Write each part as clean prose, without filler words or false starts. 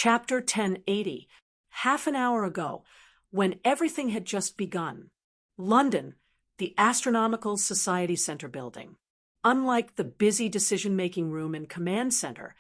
Chapter 1080. Half an hour ago, when everything had just begun. London, the Astronomical Society Center building. Unlike the busy decision-making room and command center,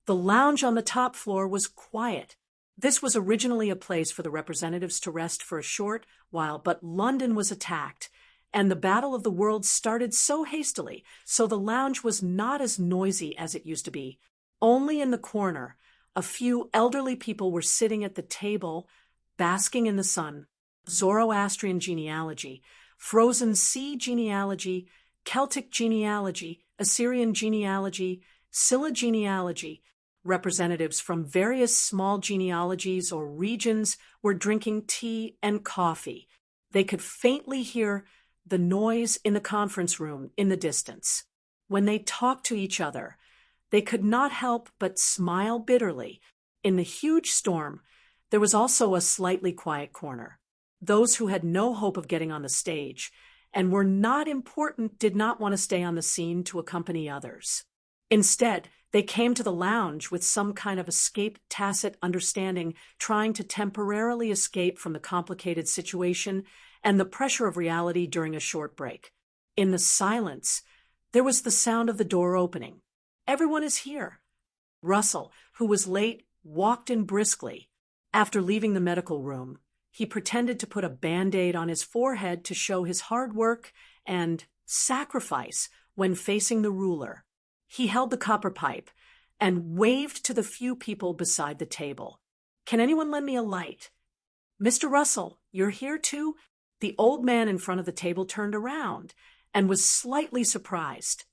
the lounge on the top floor was quiet. This was originally a place for the representatives to rest for a short while, but London was attacked, and the Battle of the Worlds started so hastily, so the lounge was not as noisy as it used to be. Only in the corner, a few elderly people were sitting at the table, basking in the sun. Zoroastrian genealogy, frozen sea genealogy, Celtic genealogy, Assyrian genealogy, Scylla genealogy. Representatives from various small genealogies or regions were drinking tea and coffee. They could faintly hear the noise in the conference room in the distance. When they talked to each other, they could not help but smile bitterly. In the huge storm, there was also a slightly quiet corner. Those who had no hope of getting on the stage and were not important did not want to stay on the scene to accompany others. Instead, they came to the lounge with some kind of escaped tacit understanding, trying to temporarily escape from the complicated situation and the pressure of reality during a short break. In the silence, there was the sound of the door opening. Everyone is here. Russell, who was late, walked in briskly. After leaving the medical room, he pretended to put a Band-Aid on his forehead to show his hard work and sacrifice when facing the ruler. He held the copper pipe and waved to the few people beside the table. "Can anyone lend me a light?" "Mr. Russell, you're here too?" The old man in front of the table turned around and was slightly surprised.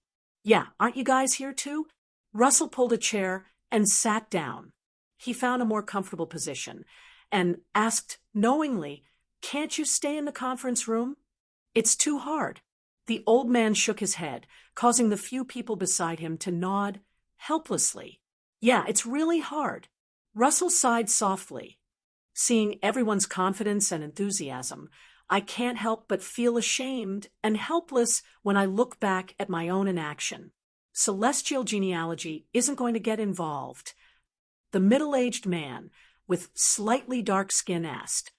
"Yeah, aren't you guys here too?" Russell pulled a chair and sat down. He found a more comfortable position and asked knowingly, "Can't you stay in the conference room?" "It's too hard." The old man shook his head, causing the few people beside him to nod helplessly. "Yeah, it's really hard." Russell sighed softly. "Seeing everyone's confidence and enthusiasm, I can't help but feel ashamed and helpless when I look back at my own inaction. Celestial genealogy isn't going to get involved." The middle-aged man with slightly dark skin asked,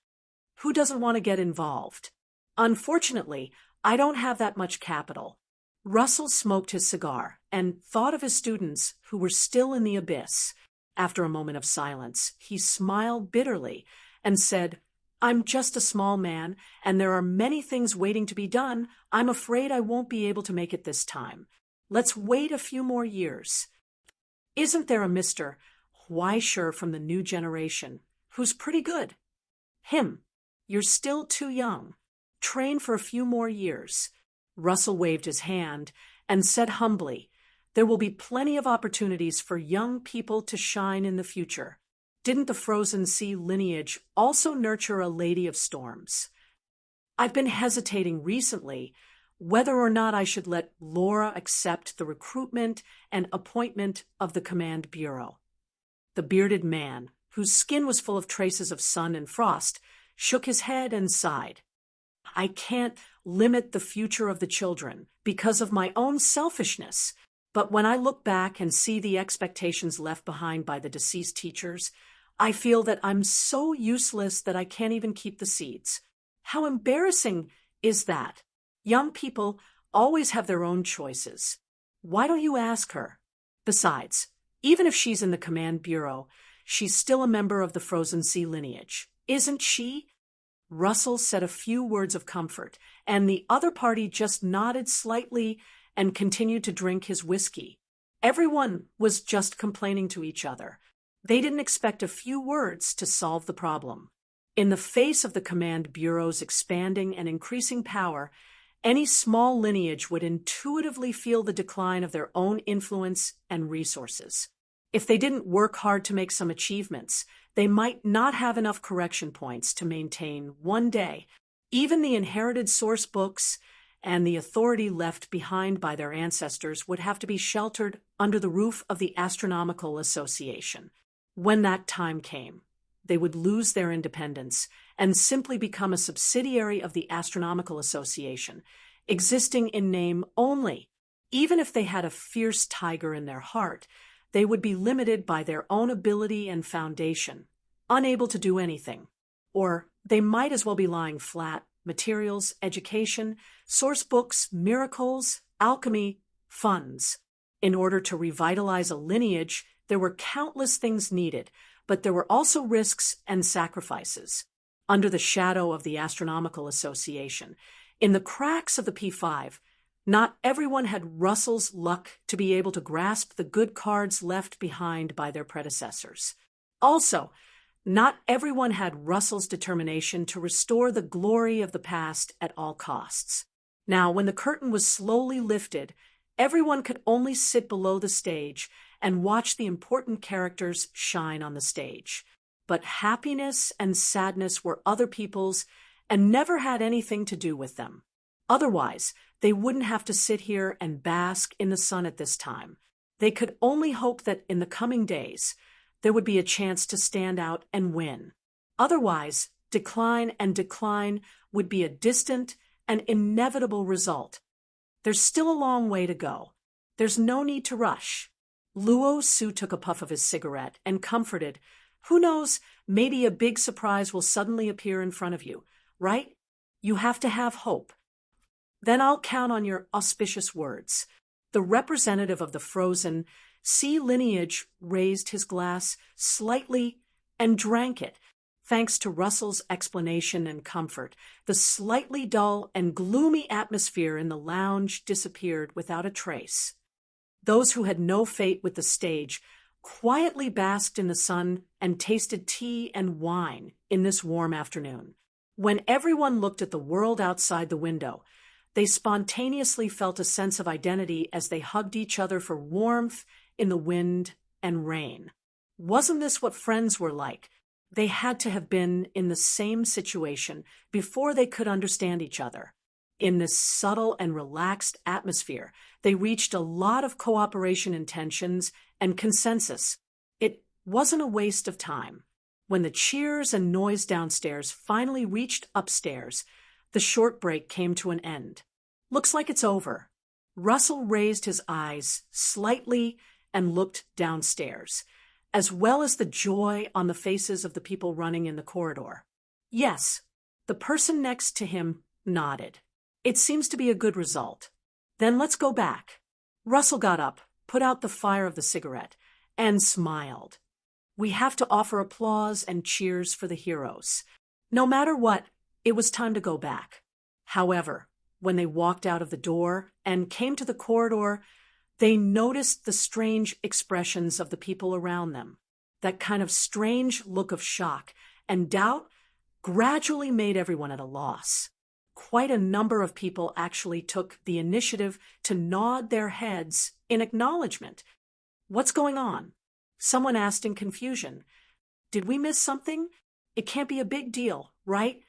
"Who doesn't want to get involved?" "Unfortunately, I don't have that much capital." Russell smoked his cigar and thought of his students who were still in the abyss. After a moment of silence, he smiled bitterly and said, "I'm just a small man, and there are many things waiting to be done. I'm afraid I won't be able to make it this time. Let's wait a few more years. Isn't there a Mr. Weisher from the new generation who's pretty good?" "Him. You're still too young. Train for a few more years." Russell waved his hand and said humbly, "There will be plenty of opportunities for young people to shine in the future. Didn't the frozen sea lineage also nurture a lady of storms? I've been hesitating recently whether or not I should let Laura accept the recruitment and appointment of the command bureau." The bearded man, whose skin was full of traces of sun and frost, shook his head and sighed. "I can't limit the future of the children because of my own selfishness, but when I look back and see the expectations left behind by the deceased teachers, I feel that I'm so useless that I can't even keep the seeds. How embarrassing is that? Young people always have their own choices. Why don't you ask her? Besides, even if she's in the command bureau, she's still a member of the frozen sea lineage, isn't she?" Russell said a few words of comfort, and the other party just nodded slightly and continued to drink his whiskey. Everyone was just complaining to each other. They didn't expect a few words to solve the problem. In the face of the command bureau's expanding and increasing power, any small lineage would intuitively feel the decline of their own influence and resources. If they didn't work hard to make some achievements, they might not have enough correction points to maintain one day even the inherited source books and the authority left behind by their ancestors would have to be sheltered under the roof of the Astronomical Association. When that time came, they would lose their independence and simply become a subsidiary of the Astronomical Association, existing in name only. Even if they had a fierce tiger in their heart, they would be limited by their own ability and foundation, unable to do anything. Or they might as well be lying flat: materials, education, source books, miracles, alchemy, funds. In order to revitalize a lineage, there were countless things needed, but there were also risks and sacrifices. Under the shadow of the Astronomical Association, in the cracks of the P5, not everyone had Russell's luck to be able to grasp the good cards left behind by their predecessors. Also, not everyone had Russell's determination to restore the glory of the past at all costs. Now, when the curtain was slowly lifted, everyone could only sit below the stage and watch the important characters shine on the stage. But happiness and sadness were other people's and never had anything to do with them. Otherwise, they wouldn't have to sit here and bask in the sun at this time. They could only hope that in the coming days, there would be a chance to stand out and win. Otherwise, decline would be a distant and inevitable result. There's still a long way to go. There's no need to rush. Luo Su took a puff of his cigarette and comforted, "Who knows, maybe a big surprise will suddenly appear in front of you, right? You have to have hope." "Then I'll count on your auspicious words." The representative of the frozen sea lineage raised his glass slightly and drank it. Thanks to Russell's explanation and comfort, the slightly dull and gloomy atmosphere in the lounge disappeared without a trace. Those who had no fate with the stage quietly basked in the sun and tasted tea and wine in this warm afternoon. When everyone looked at the world outside the window, they spontaneously felt a sense of identity as they hugged each other for warmth in the wind and rain. Wasn't this what friends were like? They had to have been in the same situation before they could understand each other. In this subtle and relaxed atmosphere, they reached a lot of cooperation intentions and consensus. It wasn't a waste of time. When the cheers and noise downstairs finally reached upstairs, the short break came to an end. "Looks like it's over." Russell raised his eyes slightly and looked downstairs, as well as the joy on the faces of the people running in the corridor. "Yes." The person next to him nodded. "It seems to be a good result. Then let's go back." Russell got up, put out the fire of the cigarette, and smiled. "We have to offer applause and cheers for the heroes. No matter what, it was time to go back." However, when they walked out of the door and came to the corridor, they noticed the strange expressions of the people around them. That kind of strange look of shock and doubt gradually made everyone at a loss. Quite a number of people actually took the initiative to nod their heads in acknowledgement. "What's going on?" Someone asked in confusion. "Did we miss something? It can't be a big deal, right?"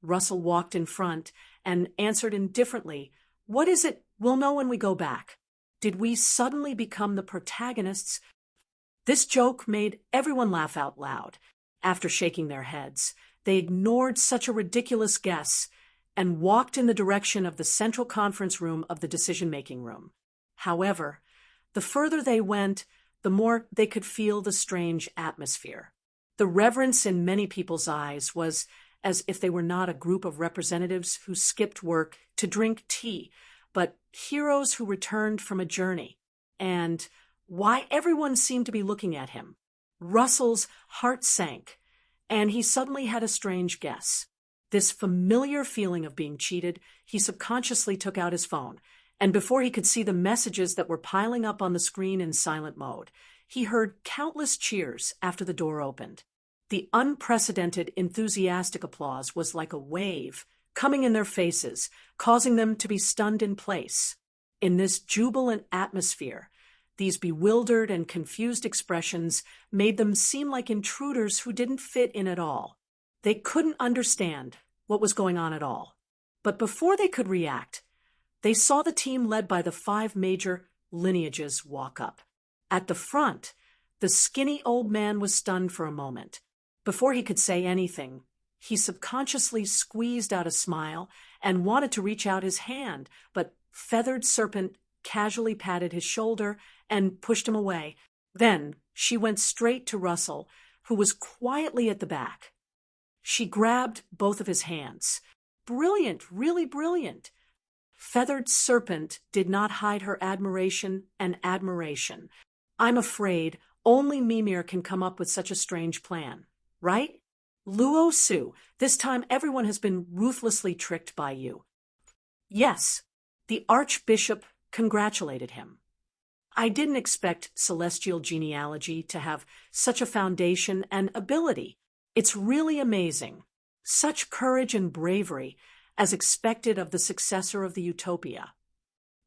Russell walked in front and answered indifferently, "What is it? We'll know when we go back." Did we suddenly become the protagonists? This joke made everyone laugh out loud. After shaking their heads, they ignored such a ridiculous guess and walked in the direction of the central conference room of the decision-making room. However, the further they went, the more they could feel the strange atmosphere. The reverence in many people's eyes was as if they were not a group of representatives who skipped work to drink tea, but heroes who returned from a journey. And why everyone seemed to be looking at him. Russell's heart sank, and he suddenly had a strange guess. This familiar feeling of being cheated, he subconsciously took out his phone, and before he could see the messages that were piling up on the screen in silent mode, he heard countless cheers after the door opened. The unprecedented, enthusiastic applause was like a wave coming in their faces, causing them to be stunned in place. In this jubilant atmosphere, these bewildered and confused expressions made them seem like intruders who didn't fit in at all. They couldn't understand what was going on at all. But before they could react, they saw the team led by the 5 major lineages walk up. At the front, the skinny old man was stunned for a moment. Before he could say anything, he subconsciously squeezed out a smile and wanted to reach out his hand, but Feathered Serpent casually patted his shoulder and pushed him away. Then she went straight to Russell, who was quietly at the back. She grabbed both of his hands. Brilliant, really brilliant. Feathered Serpent did not hide her admiration and admiration. I'm afraid only Mimir can come up with such a strange plan, right? Luo Su, this time everyone has been ruthlessly tricked by you. Yes, the Archbishop congratulated him. I didn't expect celestial genealogy to have such a foundation and ability. It's really amazing. Such courage and bravery, as expected of the successor of the Utopia.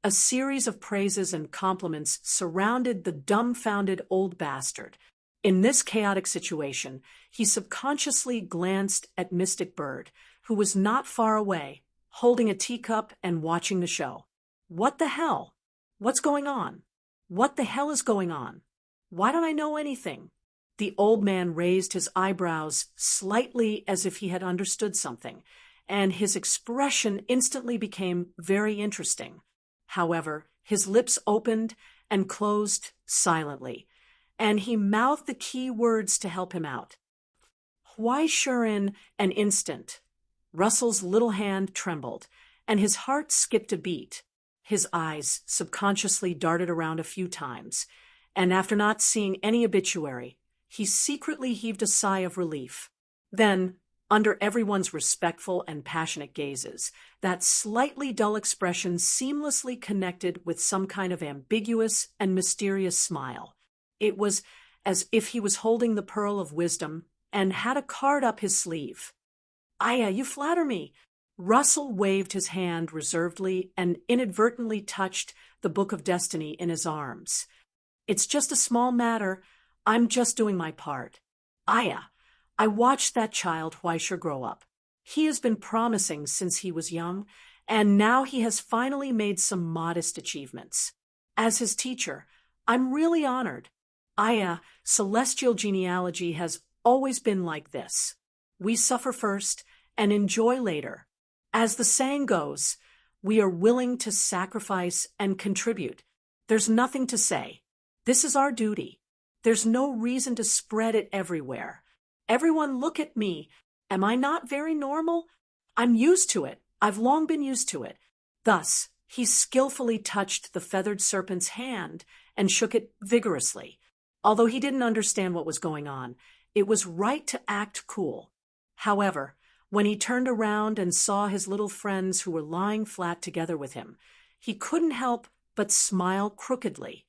A series of praises and compliments surrounded the dumbfounded old bastard. In this chaotic situation, he subconsciously glanced at Mystic Bird, who was not far away, holding a teacup and watching the show. What the hell? What's going on? What the hell is going on? Why don't I know anything? The old man raised his eyebrows slightly as if he had understood something, and his expression instantly became very interesting. However, his lips opened and closed silently, and he mouthed the key words to help him out. Why sure in an instant? Russell's little hand trembled, and his heart skipped a beat. His eyes subconsciously darted around a few times, and after not seeing any obituary, he secretly heaved a sigh of relief. Then, under everyone's respectful and passionate gazes, that slightly dull expression seamlessly connected with some kind of ambiguous and mysterious smile. It was as if he was holding the pearl of wisdom and had a card up his sleeve. Aya, you flatter me. Russell waved his hand reservedly and inadvertently touched the Book of Destiny in his arms. It's just a small matter. I'm just doing my part. Aya, I watched that child Huaisher grow up. He has been promising since he was young, and now he has finally made some modest achievements. As his teacher, I'm really honored. Aya, celestial genealogy has always been like this. We suffer first and enjoy later. As the saying goes, we are willing to sacrifice and contribute. There's nothing to say. This is our duty. There's no reason to spread it everywhere. Everyone look at me. Am I not very normal? I'm used to it. I've long been used to it. Thus, he skillfully touched the feathered serpent's hand and shook it vigorously. Although he didn't understand what was going on, it was right to act cool. However, when he turned around and saw his little friends who were lying flat together with him, he couldn't help but smile crookedly.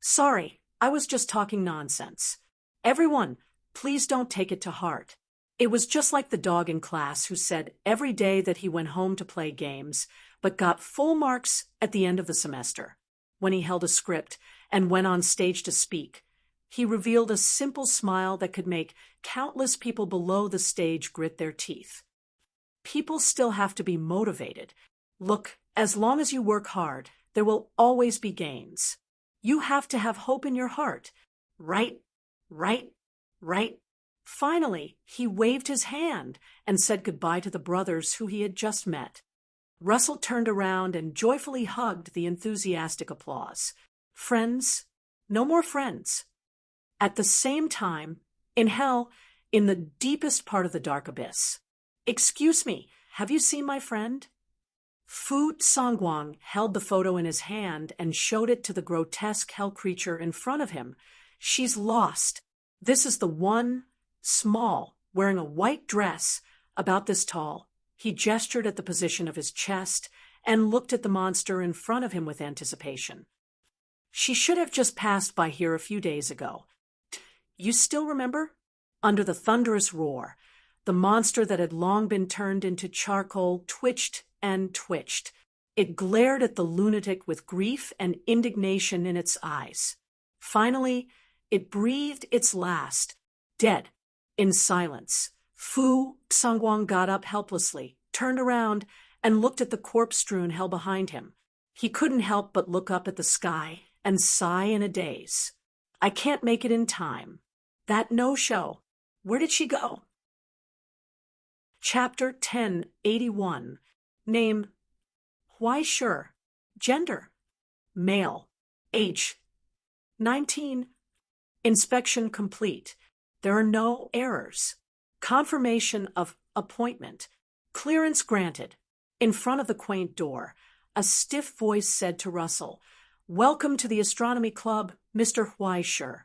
Sorry, I was just talking nonsense. Everyone, please don't take it to heart. It was just like the dog in class who said every day that he went home to play games, but got full marks at the end of the semester. When he held a script and went on stage to speak, he revealed a simple smile that could make countless people below the stage grit their teeth. People still have to be motivated. Look, as long as you work hard, there will always be gains. You have to have hope in your heart. Right. Finally, he waved his hand and said goodbye to the brothers who he had just met. Russell turned around and joyfully hugged the enthusiastic applause. Friends? No more friends. At the same time, in hell, in the deepest part of the dark abyss. Excuse me, have you seen my friend? Fu Songguang held the photo in his hand and showed it to the grotesque hell creature in front of him. She's lost. This is the one, small, wearing a white dress, about this tall. He gestured at the position of his chest and looked at the monster in front of him with anticipation. She should have just passed by here a few days ago. You still remember? Under the thunderous roar, the monster that had long been turned into charcoal twitched and twitched. It glared at the lunatic with grief and indignation in its eyes. Finally, it breathed its last, dead, in silence. Fu Songguang got up helplessly, turned around, and looked at the corpse-strewn hell behind him. He couldn't help but look up at the sky and sigh in a daze. I can't make it in time. That no-show. Where did she go? Chapter 1081. Name: Huaisher. Gender: male. Age: 19. Inspection complete. There are no errors. Confirmation of appointment. Clearance granted. In front of the quaint door, a stiff voice said to Russell, "Welcome to the Astronomy Club, Mr. Weischer."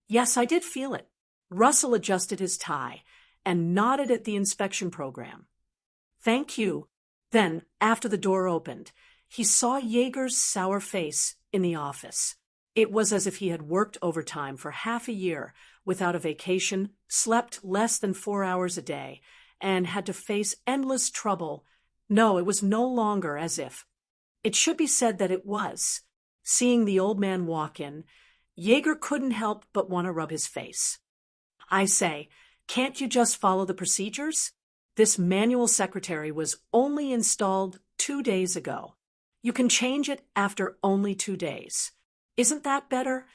Yes, I did feel it. Russell adjusted his tie and nodded at the inspection program. Thank you. Then, after the door opened, he saw Jaeger's sour face in the office. It was as if he had worked overtime for half a year without a vacation, slept less than 4 hours a day, and had to face endless trouble. No, it was no longer as if. It should be said that it was. Seeing the old man walk in, Jaeger couldn't help but want to rub his face. I say, can't you just follow the procedures? This manual secretary was only installed 2 days ago. You can change it after only 2 days. Isn't that better?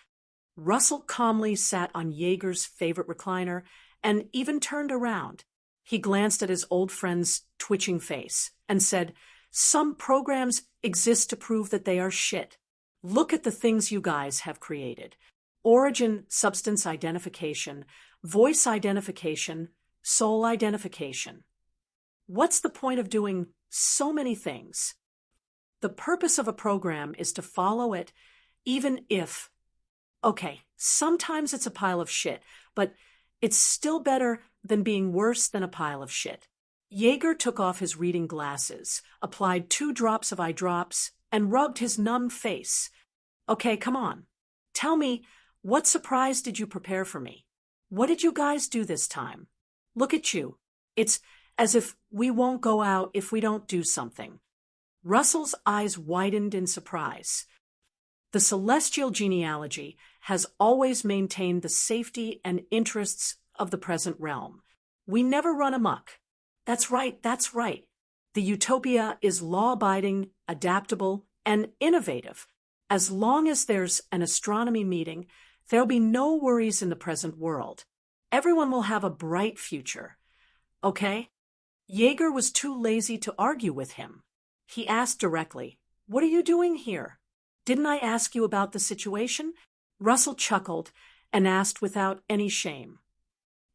Russell calmly sat on Jaeger's favorite recliner and even turned around. He glanced at his old friend's twitching face and said, "Some programs exist to prove that they are shit. Look at the things you guys have created. Origin substance identification, voice identification, soul identification. What's the point of doing so many things? The purpose of a program is to follow it, even if... Okay, sometimes it's a pile of shit, but it's still better than being worse than a pile of shit." Jaeger took off his reading glasses, applied 2 drops of eye drops, and rubbed his numb face. Okay, come on. Tell me, what surprise did you prepare for me? What did you guys do this time? Look at you. It's as if we won't go out if we don't do something. Russell's eyes widened in surprise. The celestial genealogy has always maintained the safety and interests of the present realm. We never run amok. That's right, that's right. The utopia is law-abiding, adaptable, and innovative. As long as there's an astronomy meeting, there'll be no worries in the present world. Everyone will have a bright future. Okay? Jaeger was too lazy to argue with him. He asked directly, "What are you doing here? Didn't I ask you about the situation?" Russell chuckled and asked without any shame.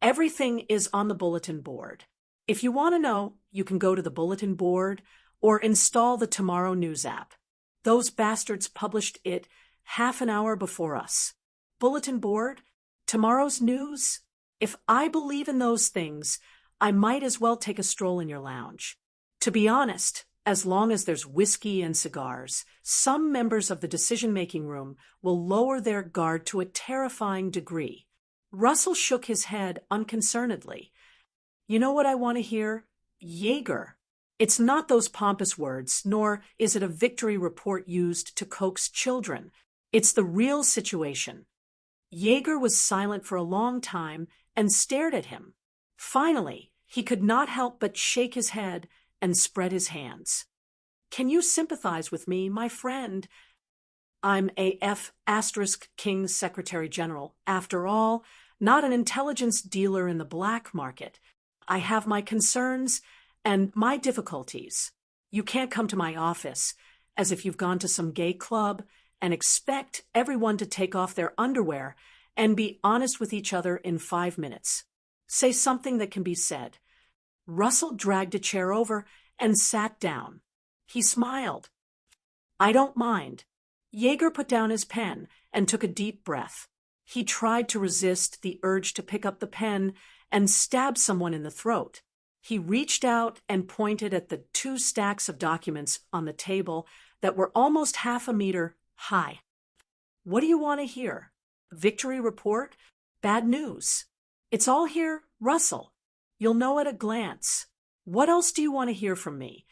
"Everything is on the bulletin board. If you want to know, you can go to the bulletin board or install the Tomorrow News app. Those bastards published it half an hour before us. Bulletin board? Tomorrow's news? If I believe in those things, I might as well take a stroll in your lounge. To be honest, as long as there's whiskey and cigars, some members of the decision-making room will lower their guard to a terrifying degree." Russell shook his head unconcernedly. "You know what I want to hear? Jaeger. It's not those pompous words, nor is it a victory report used to coax children. It's the real situation." Jaeger was silent for a long time and stared at him. Finally, he could not help but shake his head and spread his hands. "Can you sympathize with me, my friend? I'm A.F. King's Secretary General, after all, not an intelligence dealer in the black market. I have my concerns and my difficulties. You can't come to my office as if you've gone to some gay club and expect everyone to take off their underwear and be honest with each other in 5 minutes. Say something that can be said." Russell dragged a chair over and sat down. He smiled. "I don't mind." Jaeger put down his pen and took a deep breath. He tried to resist the urge to pick up the pen and stab someone in the throat. He reached out and pointed at the 2 stacks of documents on the table that were almost half a meter high. "What do you want to hear? Victory report? Bad news? It's all here, Russell. You'll know at a glance. What else do you want to hear from me?"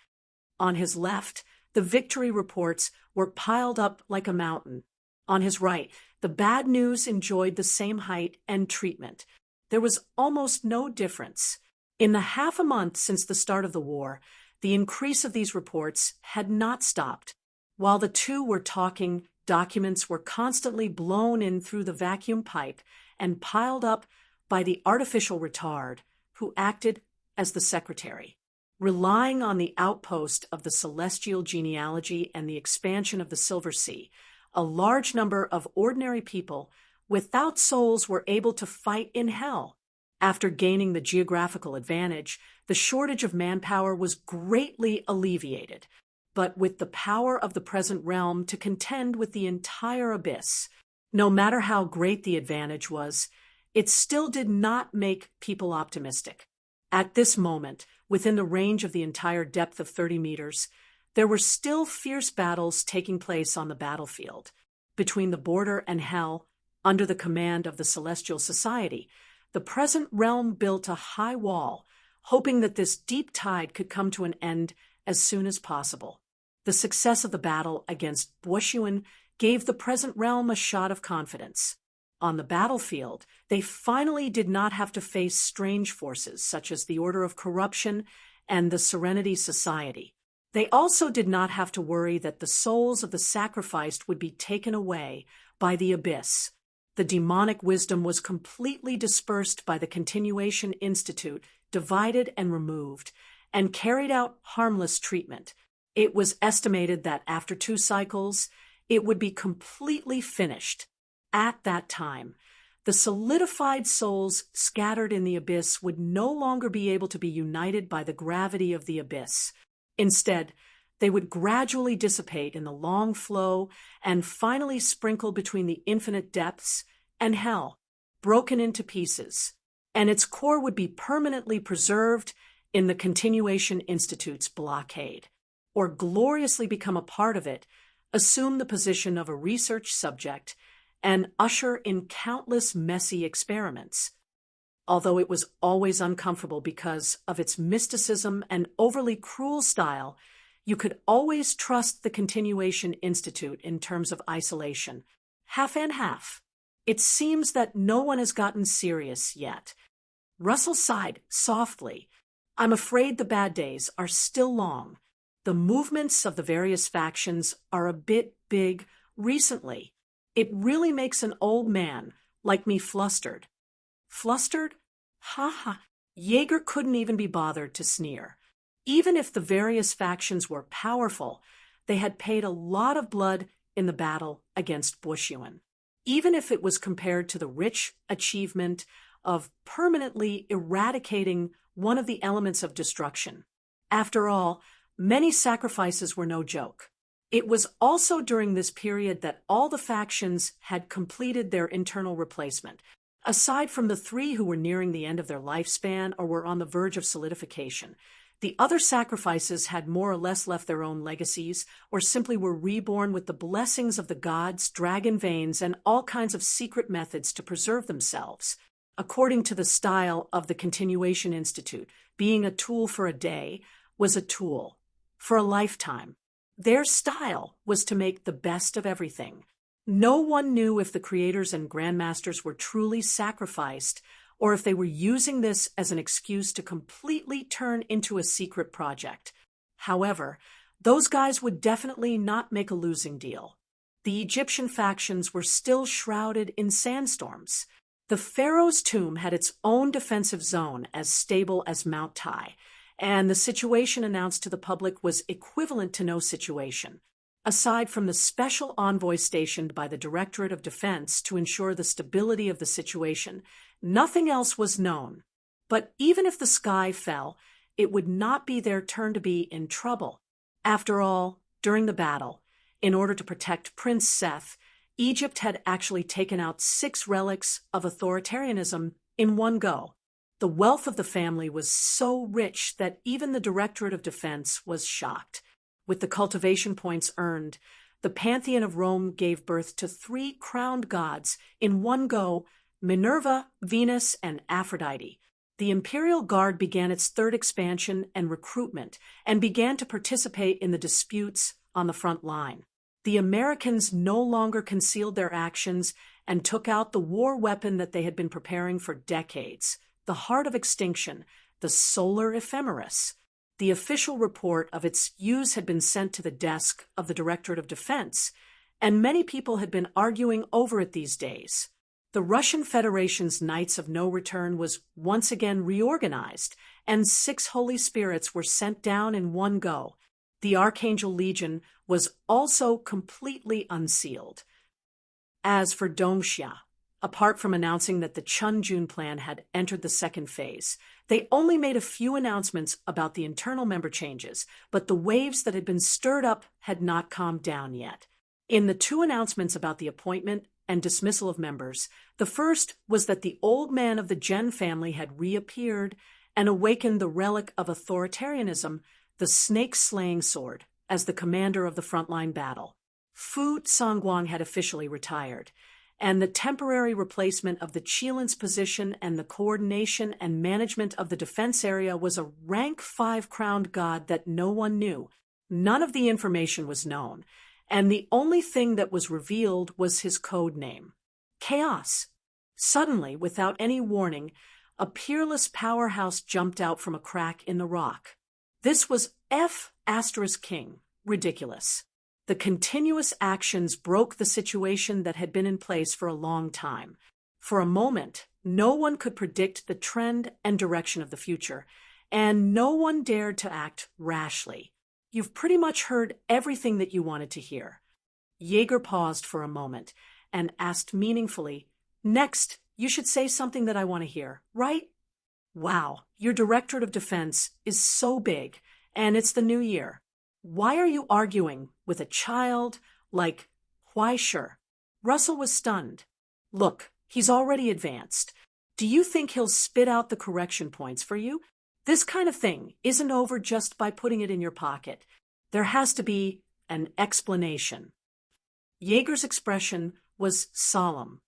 On his left, the victory reports were piled up like a mountain. On his right, the bad news enjoyed the same height and treatment. There was almost no difference. In the half a month since the start of the war, the increase of these reports had not stopped. While the two were talking, documents were constantly blown in through the vacuum pipe and piled up by the artificial retard who acted as the secretary. Relying on the outpost of the celestial genealogy and the expansion of the Silver Sea, a large number of ordinary people without souls were able to fight in hell. After gaining the geographical advantage, the shortage of manpower was greatly alleviated, but with the power of the present realm to contend with the entire abyss. No matter how great the advantage was, it still did not make people optimistic. At this moment, within the range of the entire depth of 30 meters, there were still fierce battles taking place on the battlefield. Between the border and hell, under the command of the Celestial Society, the present realm built a high wall, hoping that this deep tide could come to an end as soon as possible. The success of the battle against Boshuan gave the present realm a shot of confidence. On the battlefield, they finally did not have to face strange forces such as the Order of Corruption and the Serenity Society. They also did not have to worry that the souls of the sacrificed would be taken away by the abyss. The demonic wisdom was completely dispersed by the Continuation Institute, divided and removed, and carried out harmless treatment. It was estimated that after 2 cycles, it would be completely finished. At that time, the solidified souls scattered in the abyss would no longer be able to be united by the gravity of the abyss. Instead, they would gradually dissipate in the long flow and finally sprinkle between the infinite depths and hell, broken into pieces, and its core would be permanently preserved in the Continuation Institute's blockade, or gloriously become a part of it, assume the position of a research subject, and usher in countless messy experiments. Although it was always uncomfortable because of its mysticism and overly cruel style, you could always trust the Continuation Institute in terms of isolation. Half and half. It seems that no one has gotten serious yet. Russell sighed softly. I'm afraid the bad days are still long. The movements of the various factions are a bit big recently. It really makes an old man like me flustered. Flustered? Ha ha. Jaeger couldn't even be bothered to sneer. Even if the various factions were powerful, they had paid a lot of blood in the battle against Boshuan. Even if it was compared to the rich achievement of permanently eradicating one of the elements of destruction. After all, many sacrifices were no joke. It was also during this period that all the factions had completed their internal replacement. Aside from the 3 who were nearing the end of their lifespan or were on the verge of solidification, the other sacrifices had more or less left their own legacies or simply were reborn with the blessings of the gods, dragon veins, and all kinds of secret methods to preserve themselves. According to the style of the Continuation Institute, being a tool for a day was a tool for a lifetime. Their style was to make the best of everything. No one knew if the creators and grandmasters were truly sacrificed or if they were using this as an excuse to completely turn into a secret project. However, those guys would definitely not make a losing deal. The Egyptian factions were still shrouded in sandstorms. The pharaoh's tomb had its own defensive zone as stable as Mount Tai, and the situation announced to the public was equivalent to no situation. Aside from the special envoy stationed by the Directorate of Defense to ensure the stability of the situation, nothing else was known. But even if the sky fell, it would not be their turn to be in trouble. After all, during the battle, in order to protect Prince Seth, Egypt had actually taken out 6 relics of authoritarianism in one go. The wealth of the family was so rich that even the Directorate of Defense was shocked. With the cultivation points earned, the Pantheon of Rome gave birth to 3 crowned gods in one go: Minerva, Venus, and Aphrodite. The Imperial Guard began its 3rd expansion and recruitment and began to participate in the disputes on the front line. The Americans no longer concealed their actions and took out the war weapon that they had been preparing for decades, the heart of extinction, the solar ephemeris. The official report of its use had been sent to the desk of the Directorate of Defense, and many people had been arguing over it these days. The Russian Federation's Knights of No Return was once again reorganized, and 6 holy spirits were sent down in one go. The Archangel Legion was also completely unsealed. As for Dongsha, Apart from announcing that the Chun-Jun plan had entered the second phase, they only made a few announcements about the internal member changes, but the waves that had been stirred up had not calmed down yet. In the two announcements about the appointment and dismissal of members, the first was that the old man of the Gen family had reappeared and awakened the relic of authoritarianism, the snake-slaying sword, as the commander of the frontline battle. Fu Songguang had officially retired, and the temporary replacement of the Qilin's position and the coordination and management of the defense area was a rank 5 crowned god that no one knew. None of the information was known, and the only thing that was revealed was his code name. Chaos. Suddenly, without any warning, a peerless powerhouse jumped out from a crack in the rock. This was F*King. Ridiculous. The continuous actions broke the situation that had been in place for a long time. For a moment, no one could predict the trend and direction of the future, and no one dared to act rashly. You've pretty much heard everything that you wanted to hear. Jaeger paused for a moment and asked meaningfully, "Next, you should say something that I want to hear, right? Wow, your Directorate of Defense is so big, and it's the new year. Why are you arguing with a child like Huaisher?" Russell was stunned. "Look, he's already advanced. Do you think he'll spit out the correction points for you? This kind of thing isn't over just by putting it in your pocket. There has to be an explanation." Jaeger's expression was solemn.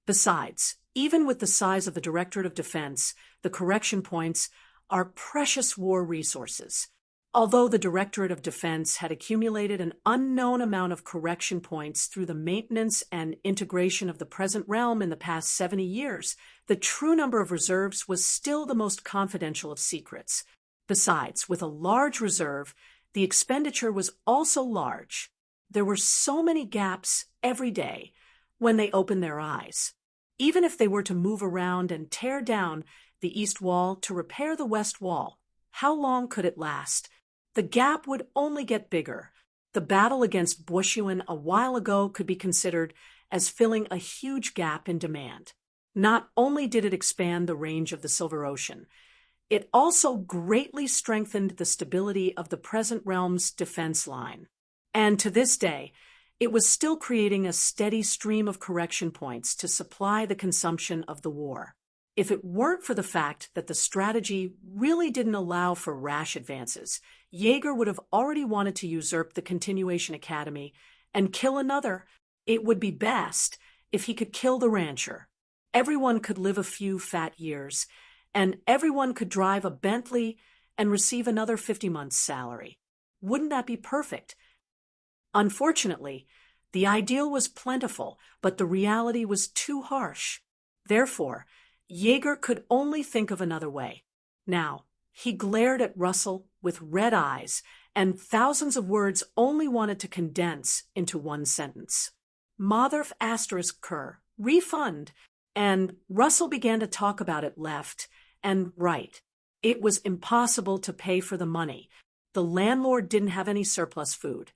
Besides, even with the size of the Directorate of Defense, the correction points are precious war resources. Although the Directorate of Defense had accumulated an unknown amount of correction points through the maintenance and integration of the present realm in the past 70 years, the true number of reserves was still the most confidential of secrets. Besides, with a large reserve, the expenditure was also large. There were so many gaps every day when they opened their eyes. Even if they were to move around and tear down the east wall to repair the west wall, how long could it last? The gap would only get bigger. The battle against Boshuan a while ago could be considered as filling a huge gap in demand. Not only did it expand the range of the Silver Ocean, it also greatly strengthened the stability of the present realm's defense line. And to this day, it was still creating a steady stream of correction points to supply the consumption of the war. If it weren't for the fact that the strategy really didn't allow for rash advances, Jaeger would have already wanted to usurp the Continuation Academy and kill another. It would be best if he could kill the rancher. Everyone could live a few fat years, and everyone could drive a Bentley and receive another 50 months' salary. Wouldn't that be perfect? Unfortunately, the ideal was plentiful, but the reality was too harsh. Therefore, Jaeger could only think of another way. Now, he glared at Russell with red eyes, and thousands of words only wanted to condense into one sentence. Motherf *Cur, refund, and Russell began to talk about it left and right. It was impossible to pay for the money. The landlord didn't have any surplus food.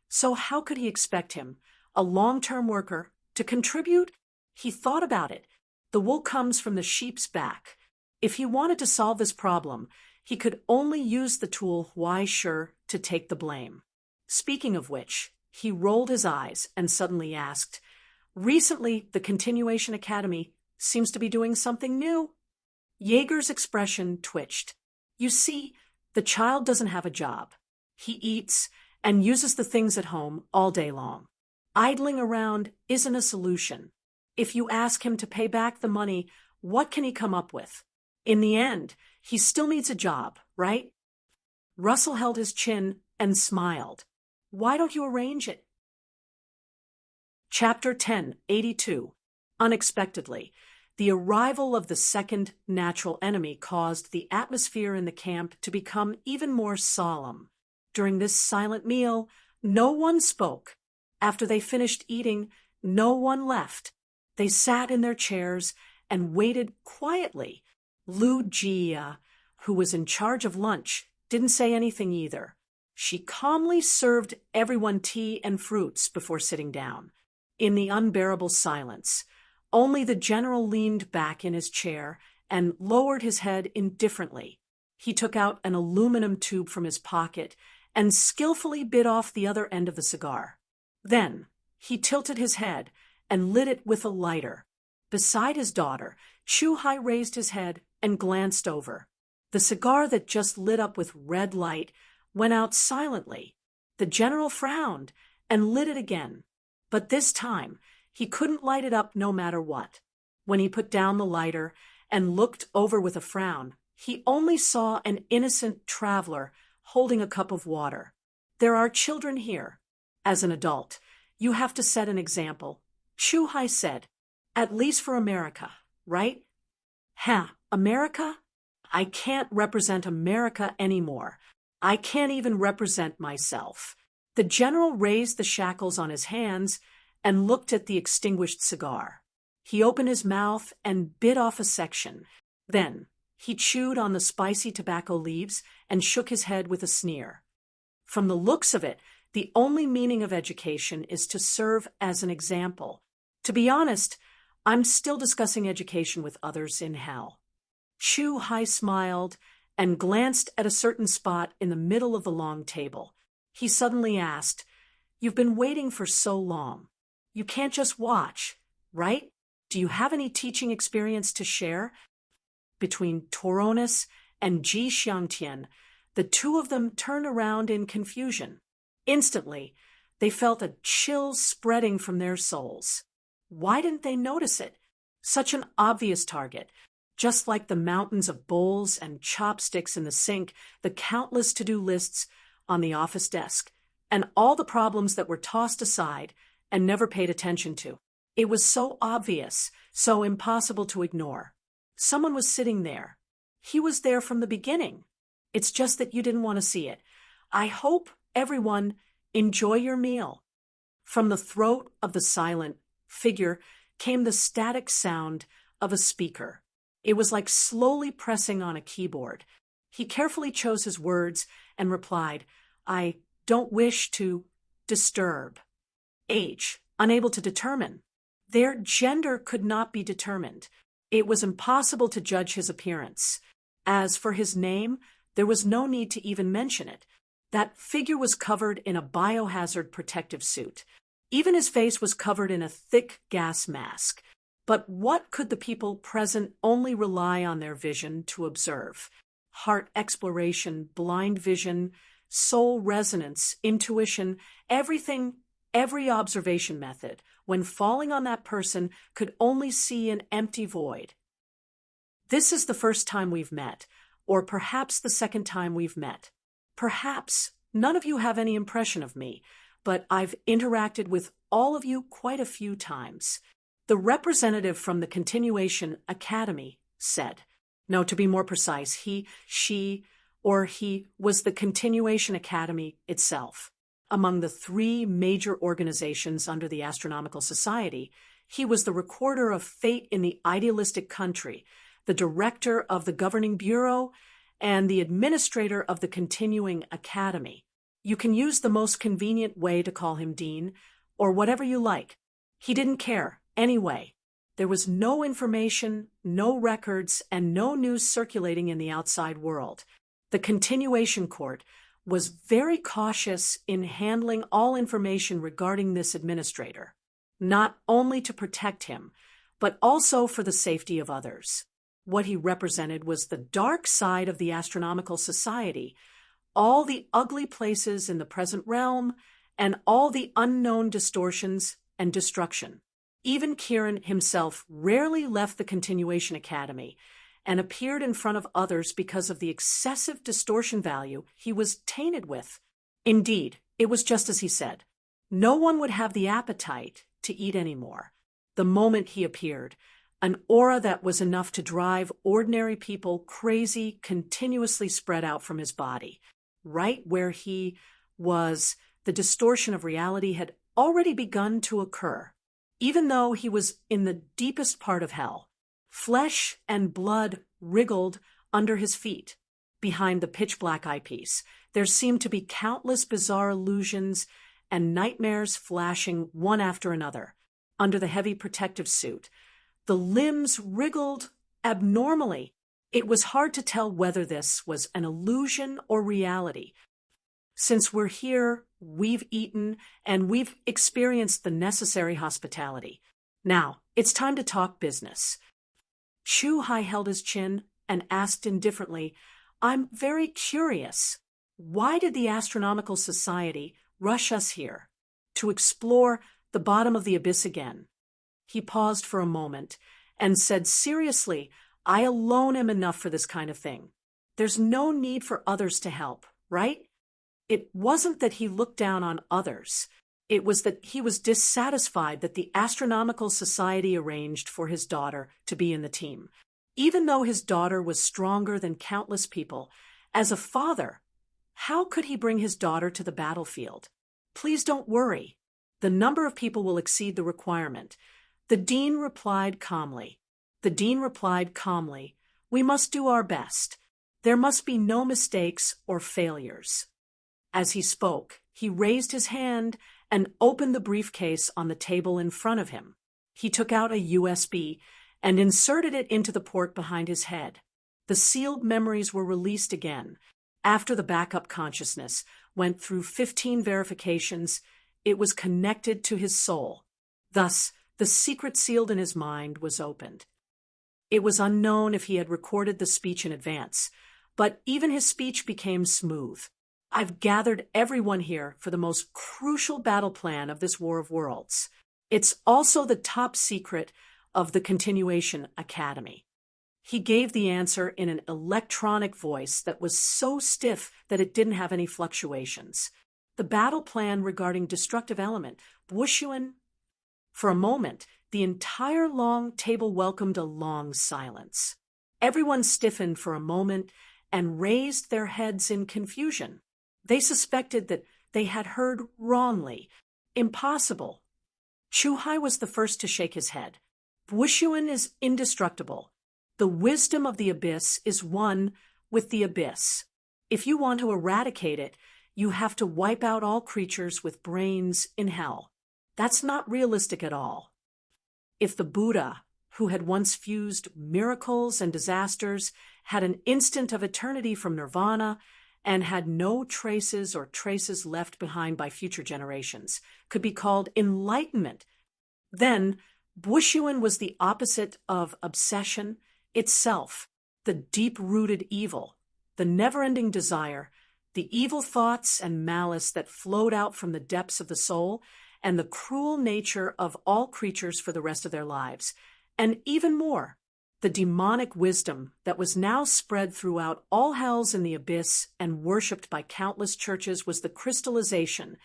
So how could he expect him, a long-term worker, to contribute? He thought about it. The wool comes from the sheep's back. If he wanted to solve this problem, he could only use the tool Huaisher to take the blame. Speaking of which, he rolled his eyes and suddenly asked, "Recently, the Continuation Academy seems to be doing something new." Jaeger's expression twitched. "You see, the child doesn't have a job. He eats and uses the things at home all day long. Idling around isn't a solution. If you ask him to pay back the money, what can he come up with? In the end, he still needs a job, right?" Russell held his chin and smiled. "Why don't you arrange it?" Chapter 1082. Unexpectedly, the arrival of the second natural enemy caused the atmosphere in the camp to become even more solemn. During this silent meal, no one spoke. After they finished eating, no one left. They sat in their chairs and waited quietly. Lu Jia, who was in charge of lunch, didn't say anything either. She calmly served everyone tea and fruits before sitting down. In the unbearable silence, Only the general leaned back in his chair and lowered his head indifferently. He took out an aluminum tube from his pocket and skillfully bit off the other end of the cigar. Then he tilted his head and lit it with a lighter. Beside his daughter, Chu Hai raised his head and glanced over. The cigar that just lit up with red light went out silently. The general frowned and lit it again. But this time, he couldn't light it up no matter what. When he put down the lighter and looked over with a frown, he only saw an innocent traveler holding a cup of water. There are children here. As an adult, you have to set an example. Chu Hai said, at least for America, right? America? I can't represent America anymore. I can't even represent myself. The general raised the shackles on his hands and looked at the extinguished cigar. He opened his mouth and bit off a section. Then he chewed on the spicy tobacco leaves and shook his head with a sneer. From the looks of it, the only meaning of education is to serve as an example. To be honest, I'm still discussing education with others in hell. Chu Hai smiled and glanced at a certain spot in the middle of the long table. He suddenly asked, "You've been waiting for so long. You can't just watch, right? Do you have any teaching experience to share?" Between Toronis and Ji Xiangtian, the two of them turned around in confusion. Instantly, they felt a chill spreading from their souls. Why didn't they notice it? Such an obvious target. Just like the mountains of bowls and chopsticks in the sink, the countless to-do lists on the office desk, and all the problems that were tossed aside and never paid attention to. It was so obvious, so impossible to ignore. Someone was sitting there. He was there from the beginning. It's just that you didn't want to see it. I hope everyone enjoy your meal. From the throat of the silent figure came the static sound of a speaker. It was like slowly pressing on a keyboard. He carefully chose his words and replied, "I don't wish to disturb." Age, unable to determine. Their gender could not be determined. It was impossible to judge his appearance. As for his name, there was no need to even mention it. That figure was covered in a biohazard protective suit. Even his face was covered in a thick gas mask. But what could the people present only rely on their vision to observe? Heart exploration, blind vision, soul resonance, intuition, everything, every observation method, when falling on that person, could only see an empty void. This is the first time we've met, or perhaps the second time we've met. Perhaps none of you have any impression of me, but I've interacted with all of you quite a few times. The representative from the Continuation Academy said. No, to be more precise, he was the Continuation Academy itself. Among the three major organizations under the Astronomical Society, he was the recorder of fate in the idealistic country, the director of the governing bureau, and the administrator of the Continuing Academy. You can use the most convenient way to call him Dean, or whatever you like. He didn't care. Anyway, there was no information, no records, and no news circulating in the outside world. The Continuation Court was very cautious in handling all information regarding this administrator, not only to protect him, but also for the safety of others. What he represented was the dark side of the Astronomical Society, all the ugly places in the present realm, and all the unknown distortions and destruction. Even Kieran himself rarely left the Continuation Academy and appeared in front of others because of the excessive distortion value he was tainted with. Indeed, it was just as he said. No one would have the appetite to eat anymore. The moment he appeared, an aura that was enough to drive ordinary people crazy continuously spread out from his body. Right where he was, the distortion of reality had already begun to occur. Even though he was in the deepest part of hell, flesh and blood wriggled under his feet. Behind the pitch-black eyepiece, there seemed to be countless bizarre illusions and nightmares flashing one after another. Under the heavy protective suit, The limbs wriggled abnormally. It was hard to tell whether this was an illusion or reality. Since we're here, we've eaten, and we've experienced the necessary hospitality. Now, it's time to talk business. Chu Hai held his chin and asked indifferently, I'm very curious. Why did the Astronomical Society rush us here? To explore the bottom of the abyss again. He paused for a moment and said seriously, I alone am enough for this kind of thing. There's no need for others to help, right? It wasn't that he looked down on others. It was that he was dissatisfied that the Astronomical Society arranged for his daughter to be in the team. Even though his daughter was stronger than countless people, as a father, how could he bring his daughter to the battlefield? Please don't worry. The number of people will exceed the requirement. The dean replied calmly. We must do our best. There must be no mistakes or failures. As he spoke, he raised his hand and opened the briefcase on the table in front of him. He took out a USB and inserted it into the port behind his head. The sealed memories were released again. After the backup consciousness went through 15 verifications, it was connected to his soul. Thus, the secret sealed in his mind was opened. It was unknown if he had recorded the speech in advance, but even his speech became smooth. I've gathered everyone here for the most crucial battle plan of this War of Worlds. It's also the top secret of the Continuation Academy. He gave the answer in an electronic voice that was so stiff that it didn't have any fluctuations. The battle plan regarding destructive element, Wushuan. For a moment, the entire long table welcomed a long silence. Everyone stiffened for a moment and raised their heads in confusion. They suspected that they had heard wrongly. Impossible. Chu Hai was the first to shake his head. Wushuan is indestructible. The wisdom of the abyss is one with the abyss. If you want to eradicate it, you have to wipe out all creatures with brains in hell. That's not realistic at all. If the Buddha, who had once fused miracles and disasters, had an instant of eternity from nirvana, and had no traces or traces left behind by future generations, could be called enlightenment, then Wushuan was the opposite of obsession itself, the deep-rooted evil, the never-ending desire, the evil thoughts and malice that flowed out from the depths of the soul, and the cruel nature of all creatures for the rest of their lives, and even more, the demonic wisdom that was now spread throughout all hells in the abyss and worshipped by countless churches was the crystallization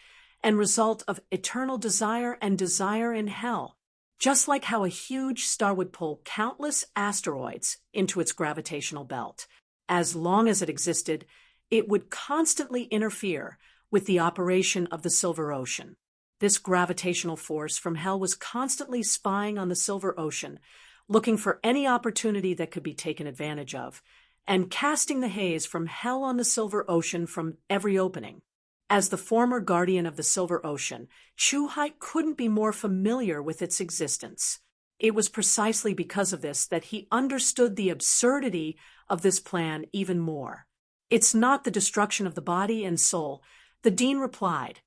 and result of eternal desire and desire in hell. Just like how a huge star would pull countless asteroids into its gravitational belt. As long as it existed, it would constantly interfere with the operation of the Silver Ocean. This gravitational force from hell was constantly spying on the Silver Ocean, looking for any opportunity that could be taken advantage of, and casting the haze from hell on the Silver Ocean from every opening. As the former guardian of the Silver Ocean, Chu Hai couldn't be more familiar with its existence. It was precisely because of this that he understood the absurdity of this plan even more. It's not the destruction of the body and soul, the dean replied.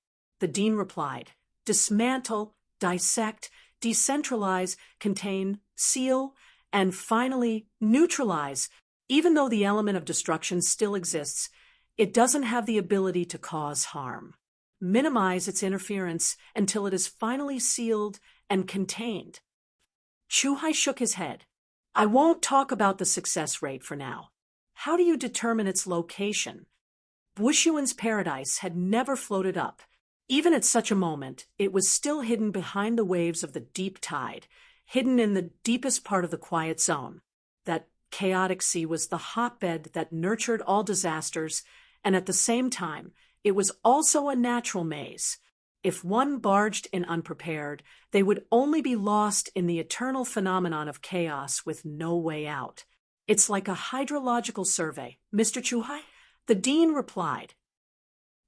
Dismantle, dissect, decentralize, contain, seal, and finally neutralize. Even though the element of destruction still exists, it doesn't have the ability to cause harm. Minimize its interference until it is finally sealed and contained. Chu Hai shook his head. I won't talk about the success rate for now. How do you determine its location? Wushuan's paradise had never floated up. Even at such a moment, it was still hidden behind the waves of the deep tide, hidden in the deepest part of the quiet zone. That chaotic sea was the hotbed that nurtured all disasters, and at the same time, it was also a natural maze. If one barged in unprepared, they would only be lost in the eternal phenomenon of chaos with no way out. It's like a hydrological survey, Mr. Chu Hai. The dean replied.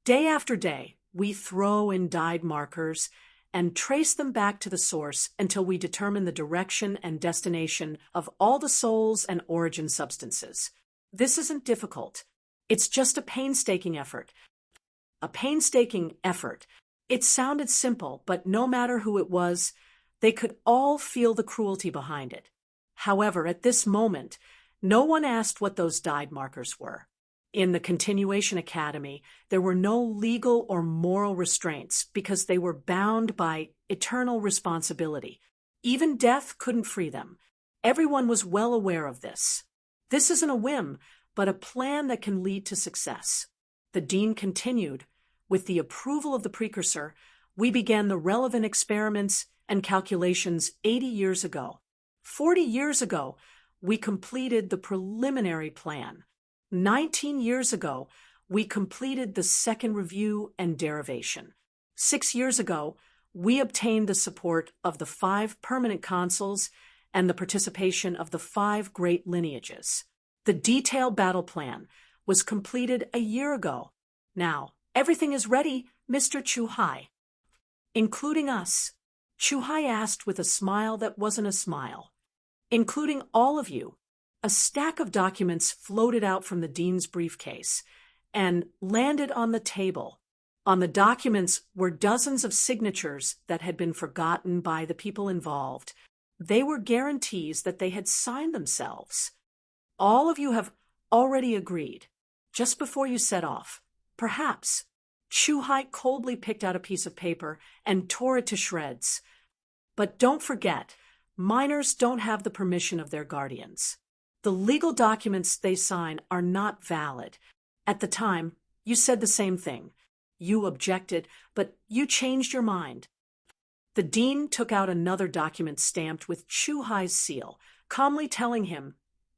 Day after day, we throw in dyed markers, and trace them back to the source until we determine the direction and destination of all the souls and origin substances. This isn't difficult. It's just a painstaking effort. A painstaking effort. It sounded simple, but no matter who it was, they could all feel the cruelty behind it. However, at this moment, no one asked what those dyed markers were. In the Continuation Academy, there were no legal or moral restraints because they were bound by eternal responsibility. Even death couldn't free them. Everyone was well aware of this. This isn't a whim, but a plan that can lead to success. The dean continued, with the approval of the precursor, we began the relevant experiments and calculations 80 years ago. 40 years ago, we completed the preliminary plan. 19 years ago, we completed the second review and derivation. 6 years ago, we obtained the support of the 5 permanent consuls and the participation of the 5 great lineages. The detailed battle plan was completed a year ago. Now, everything is ready, Mr. Chuhai. Including us, Chuhai asked with a smile that wasn't a smile. Including all of you. A stack of documents floated out from the dean's briefcase and landed on the table. On the documents were dozens of signatures that had been forgotten by the people involved. They were guarantees that they had signed themselves. All of you have already agreed, just before you set off. Perhaps. Chuhai coldly picked out a piece of paper and tore it to shreds. But don't forget, minors don't have the permission of their guardians. The legal documents they sign are not valid. At the time, you said the same thing. You objected, but you changed your mind. The dean took out another document stamped with Chuhai's seal, calmly telling him,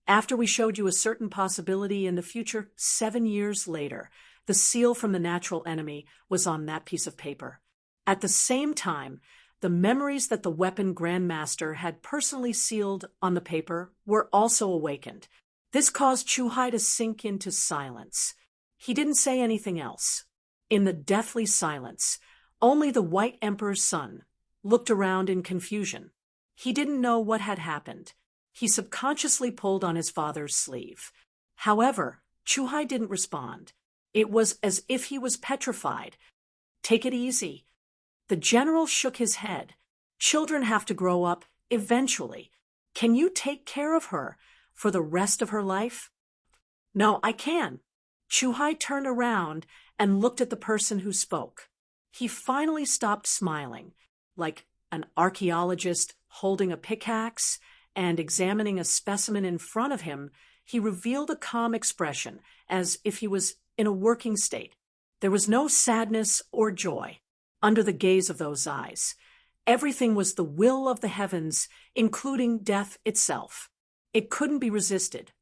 after we showed you a certain possibility in the future 7 years later, the seal from the natural enemy was on that piece of paper. At the same time, the memories that the weapon grandmaster had personally sealed on the paper were also awakened. This caused Chuhai to sink into silence. He didn't say anything else. In the deathly silence, only the White Emperor's son looked around in confusion. He didn't know what had happened. He subconsciously pulled on his father's sleeve. However, Chuhai didn't respond. It was as if he was petrified. Take it easy. The general shook his head. Children have to grow up, eventually. Can you take care of her for the rest of her life? No, I can. Chuhai turned around and looked at the person who spoke. He finally stopped smiling, like an archaeologist holding a pickaxe and examining a specimen in front of him. He revealed a calm expression, as if he was in a working state. There was no sadness or joy under the gaze of those eyes. Everything was the will of the heavens, including death itself. It couldn't be resisted.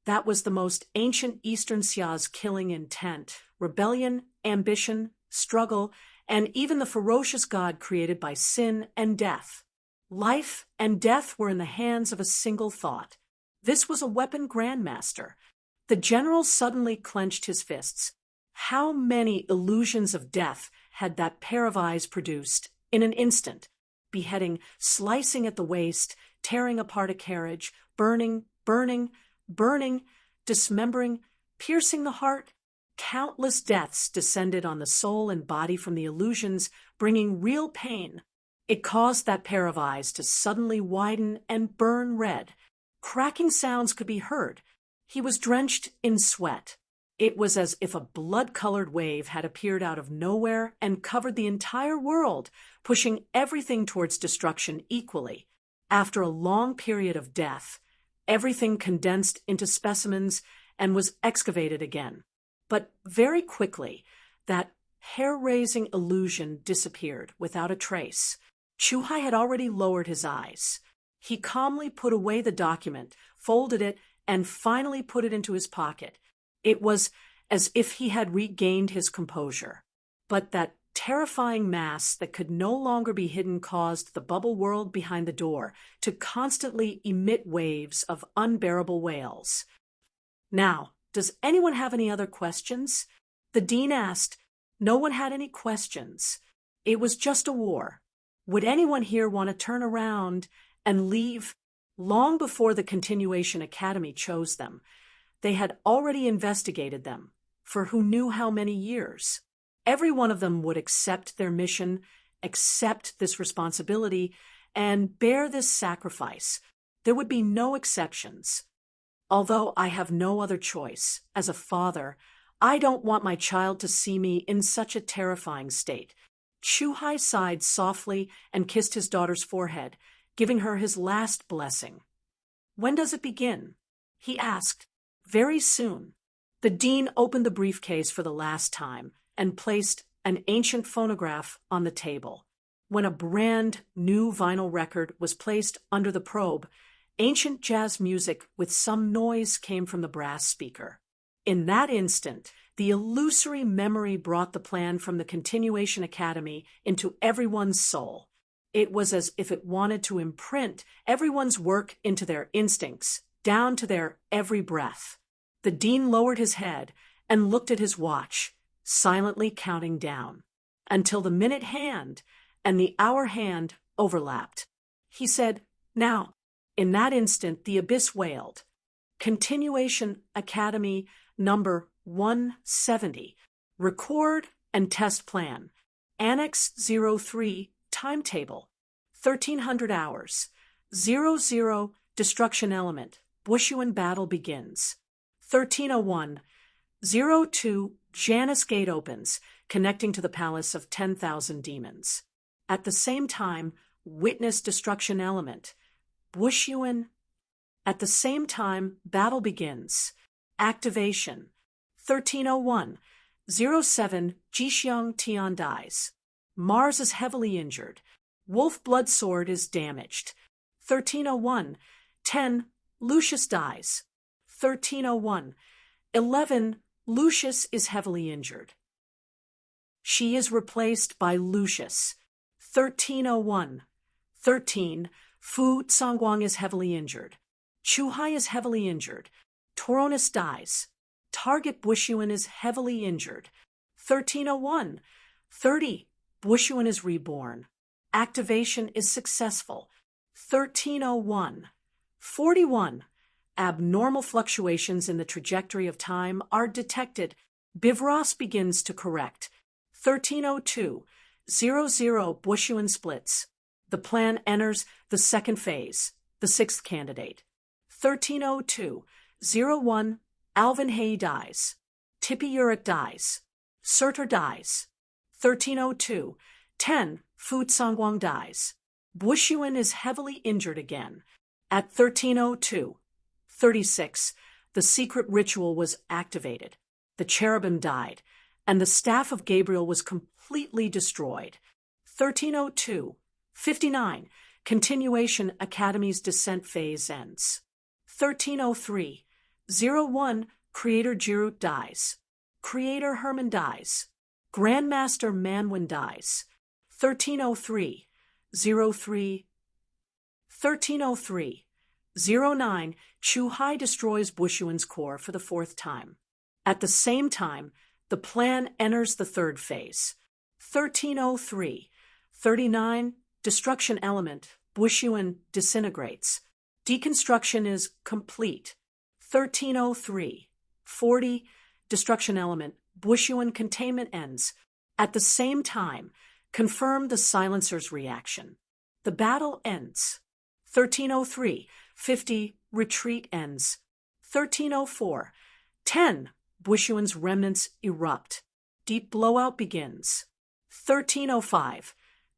That was the most ancient Eastern Xia's killing intent, rebellion, ambition, struggle, and even the ferocious god created by sin and death. Life and death were in the hands of a single thought. This was a weapon grandmaster. The general suddenly clenched his fists. How many illusions of death had that pair of eyes produced in an instant? Beheading, slicing at the waist, tearing apart a carriage, burning, dismembering, piercing the heart. Countless deaths descended on the soul and body from the illusions, bringing real pain. It caused that pair of eyes to suddenly widen and burn red. Cracking sounds could be heard. He was drenched in sweat. It was as if a blood-colored wave had appeared out of nowhere and covered the entire world, pushing everything towards destruction equally. After a long period of death, everything condensed into specimens and was excavated again. But very quickly, that hair-raising illusion disappeared without a trace. Chuhai had already lowered his eyes. He calmly put away the document, folded it, and finally put it into his pocket. It was as if he had regained his composure. But that terrifying mass that could no longer be hidden caused the bubble world behind the door to constantly emit waves of unbearable wails. Now, does anyone have any other questions? The dean asked. No one had any questions. It was just a war. Would anyone here want to turn around and leave? Long before the Continuation Academy chose them, they had already investigated them, for who knew how many years. Every one of them would accept their mission, accept this responsibility, and bear this sacrifice. There would be no exceptions. Although I have no other choice, as a father, I don't want my child to see me in such a terrifying state. Chuhai sighed softly and kissed his daughter's forehead, giving her his last blessing. When does it begin? He asked. Very soon. The dean opened the briefcase for the last time and placed an ancient phonograph on the table. When a brand new vinyl record was placed under the probe, ancient jazz music with some noise came from the brass speaker. In that instant, the illusory memory brought the plan from the Continuation Academy into everyone's soul. It was as if it wanted to imprint everyone's work into their instincts, down to their every breath. The dean lowered his head and looked at his watch, silently counting down, until the minute hand and the hour hand overlapped. He said, "Now." In that instant, the abyss wailed. Continuation Academy number 170. Record and test plan. Annex 03. Timetable. 1300 hours. 00. Destruction element. Bushuan battle begins. 1301. 02. Janus Gate opens, connecting to the palace of 10,000 demons. At the same time, witness destruction element. Bushuan. At the same time, battle begins. Activation. 1301. 07. Jixiang Tian dies. Mars is heavily injured. Wolf Blood Sword is damaged. 1301. 10. Lucius dies. 1301. 11. Lucius is heavily injured. She is replaced by Lucius. 1301. 13. Fu Tsangguang is heavily injured. Chuhai is heavily injured. Tauronus dies. Target Bushuan is heavily injured. 1301. 30. Bushuan is reborn. Activation is successful. 1301. 41. Abnormal fluctuations in the trajectory of time are detected. Bivros begins to correct. 1302. 00. Bushuan splits. The plan enters the second phase, the sixth candidate. 1302. 01. Alvin Hay dies. Tippy Uric dies. Surtur dies. 1302. 10. Fu Tsangguang dies. Bushuan is heavily injured again. At 1302. 36. The secret ritual was activated. The cherubim died, and the staff of Gabriel was completely destroyed. 1302. 59. Continuation Academy's descent phase ends. 1303. 01. Creator Jirut dies. Creator Herman dies. Grandmaster Manwin dies. 1303. 03. 1303. 09. Chuhai destroys Bushuan's core for the fourth time. At the same time, the plan enters the third phase. 1303. 39. Destruction element. Bushuan disintegrates. Deconstruction is complete. 1303. 40. Destruction element. Bushuan containment ends. At the same time, confirm the silencer's reaction. The battle ends. 1303. 50. Retreat ends. 1304. 10. Bushuan's remnants erupt. Deep blowout begins. 1305.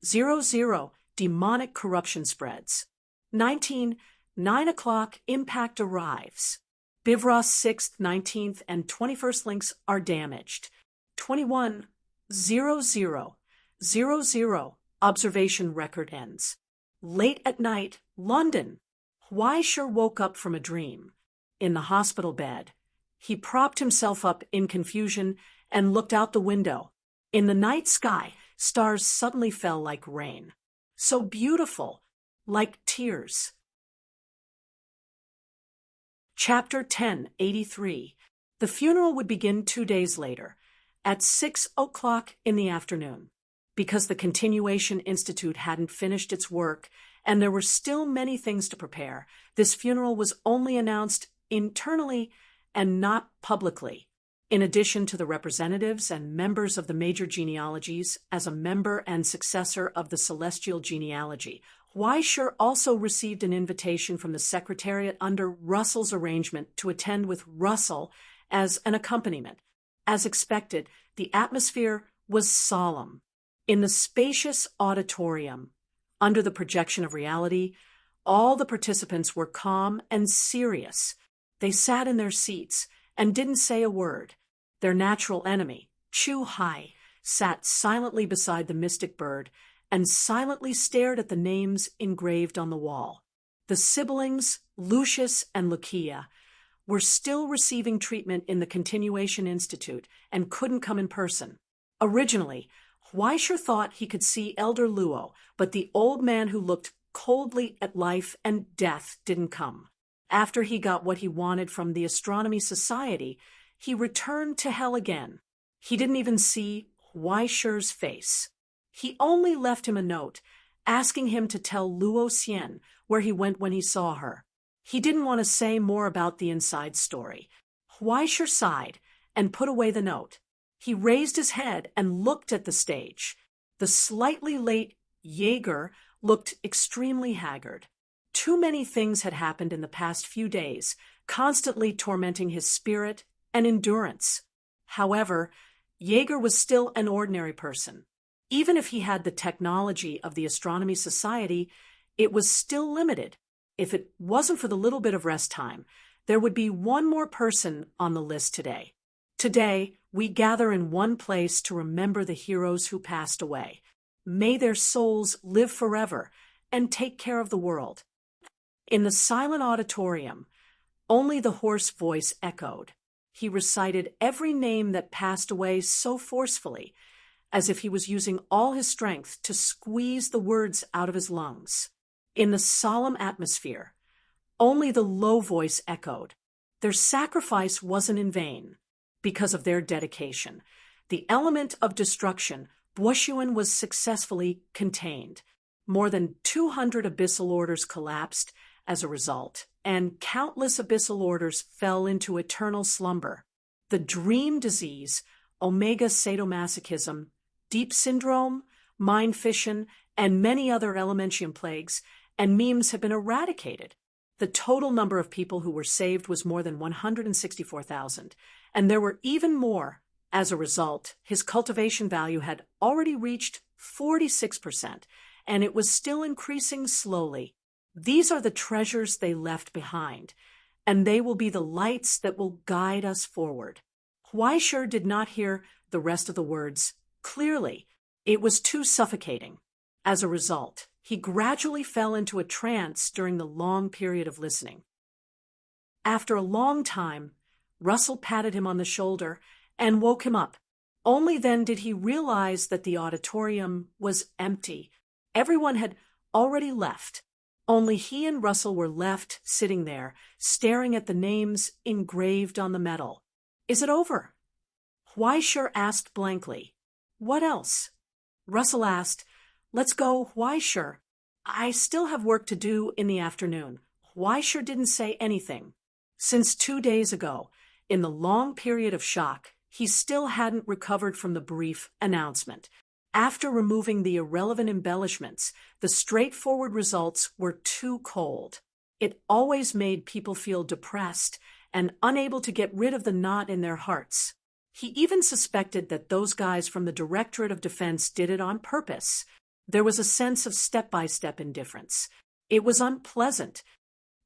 00. Demonic corruption spreads. 19. 9 o'clock. Impact arrives. Bivros 6th, 19th, and 21st links are damaged. 21. 00. 00. Observation record ends. Late at night, London. Why sure woke up from a dream. In the hospital bed, he propped himself up in confusion and looked out the window. In the night sky, stars suddenly fell like rain. So beautiful, like tears. Chapter 1083. The funeral would begin 2 days later, at 6 o'clock in the afternoon. because the Continuation Institute hadn't finished its work and there were still many things to prepare. This funeral was only announced internally and not publicly. In addition to the representatives and members of the major genealogies, as a member and successor of the celestial genealogy, Weischer also received an invitation from the Secretariat under Russell's arrangement to attend with Russell as an accompaniment. As expected, the atmosphere was solemn. In the spacious auditorium, under the projection of reality, all the participants were calm and serious. They sat in their seats and didn't say a word. Their natural enemy, Chu Hai, sat silently beside the mystic bird and silently stared at the names engraved on the wall. The siblings, Lucius and Lucia, were still receiving treatment in the Continuation Institute and couldn't come in person. Originally, Weischer thought he could see Elder Luo, but the old man who looked coldly at life and death didn't come. After he got what he wanted from the Astronomy Society, he returned to hell again. He didn't even see Weischer's face. He only left him a note, asking him to tell Luo Xian where he went when he saw her. He didn't want to say more about the inside story. Weischer sighed and put away the note. He raised his head and looked at the stage. The slightly late Jaeger looked extremely haggard. Too many things had happened in the past few days, constantly tormenting his spirit and endurance. However, Jaeger was still an ordinary person. Even if he had the technology of the Astronomy Society, it was still limited. If it wasn't for the little bit of rest time, there would be one more person on the list today. Today, we gather in one place to remember the heroes who passed away. May their souls live forever and take care of the world. In the silent auditorium, only the hoarse voice echoed. He recited every name that passed away so forcefully, as if he was using all his strength to squeeze the words out of his lungs. In the solemn atmosphere, only the low voice echoed. Their sacrifice wasn't in vain. Because of their dedication, the element of destruction, Boishuan was successfully contained. More than 200 abyssal orders collapsed as a result, and countless abyssal orders fell into eternal slumber. The dream disease, omega sadomasochism, deep syndrome, mind fission, and many other elementium plagues and memes have been eradicated. The total number of people who were saved was more than 164,000, and there were even more. As a result, his cultivation value had already reached 46%, and it was still increasing slowly. These are the treasures they left behind, and they will be the lights that will guide us forward. Weischer did not hear the rest of the words clearly. It was too suffocating. As a result, he gradually fell into a trance during the long period of listening. After a long time, Russell patted him on the shoulder and woke him up. Only then did he realize that the auditorium was empty. Everyone had already left. Only he and Russell were left sitting there, staring at the names engraved on the metal. "Is it over?" Weischer asked blankly. "What else?" Russell asked, "Let's go, Weischer. I still have work to do in the afternoon." Weischer didn't say anything. Since 2 days ago, in the long period of shock, he still hadn't recovered from the brief announcement. After removing the irrelevant embellishments, the straightforward results were too cold. It always made people feel depressed and unable to get rid of the knot in their hearts. He even suspected that those guys from the Directorate of Defense did it on purpose. There was a sense of step-by-step indifference. It was unpleasant.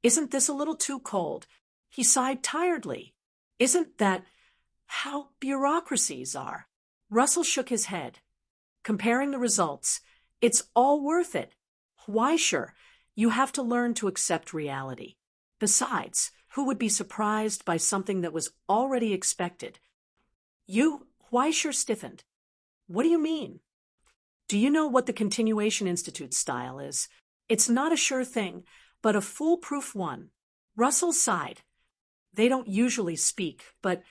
"Isn't this a little too cold?" He sighed tiredly. "Isn't that how bureaucracies are?" Russell shook his head. Comparing the results, it's all worth it. Weischer, you have to learn to accept reality. Besides, who would be surprised by something that was already expected? Weischer stiffened. "What do you mean?" "Do you know what the Continuation Institute style is? It's not a sure thing, but a foolproof one." Russell sighed. "They don't usually speak, but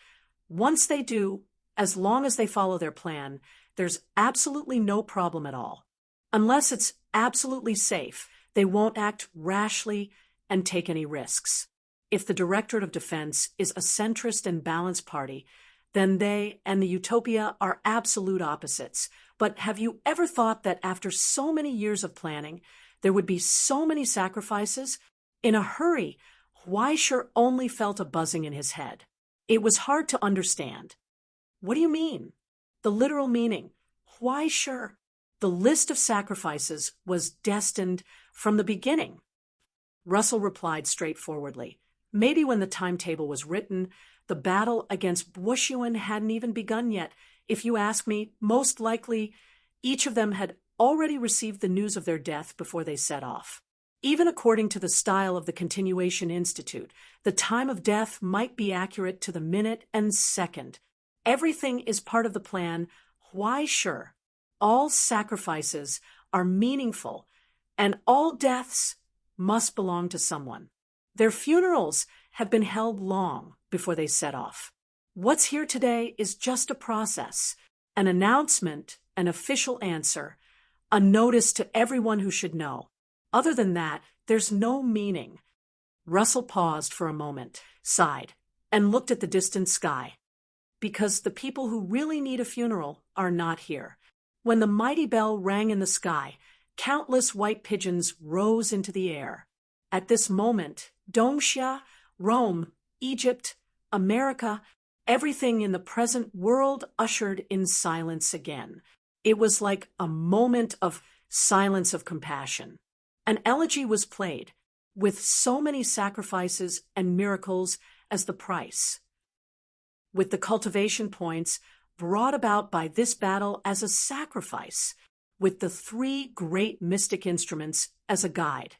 once they do, as long as they follow their plan, there's absolutely no problem at all. Unless it's absolutely safe, they won't act rashly and take any risks. If the Directorate of Defense is a centrist and balanced party, then they and the Utopia are absolute opposites. But have you ever thought that after so many years of planning, there would be so many sacrifices? In a hurry, Weischer only felt a buzzing in his head. It was hard to understand. What do you mean? The literal meaning. Weischer. The list of sacrifices was destined from the beginning. Russell replied straightforwardly. Maybe when the timetable was written, the battle against Bushuen hadn't even begun yet. If you ask me, most likely each of them had already received the news of their death before they set off. Even according to the style of the Continuation Institute, the time of death might be accurate to the minute and second. Everything is part of the plan. Why sure? All sacrifices are meaningful, and all deaths must belong to someone. Their funerals have been held long before they set off. What's here today is just a process, an announcement, an official answer, a notice to everyone who should know. Other than that, there's no meaning. Russell paused for a moment, sighed, and looked at the distant sky. Because the people who really need a funeral are not here. When the mighty bell rang in the sky, countless white pigeons rose into the air. At this moment, Doomsday, Rome, Egypt, America, everything in the present world ushered in silence again. It was like a moment of silence of compassion. An elegy was played, with so many sacrifices and miracles as the price. With the cultivation points brought about by this battle as a sacrifice, with the three great mystic instruments as a guide.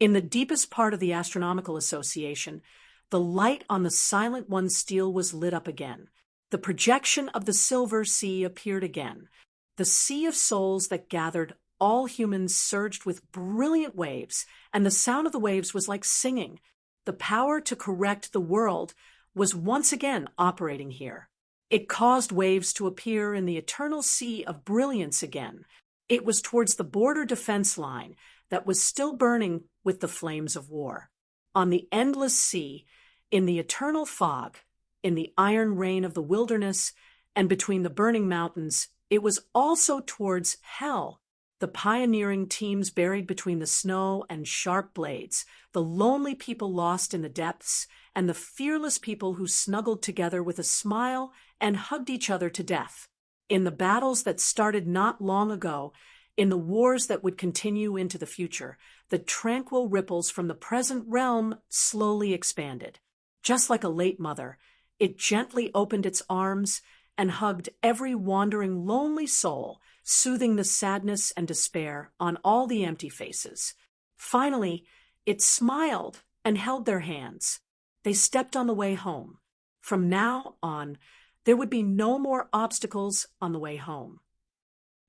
In the deepest part of the Astronomical Association, the light on the Silent One's steel was lit up again. The projection of the silver sea appeared again. The sea of souls that gathered all humans surged with brilliant waves, and the sound of the waves was like singing. The power to correct the world was once again operating here. It caused waves to appear in the eternal sea of brilliance again. It was towards the border defense line that was still burning with the flames of war. On the endless sea, in the eternal fog, in the iron rain of the wilderness, and between the burning mountains, it was also towards hell. The pioneering teams buried between the snow and sharp blades, the lonely people lost in the depths, and the fearless people who snuggled together with a smile and hugged each other to death. In the battles that started not long ago, in the wars that would continue into the future, the tranquil ripples from the present realm slowly expanded. Just like a late mother, it gently opened its arms and hugged every wandering lonely soul, soothing the sadness and despair on all the empty faces. Finally, it smiled and held their hands. They stepped on the way home. From now on, there would be no more obstacles on the way home.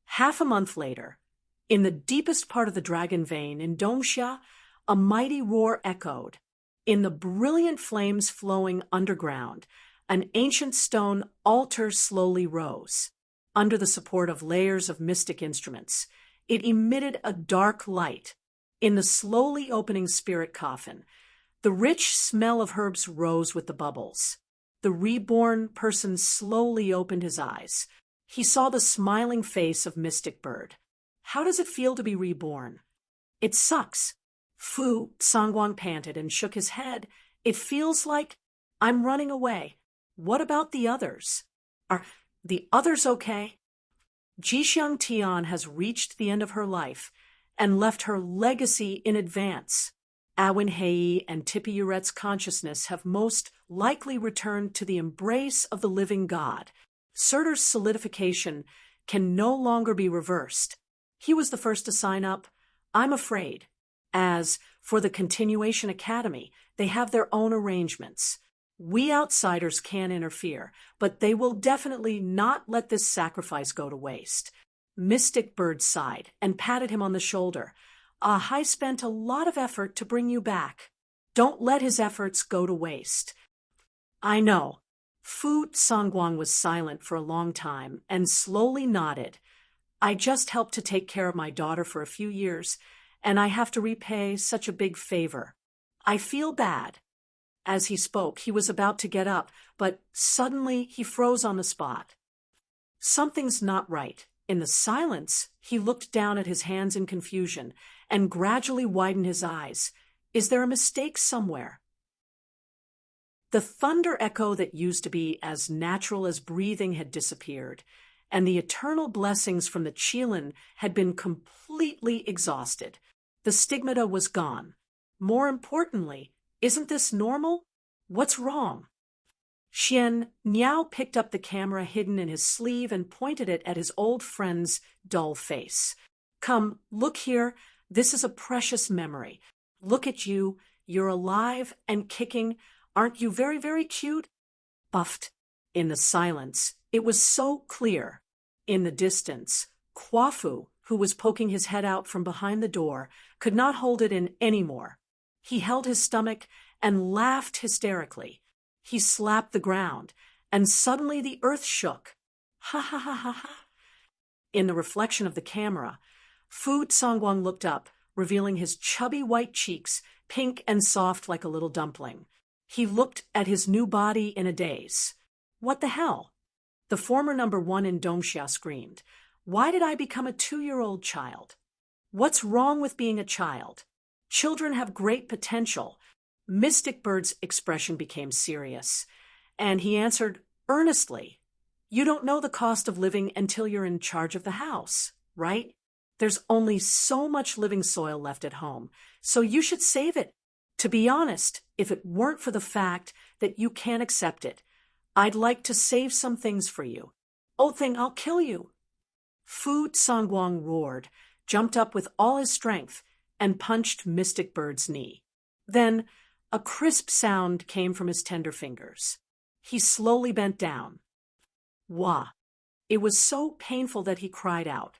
Half a month later, in the deepest part of the Dragon Vein in Doomsday, a mighty roar echoed. In the brilliant flames flowing underground, an ancient stone altar slowly rose. Under the support of layers of mystic instruments, it emitted a dark light. In the slowly opening spirit coffin, the rich smell of herbs rose with the bubbles. The reborn person slowly opened his eyes. He saw the smiling face of Mystic Bird. How does it feel to be reborn? It sucks. Fu Sangwang panted and shook his head. It feels like I'm running away. What about the others? Are the others okay? Jixiang Tian has reached the end of her life and left her legacy in advance. Awin Hei and Tippy Uret's consciousness have most likely returned to the embrace of the living God. Surtur's solidification can no longer be reversed. He was the first to sign up. I'm afraid. As for the Continuation Academy, they have their own arrangements. We outsiders can't interfere, but they will definitely not let this sacrifice go to waste. Mystic Bird sighed and patted him on the shoulder. Ahai spent a lot of effort to bring you back. Don't let his efforts go to waste. I know. Fu Songguang was silent for a long time and slowly nodded. I just helped to take care of my daughter for a few years, and I have to repay such a big favor. I feel bad. As he spoke, he was about to get up, but suddenly he froze on the spot. Something's not right. In the silence, he looked down at his hands in confusion and gradually widened his eyes. Is there a mistake somewhere? The thunder echo that used to be as natural as breathing had disappeared, and the eternal blessings from the Qilin had been completely exhausted. The stigmata was gone. More importantly, isn't this normal? What's wrong? Xian Niao picked up the camera hidden in his sleeve and pointed it at his old friend's dull face. Come, look here. This is a precious memory. Look at you. You're alive and kicking. Aren't you very, very cute? Buffed. In the silence, it was so clear. In the distance, Quafu, who was poking his head out from behind the door, could not hold it in anymore. He held his stomach and laughed hysterically. He slapped the ground, and suddenly the earth shook. Ha ha ha ha ha. In the reflection of the camera, Fu Songguang looked up, revealing his chubby white cheeks, pink and soft like a little dumpling. He looked at his new body in a daze. What the hell? The former #1 in Doomsday screamed. Why did I become a 2-year-old child? What's wrong with being a child? Children have great potential. Mystic Bird's expression became serious, and he answered earnestly, You don't know the cost of living until you're in charge of the house, right? There's only so much living soil left at home, so you should save it. To be honest, if it weren't for the fact that you can't accept it, I'd like to save some things for you. Old thing, I'll kill you. Fu Songguang roared, jumped up with all his strength, and punched Mystic Bird's knee. Then a crisp sound came from his tender fingers. He slowly bent down. Wah! It was so painful that he cried out.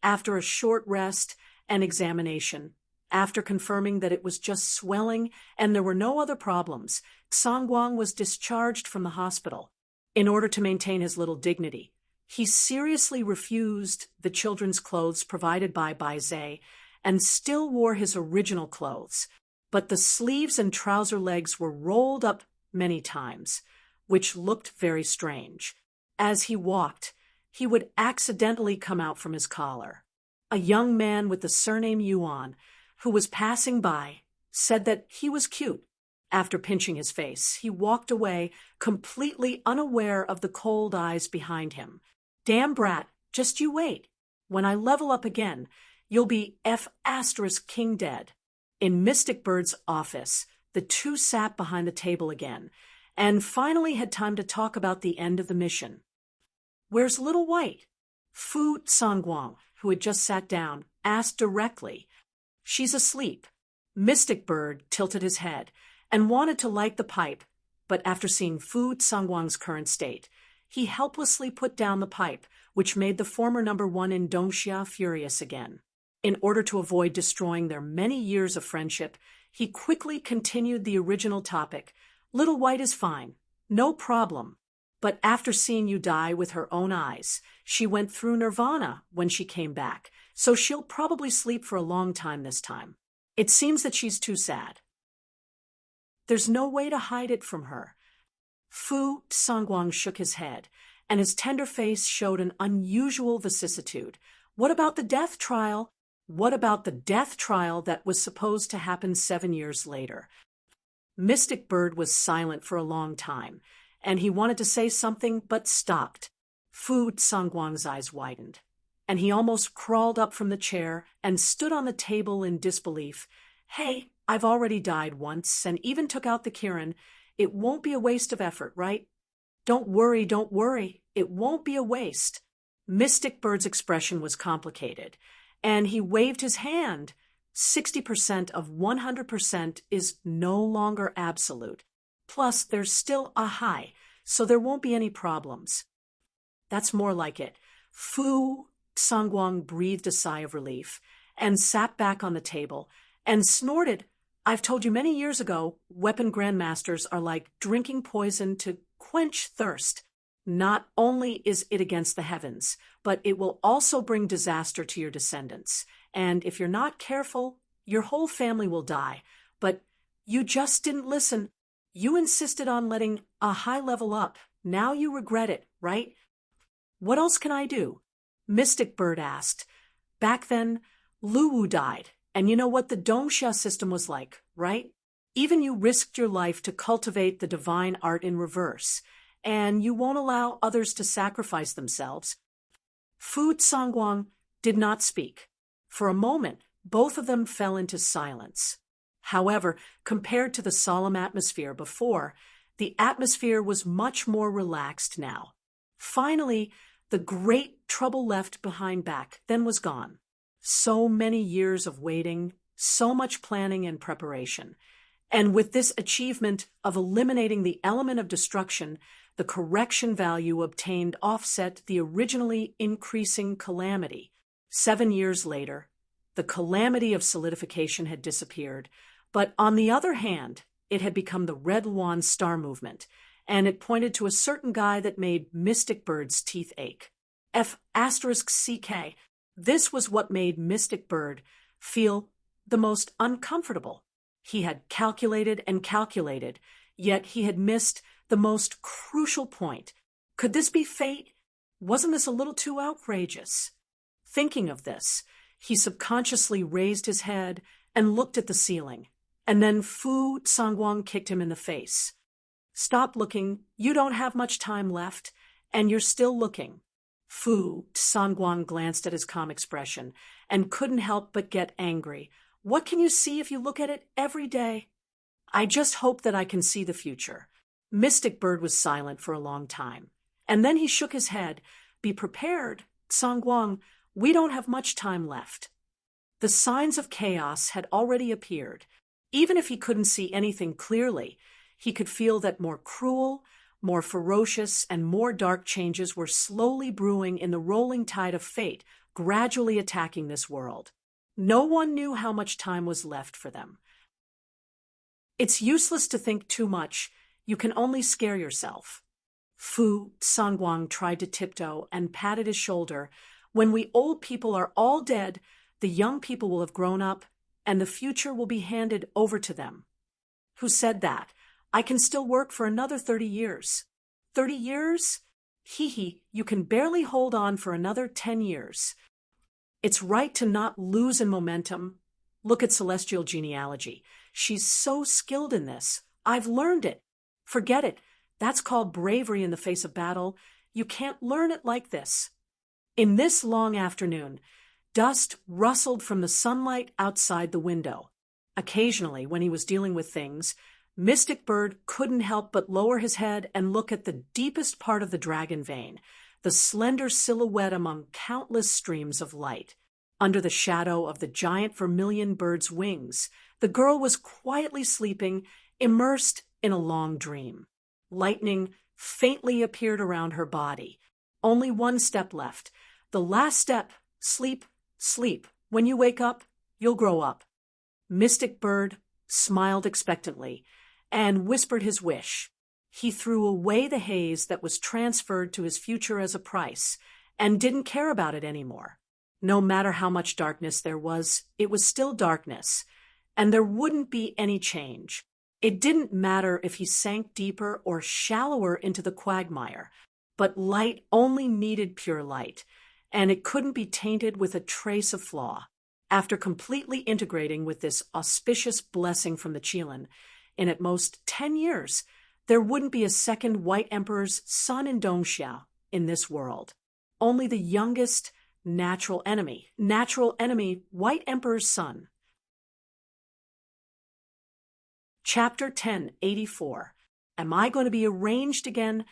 After a short rest and examination, after confirming that it was just swelling and there were no other problems, Songguang was discharged from the hospital. In order to maintain his little dignity, he seriously refused the children's clothes provided by Bai Zhe and still wore his original clothes, but the sleeves and trouser legs were rolled up many times, which looked very strange. As he walked, he would accidentally come out from his collar. A young man with the surname Yuan, who was passing by, said that he was cute. After pinching his face, he walked away, completely unaware of the cold eyes behind him. Damn brat, just you wait. When I level up again, you'll be F***king dead. In Mystic Bird's office, the two sat behind the table again, and finally had time to talk about the end of the mission. Where's Little White? Fu Songguang, who had just sat down, asked directly. She's asleep. Mystic Bird tilted his head and wanted to light the pipe, but after seeing Fu Songguang's current state, he helplessly put down the pipe, which made the former #1 in Dongxia furious again. In order to avoid destroying their many years of friendship, he quickly continued the original topic. Little White is fine, no problem. But after seeing you die with her own eyes, she went through nirvana when she came back, so she'll probably sleep for a long time this time. It seems that she's too sad. There's no way to hide it from her. Fu Songguang shook his head, and his tender face showed an unusual vicissitude. What about the death trial? What about the death trial that was supposed to happen 7 years later? Mystic Bird was silent for a long time, and he wanted to say something but stopped. Fu Songguang's eyes widened, and he almost crawled up from the chair and stood on the table in disbelief. Hey, I've already died once and even took out the Kirin. It won't be a waste of effort, right? Don't worry. It won't be a waste. Mystic Bird's expression was complicated, and he waved his hand. 60% of 100% is no longer absolute. Plus, there's still a high, so there won't be any problems. That's more like it. Fu Songguang breathed a sigh of relief and sat back on the table and snorted. I've told you many years ago, weapon grandmasters are like drinking poison to quench thirst. Not only is it against the heavens, but it will also bring disaster to your descendants. And if you're not careful, your whole family will die. But you just didn't listen. You insisted on letting a high level up. Now you regret it, right? What else can I do? Mystic Bird asked. Back then, Luwu died. And you know what the Dongsha system was like, right? Even you risked your life to cultivate the divine art in reverse. And you won't allow others to sacrifice themselves. Fu Sangwang did not speak. For a moment, both of them fell into silence. However, compared to the solemn atmosphere before, the atmosphere was much more relaxed now. Finally, the great trouble left behind back then was gone. So many years of waiting, so much planning and preparation. And with this achievement of eliminating the element of destruction, the correction value obtained offset the originally increasing calamity. 7 years later, the calamity of solidification had disappeared, but on the other hand, it had become the Red Luan star movement, and it pointed to a certain guy that made Mystic Bird's teeth ache. F***CK. This was what made Mystic Bird feel the most uncomfortable. He had calculated and calculated, yet he had missed the most crucial point. Could this be fate? Wasn't this a little too outrageous? Thinking of this, he subconsciously raised his head and looked at the ceiling, and then Fu Sangwang kicked him in the face. Stop looking, you don't have much time left, and you're still looking. Fu Sangwang glanced at his calm expression and couldn't help but get angry. What can you see if you look at it every day? I just hope that I can see the future. Mystic Bird was silent for a long time, and then he shook his head. Be prepared, Sangwang, we don't have much time left. The signs of chaos had already appeared. Even if he couldn't see anything clearly, he could feel that more cruel, more ferocious, and more dark changes were slowly brewing in the rolling tide of fate, gradually attacking this world. No one knew how much time was left for them. It's useless to think too much. You can only scare yourself. Fu Sangwang tried to tiptoe and patted his shoulder. When we old people are all dead, the young people will have grown up, and the future will be handed over to them. Who said that? I can still work for another 30 years. 30 years? Hee, you can barely hold on for another 10 years. It's right to not lose in momentum. Look at celestial genealogy. She's so skilled in this. I've learned it. Forget it. That's called bravery in the face of battle. You can't learn it like this. In this long afternoon, dust rustled from the sunlight outside the window. Occasionally, when he was dealing with things, Mystic Bird couldn't help but lower his head and look at the deepest part of the dragon vein, the slender silhouette among countless streams of light. Under the shadow of the giant vermilion bird's wings, the girl was quietly sleeping, immersed in a long dream. Lightning faintly appeared around her body. Only one step left. The last step, sleep, sleep. When you wake up, you'll grow up. Mystic Bird smiled expectantly and whispered his wish. He threw away the haze that was transferred to his future as a price and didn't care about it anymore. No matter how much darkness there was, it was still darkness, and there wouldn't be any change. It didn't matter if he sank deeper or shallower into the quagmire, but light only needed pure light, and it couldn't be tainted with a trace of flaw. After completely integrating with this auspicious blessing from the Qilin, in at most 10 years, there wouldn't be a second White Emperor's son in Dongxia in this world. Only the youngest natural enemy, White Emperor's son. Chapter 1084. Am I going to be arranged again?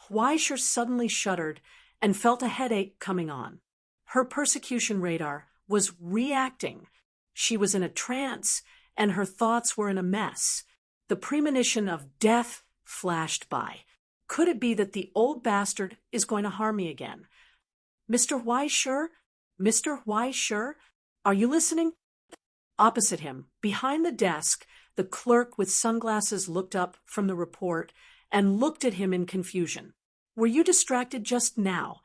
Huaishir suddenly shuddered and felt a headache coming on. Her persecution radar was reacting. She was in a trance, and her thoughts were in a mess. The premonition of death flashed by. Could it be that the old bastard is going to harm me again? Mr. Huaishir? Mr. Huaishir? Are you listening? Opposite him, behind the desk, the clerk with sunglasses looked up from the report and looked at him in confusion. Were you distracted just now?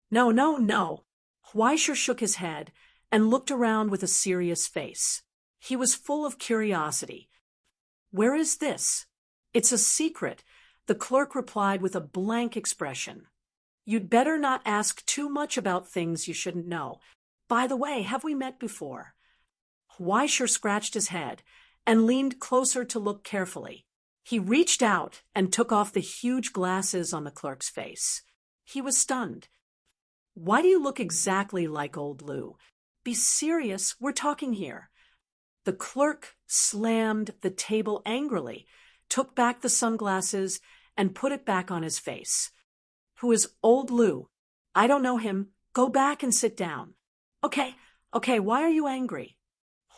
No, no, no. Huaisher shook his head and looked around with a serious face. He was full of curiosity. Where is this? It's a secret, the clerk replied with a blank expression. You'd better not ask too much about things you shouldn't know. By the way, have we met before? Huaisher scratched his head and leaned closer to look carefully. He reached out and took off the huge glasses on the clerk's face. He was stunned. Why do you look exactly like old Lou? Be serious, we're talking here. The clerk slammed the table angrily, took back the sunglasses, and put it back on his face. Who is old Lou? I don't know him. Go back and sit down. Okay, why are you angry?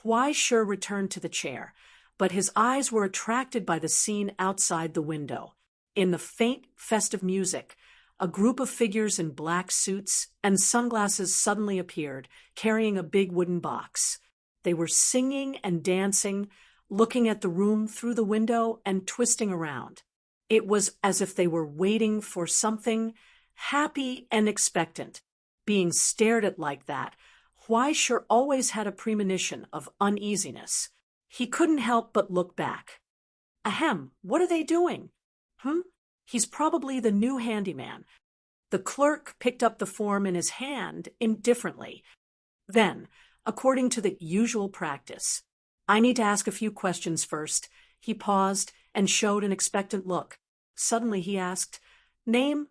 Huaisher returned to the chair, but his eyes were attracted by the scene outside the window. In the faint, festive music, a group of figures in black suits and sunglasses suddenly appeared, carrying a big wooden box. They were singing and dancing, looking at the room through the window and twisting around. It was as if they were waiting for something, happy and expectant. Being stared at like that, Huaisher always had a premonition of uneasiness. He couldn't help but look back. Ahem, what are they doing? He's probably the new handyman. The clerk picked up the form in his hand indifferently. Then, according to the usual practice, I need to ask a few questions first. He paused and showed an expectant look. Suddenly he asked, Name?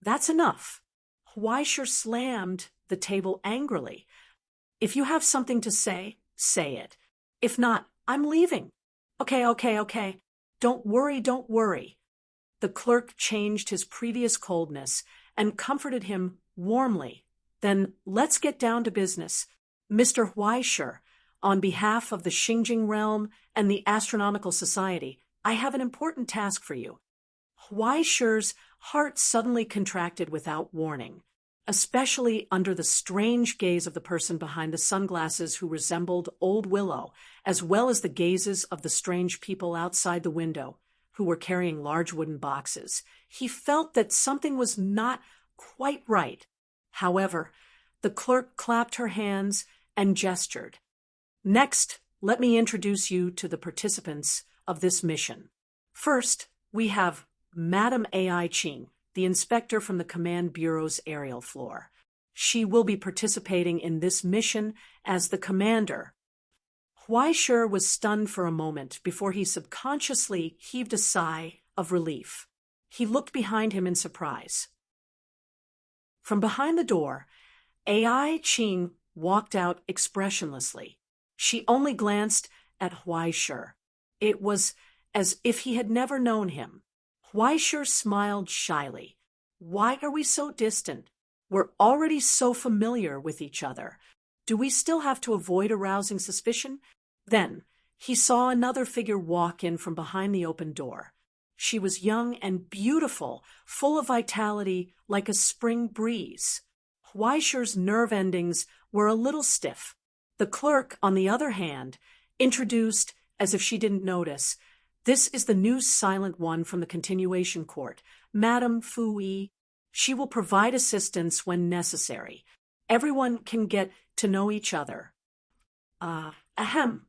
That's enough. Huaisher slammed the table angrily. If you have something to say, say it. If not, I'm leaving. Okay. Don't worry. The clerk changed his previous coldness and comforted him warmly. Then let's get down to business. Mr. Huaisher, on behalf of the Xingjing realm and the Astronomical Society, I have an important task for you. Huaisher's heart suddenly contracted without warning, especially under the strange gaze of the person behind the sunglasses who resembled Old Willow, as well as the gazes of the strange people outside the window, who were carrying large wooden boxes. He felt that something was not quite right. However, the clerk clapped her hands and gestured. Next, let me introduce you to the participants of this mission. First, we have Madame A.I. Ching, the inspector from the Command Bureau's aerial floor. She will be participating in this mission as the commander. Huaisher was stunned for a moment before he subconsciously heaved a sigh of relief. He looked behind him in surprise. From behind the door, A.I. Ching walked out expressionlessly. She only glanced at Huaisher. It was as if he had never known him. Huaisher smiled shyly. Why are we so distant? We're already so familiar with each other. Do we still have to avoid arousing suspicion? Then he saw another figure walk in from behind the open door. She was young and beautiful, full of vitality like a spring breeze. Huaisher's nerve endings were a little stiff. The clerk, on the other hand, introduced, as if she didn't notice, this is the new silent one from the continuation court, Madame Fui. She will provide assistance when necessary. Everyone can get to know each other. Ahem.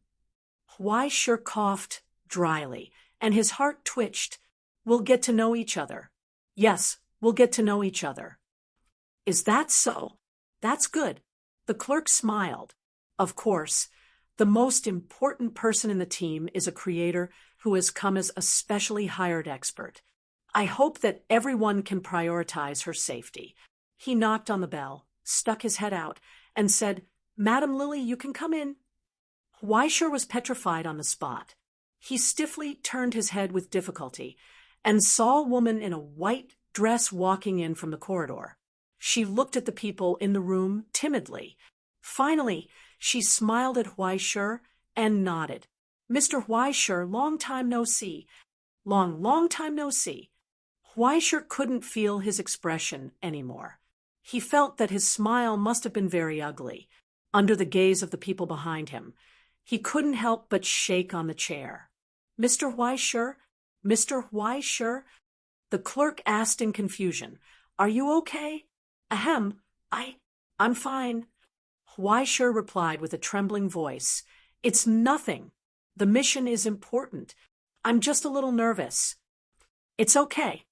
Huaisher coughed dryly, and his heart twitched. We'll get to know each other. Yes, we'll get to know each other. Is that so? That's good. The clerk smiled. Of course, the most important person in the team is a creator who has come as a specially hired expert. I hope that everyone can prioritize her safety. He knocked on the bell, stuck his head out, and said, Madam Lily, you can come in. Huaisher was petrified on the spot. He stiffly turned his head with difficulty and saw a woman in a white dress walking in from the corridor. She looked at the people in the room timidly. Finally, she smiled at Huaisher and nodded. Mr. Huaisher, long time no see. Long time no see. Huaisher couldn't feel his expression anymore. He felt that his smile must have been very ugly, under the gaze of the people behind him. He couldn't help but shake on the chair. Mr. Huaisher, The clerk asked in confusion, "Are you okay?" "Ahem, I'm fine." Huaishur replied with a trembling voice, "It's nothing. The mission is important. I'm just a little nervous." "It's okay."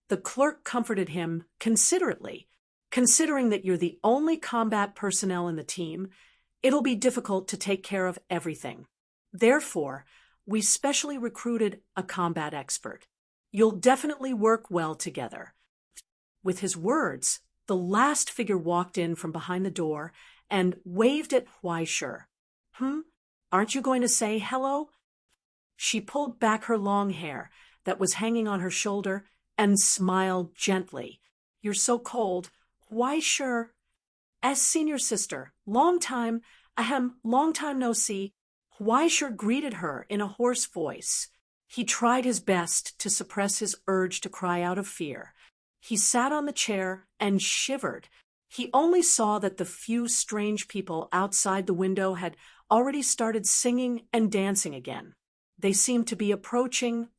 The clerk comforted him considerately. "Considering that you're the only combat personnel in the team, it'll be difficult to take care of everything. Therefore, we specially recruited a combat expert. You'll definitely work well together." With his words, the last figure walked in from behind the door and waved at Huaishur. Aren't you going to say hello?" She pulled back her long hair that was hanging on her shoulder and smiled gently. "You're so cold. Huaishur." "As senior sister, long time no see." Huaishur greeted her in a hoarse voice. He tried his best to suppress his urge to cry out of fear. He sat on the chair and shivered. He only saw that the few strange people outside the window had already started singing and dancing again. They seemed to be approaching,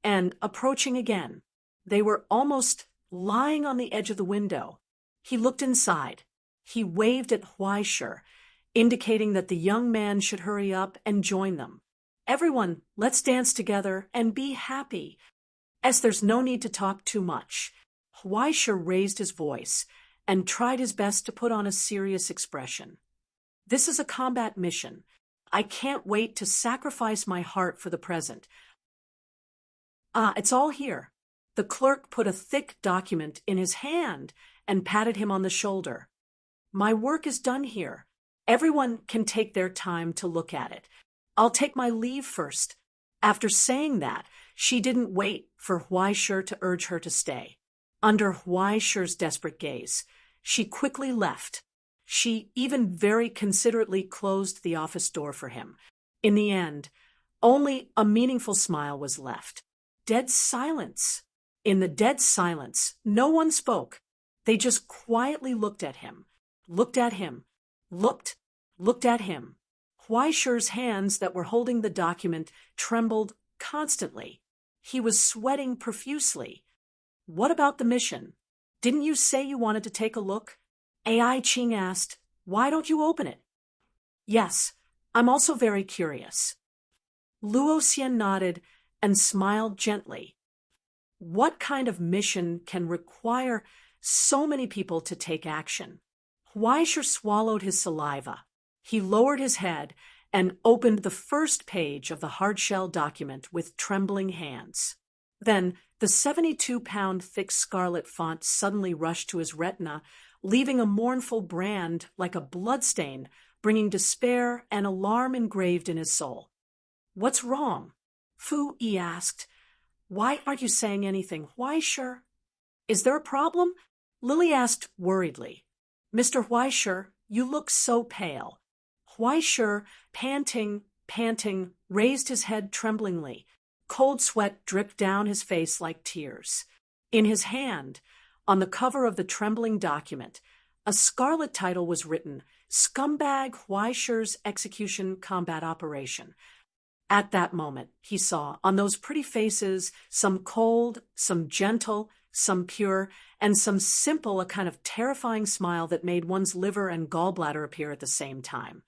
and approaching again. They were almost lying on the edge of the window. He looked inside. He waved at Huaishur, indicating that the young man should hurry up and join them. "Everyone, let's dance together and be happy." As there's no need to talk too much, Huaishur raised his voice and tried his best to put on a serious expression. "This is a combat mission. I can't wait to sacrifice my heart for the present. It's all here." The clerk put a thick document in his hand and patted him on the shoulder. "My work is done here. Everyone can take their time to look at it. I'll take my leave first." After saying that, she didn't wait for Huaishur to urge her to stay. Under Huaishur's desperate gaze, she quickly left. She even very considerately closed the office door for him. In the end, only a meaningful smile was left. Dead silence. In the dead silence, no one spoke. They just quietly looked at him, looked at him. Huaishur's hands that were holding the document trembled constantly. He was sweating profusely. "What about the mission? Didn't you say you wanted to take a look?" Ai Ching asked. "Why don't you open it?" "Yes, I'm also very curious." Luo Xian nodded and smiled gently. What kind of mission can require so many people to take action? Huaishur swallowed his saliva. He lowered his head and opened the first page of the hard-shell document with trembling hands. Then the 72-pound thick scarlet font suddenly rushed to his retina, leaving a mournful brand like a bloodstain, bringing despair and alarm engraved in his soul. "What's wrong?" Fu Yi asked. "Why aren't you saying anything, Huaishur?" "Is there a problem?" Lily asked worriedly. "Mr. Huaishur, you look so pale." Huaishur, panting, raised his head tremblingly. Cold sweat dripped down his face like tears. In his hand, on the cover of the trembling document, a scarlet title was written, "Scumbag Huaishur's Execution Combat Operation." At that moment, he saw on those pretty faces some cold, some gentle, some pure, and some simple, a kind of terrifying smile that made one's liver and gallbladder appear at the same time.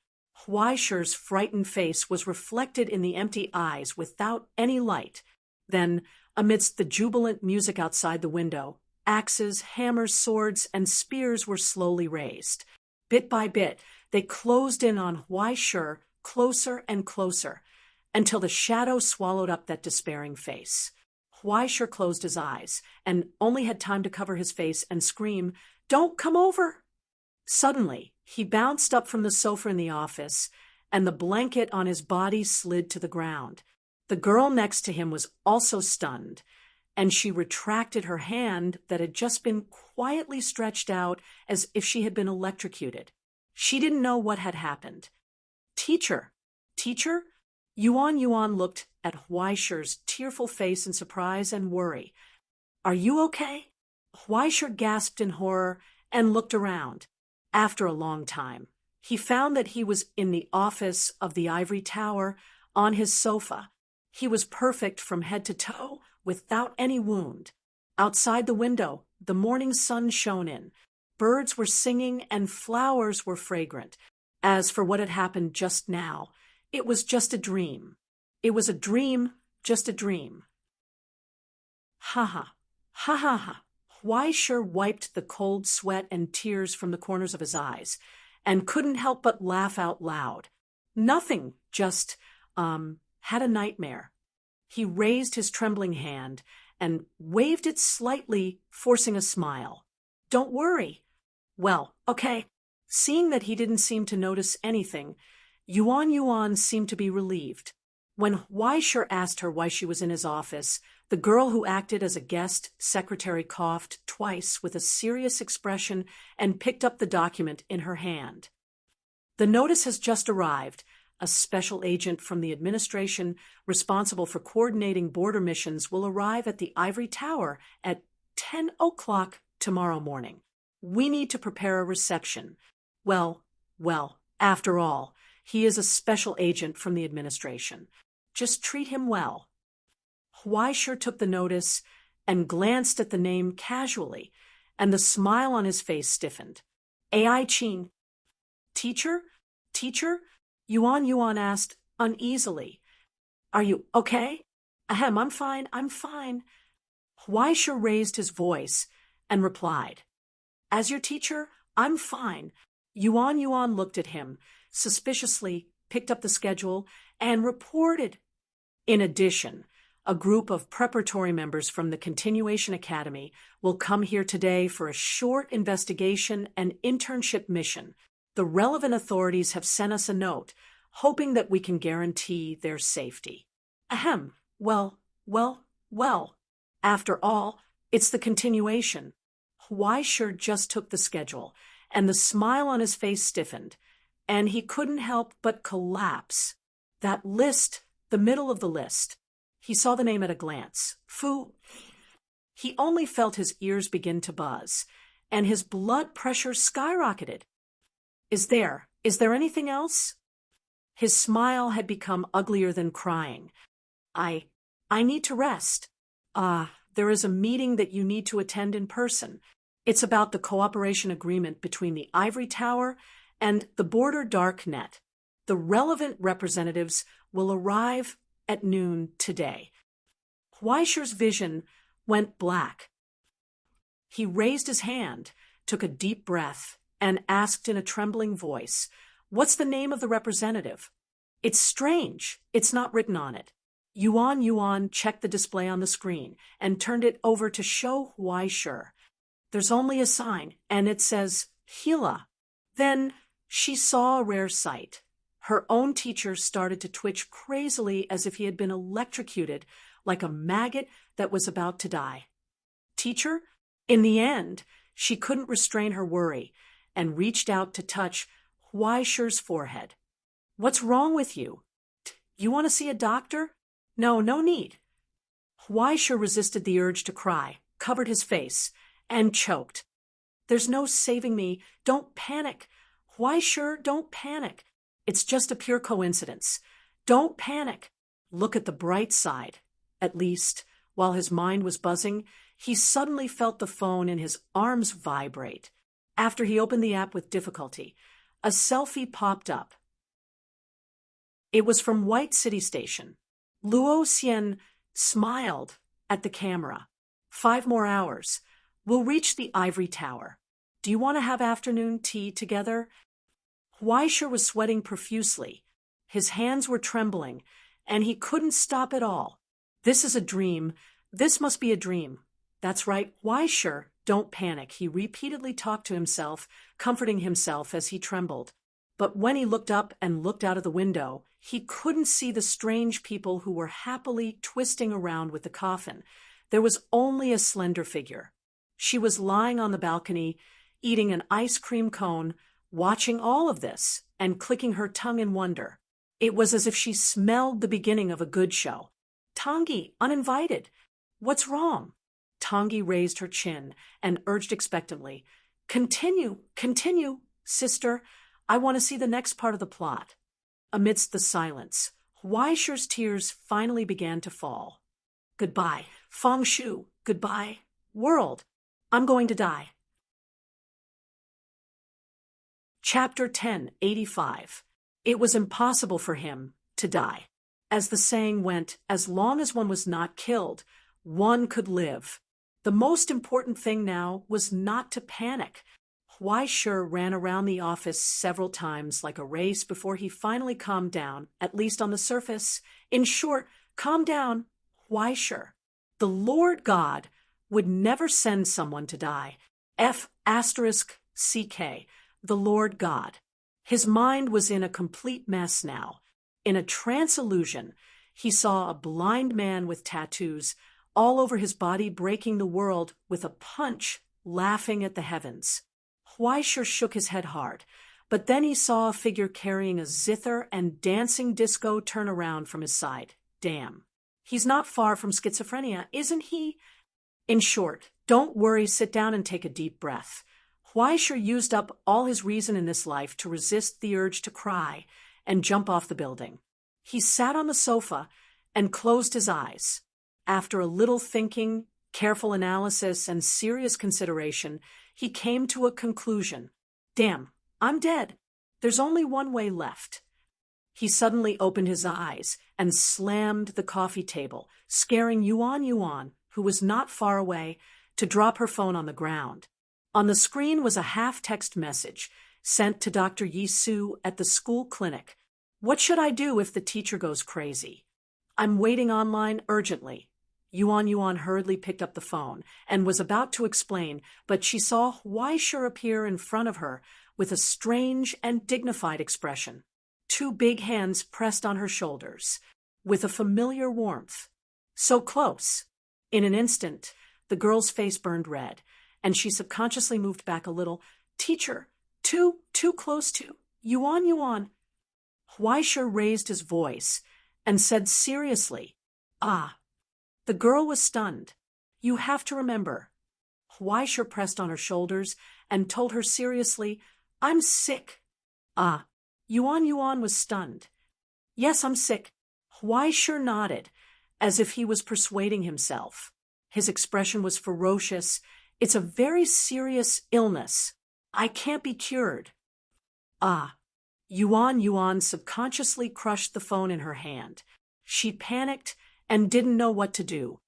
Huaishur's frightened face was reflected in the empty eyes without any light. Then, amidst the jubilant music outside the window, axes, hammers, swords, and spears were slowly raised. Bit by bit, they closed in on Huaishur, closer and closer, until the shadow swallowed up that despairing face. Huaishur closed his eyes and only had time to cover his face and scream, "Don't come over!" Suddenly, he bounced up from the sofa in the office, and the blanket on his body slid to the ground. The girl next to him was also stunned, and she retracted her hand that had just been quietly stretched out as if she had been electrocuted. She didn't know what had happened. Teacher? Yuan looked at Huaishur's tearful face in surprise and worry. "Are you okay?" Huaishur gasped in horror and looked around. After a long time, he found that he was in the office of the ivory tower on his sofa. He was perfect from head to toe, without any wound. Outside the window, the morning sun shone in. Birds were singing and flowers were fragrant. As for what had happened just now, it was just a dream. It was a dream, just a dream. Ha ha, ha ha ha. Weisher wiped the cold sweat and tears from the corners of his eyes and couldn't help but laugh out loud. Nothing, just, had a nightmare. He raised his trembling hand and waved it slightly, forcing a smile. Don't worry. Well, okay. Seeing that he didn't seem to notice anything, Yuan seemed to be relieved. When Weisher asked her why she was in his office, the girl who acted as a guest secretary coughed twice with a serious expression and picked up the document in her hand. The notice has just arrived. A special agent from the administration responsible for coordinating border missions will arrive at the Ivory Tower at 10 o'clock tomorrow morning. We need to prepare a reception. Well, after all, he is a special agent from the administration. Just treat him well. Weisher took the notice and glanced at the name casually, and the smile on his face stiffened. AI Chin. Teacher? Yuan asked uneasily. Are you okay? Ahem, I'm fine. Weisher raised his voice and replied. As your teacher, I'm fine. Yuan looked at him, suspiciously picked up the schedule, and reported. In addition, a group of preparatory members from the Continuation Academy will come here today for a short investigation and internship mission. The relevant authorities have sent us a note, hoping that we can guarantee their safety. Ahem, well. After all, it's the continuation. Weisher just took the schedule, and the smile on his face stiffened, and he couldn't help but collapse. That list, the middle of the list. He saw the name at a glance. Fu. He only felt his ears begin to buzz, and his blood pressure skyrocketed. Is there anything else? His smile had become uglier than crying. I need to rest. There is a meeting that you need to attend in person. It's about the cooperation agreement between the Ivory Tower and the Border Dark Net. The relevant representatives will arrive at noon today. Weisher's vision went black. He raised his hand, took a deep breath, and asked in a trembling voice, "What's the name of the representative?" It's strange. It's not written on it. Yuan checked the display on the screen and turned it over to show Weisher. There's only a sign, and it says, Hila. Then she saw a rare sight. Her own teacher started to twitch crazily as if he had been electrocuted, like a maggot that was about to die. Teacher? In the end, she couldn't restrain her worry and reached out to touch Weisher's forehead. What's wrong with you? You want to see a doctor? No need. Weisher resisted the urge to cry, covered his face, and choked. There's no saving me. Don't panic. Weisher, don't panic. It's just a pure coincidence. Don't panic. Look at the bright side. At least, while his mind was buzzing, he suddenly felt the phone in his arms vibrate. After he opened the app with difficulty, a selfie popped up. It was from White City Station. Luo Xian smiled at the camera. 5 more hours. We'll reach the Ivory Tower. Do you want to have afternoon tea together? Weisher was sweating profusely. His hands were trembling, and he couldn't stop at all. This is a dream. This must be a dream. That's right, Weisher, don't panic. He repeatedly talked to himself, comforting himself as he trembled. But when he looked up and looked out of the window, he couldn't see the strange people who were happily twisting around with the coffin. There was only a slender figure. She was lying on the balcony, eating an ice cream cone, watching all of this, and clicking her tongue in wonder. It was as if she smelled the beginning of a good show. Tangi, uninvited. What's wrong? Tangi raised her chin and urged expectantly, Continue, sister. I want to see the next part of the plot. Amidst the silence, Weisher's tears finally began to fall. Goodbye, Feng Shu, goodbye. World, I'm going to die. Chapter 1085. It was impossible for him to die. As the saying went, as long as one was not killed, one could live. The most important thing now was not to panic. Huai Shi ran around the office several times like a race before he finally calmed down, at least on the surface. In short, calm down, Huai Shi. The Lord God would never send someone to die. F***CK, the Lord God. His mind was in a complete mess now. In a trance illusion, he saw a blind man with tattoos all over his body breaking the world with a punch, laughing at the heavens. Huai Shi shook his head hard, but then he saw a figure carrying a zither and dancing disco turn around from his side. Damn. He's not far from schizophrenia, isn't he? In short, don't worry, sit down and take a deep breath. Huai Shi used up all his reason in this life to resist the urge to cry and jump off the building. He sat on the sofa and closed his eyes. After a little thinking, careful analysis, and serious consideration, he came to a conclusion. Damn, I'm dead. There's only one way left. He suddenly opened his eyes and slammed the coffee table, scaring Yuan, who was not far away, to drop her phone on the ground. On the screen was a half-text message sent to Dr. Yisu at the school clinic. What should I do if the teacher goes crazy? I'm waiting online urgently. Yuan hurriedly picked up the phone and was about to explain, but she saw Huai Shi appear in front of her with a strange and dignified expression. Two big hands pressed on her shoulders, with a familiar warmth. So close. In an instant, the girl's face burned red, and she subconsciously moved back a little. Teacher, too close to. Yuan. Huai Shi raised his voice and said seriously, Ah. The girl was stunned. You have to remember. Huai Shi pressed on her shoulders and told her seriously, I'm sick. Ah. Yuan was stunned. Yes, I'm sick. Huai Shi nodded, as if he was persuading himself. His expression was ferocious. It's a very serious illness. I can't be cured. Ah. Yuan subconsciously crushed the phone in her hand. She panicked and didn't know what to do.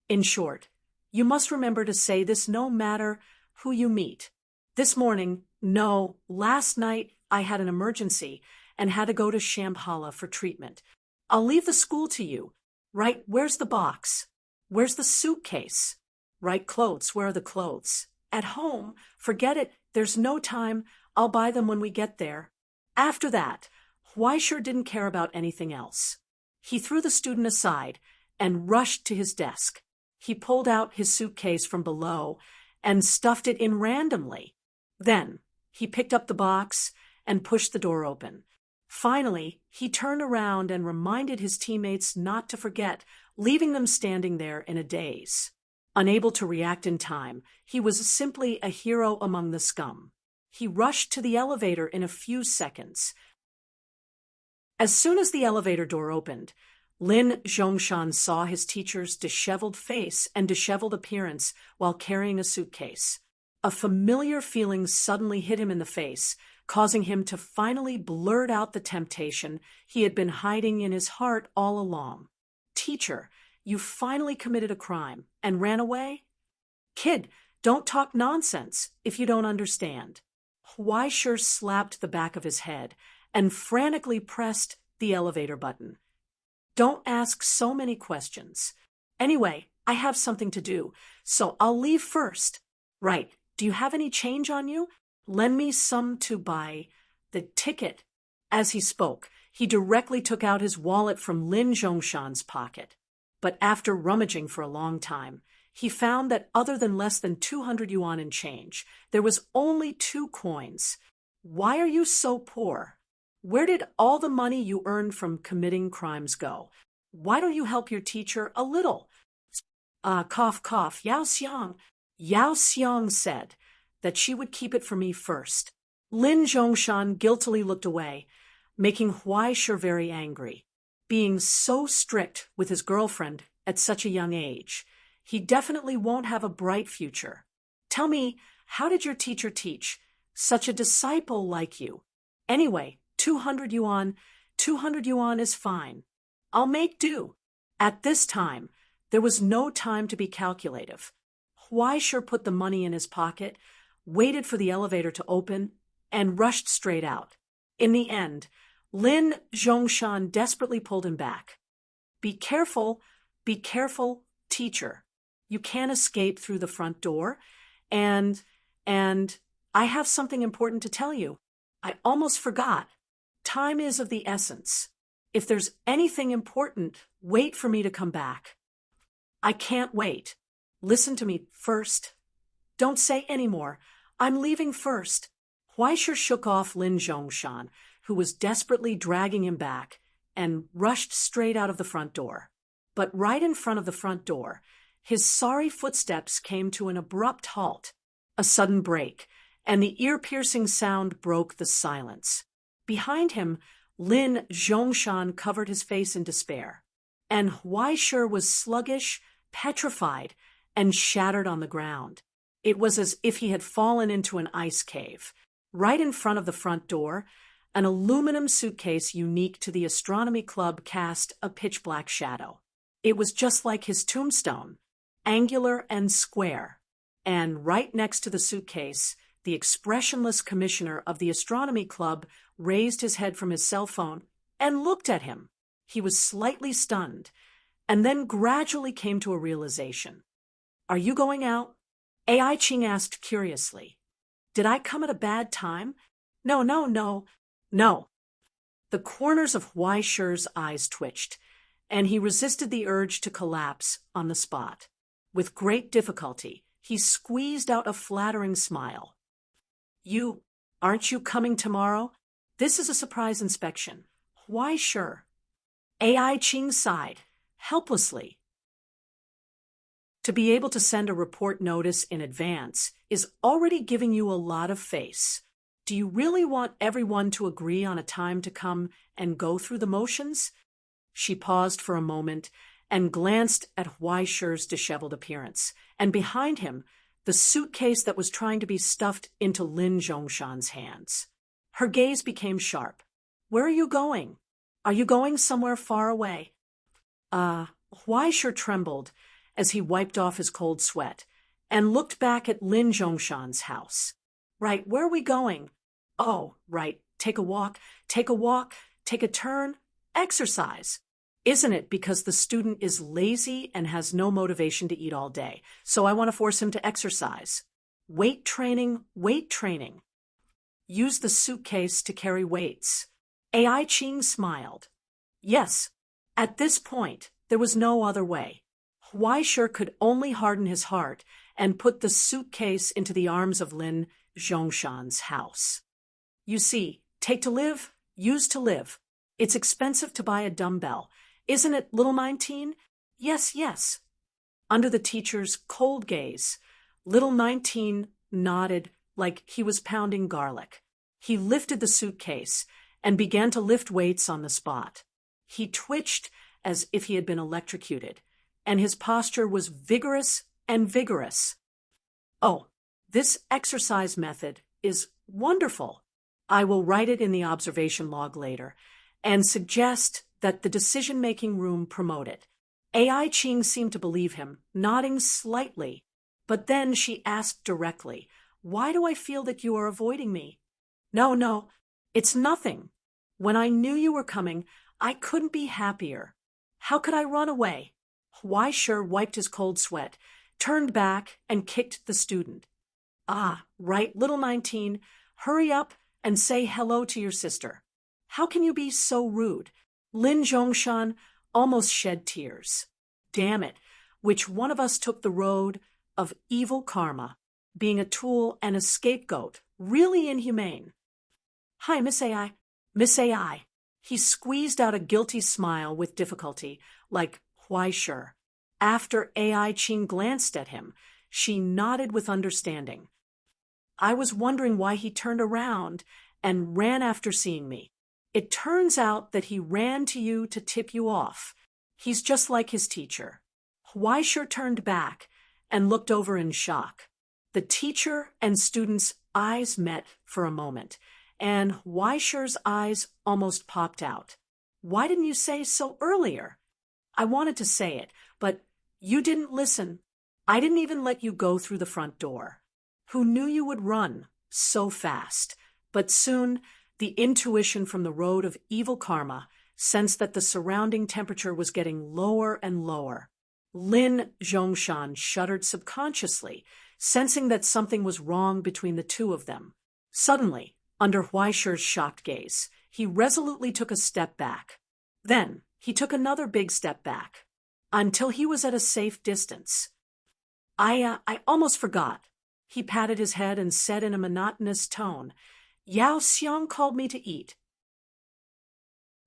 In short, you must remember to say this no matter who you meet. Last night I had an emergency and had to go to Shambhala for treatment. I'll leave the school to you. Right, where's the box? Where's the suitcase? Right, clothes, where are the clothes? At home, forget it, there's no time, I'll buy them when we get there. After that, Huai Shi didn't care about anything else. He threw the student aside and rushed to his desk. He pulled out his suitcase from below and stuffed it in randomly. Then, he picked up the box and pushed the door open. Finally, he turned around and reminded his teammates not to forget, leaving them standing there in a daze. Unable to react in time, he was simply a hero among the scum. He rushed to the elevator in a few seconds. As soon as the elevator door opened, Lin Zhongshan saw his teacher's disheveled face and disheveled appearance while carrying a suitcase. A familiar feeling suddenly hit him in the face, causing him to finally blurt out the temptation he had been hiding in his heart all along. Teacher, you finally committed a crime and ran away? Kid, don't talk nonsense if you don't understand. Huai Shi slapped the back of his head and frantically pressed the elevator button. Don't ask so many questions. Anyway, I have something to do, so I'll leave first. Right, do you have any change on you? Lend me some to buy the ticket. As he spoke, he directly took out his wallet from Lin Zhongshan's pocket. But after rummaging for a long time, he found that other than less than 200 yuan in change, there was only 2 coins. Why are you so poor? Where did all the money you earned from committing crimes go? Why don't you help your teacher a little? Cough, Yao Xiang said that she would keep it for me first. Lin Zhongshan guiltily looked away, making Huai Shi very angry. Being so strict with his girlfriend at such a young age, He definitely won't have a bright future. Tell me, how did your teacher teach? Such a disciple like you. Anyway, 200 yuan. 200 yuan is fine. I'll make do. At this time, there was no time to be calculative. Huaisher put the money in his pocket, waited for the elevator to open, and rushed straight out. In the end, Lin Zhongshan desperately pulled him back. Be careful, teacher. You can't escape through the front door, and I have something important to tell you. I almost forgot. Time is of the essence. If there's anything important, wait for me to come back. I can't wait. Listen to me first. Don't say any more. I'm leaving first. Huaisher shook off Lin Zhongshan, who was desperately dragging him back, and rushed straight out of the front door. But right in front of the front door, his sorry footsteps came to an abrupt halt. A sudden break, and the ear-piercing sound broke the silence. Behind him, Lin Zhongshan covered his face in despair, and Huaisher was sluggish, petrified, and shattered on the ground. It was as if he had fallen into an ice cave. Right in front of the front door, an aluminum suitcase unique to the astronomy club cast a pitch-black shadow. It was just like his tombstone, angular and square. And right next to the suitcase, the expressionless commissioner of the astronomy club raised his head from his cell phone and looked at him. He was slightly stunned, and then gradually came to a realization. Are you going out? AI Ching asked curiously. Did I come at a bad time? No. The corners of Huaisher's eyes twitched, and he resisted the urge to collapse on the spot. With great difficulty, he squeezed out a flattering smile. Aren't you coming tomorrow? This is a surprise inspection. Huaisher. AI Ching sighed, helplessly. To be able to send a report notice in advance is already giving you a lot of face. Do you really want everyone to agree on a time to come and go through the motions? She paused for a moment and glanced at Huaisher's disheveled appearance, and behind him, the suitcase that was trying to be stuffed into Lin Zhongshan's hands. Her gaze became sharp. Where are you going? Are you going somewhere far away? Huaisher trembled as he wiped off his cold sweat and looked back at Lin Zhongshan's house. Right, where are we going? Oh, right, take a walk, take a turn, exercise. Isn't it because the student is lazy and has no motivation to eat all day, so I want to force him to exercise. Weight training. Use the suitcase to carry weights. AI Ching smiled. Yes, at this point, there was no other way. Huaisher could only harden his heart and put the suitcase into the arms of Lin Zhongshan's house. You see, take to live, use to live. It's expensive to buy a dumbbell. Isn't it, little 19? Yes. Under the teacher's cold gaze, little 19 nodded like he was pounding garlic. He lifted the suitcase and began to lift weights on the spot. He twitched as if he had been electrocuted, and his posture was vigorous. Oh, this exercise method is wonderful. I will write it in the observation log later and suggest that the decision-making room promote it. AI Ching seemed to believe him, nodding slightly, but then she asked directly, why do I feel that you are avoiding me? No, it's nothing. When I knew you were coming, I couldn't be happier. How could I run away? Huaisher wiped his cold sweat, turned back, and kicked the student. Right, little 19, hurry up and say hello to your sister. How can you be so rude? Lin Zhongshan almost shed tears. Damn it, which one of us took the road of evil karma, being a tool and a scapegoat, really inhumane. Hi, Miss AI. Miss AI. He squeezed out a guilty smile with difficulty, like Huaisher. After AI Ching glanced at him, she nodded with understanding. I was wondering why he turned around and ran after seeing me. It turns out that he ran to you to tip you off. He's just like his teacher. Huaisher turned back and looked over in shock. The teacher and student's eyes met for a moment, and Huaisher's eyes almost popped out. Why didn't you say so earlier? I wanted to say it, but you didn't listen. I didn't even let you go through the front door. Who knew you would run so fast? But soon, the intuition from the road of evil karma sensed that the surrounding temperature was getting lower and lower. Lin Zhongshan shuddered subconsciously, sensing that something was wrong between the two of them. Suddenly, under Huaisher's shocked gaze, he resolutely took a step back. Then, he took another big step back, until he was at a safe distance. I almost forgot. He patted his head and said in a monotonous tone, Yao Xiang called me to eat.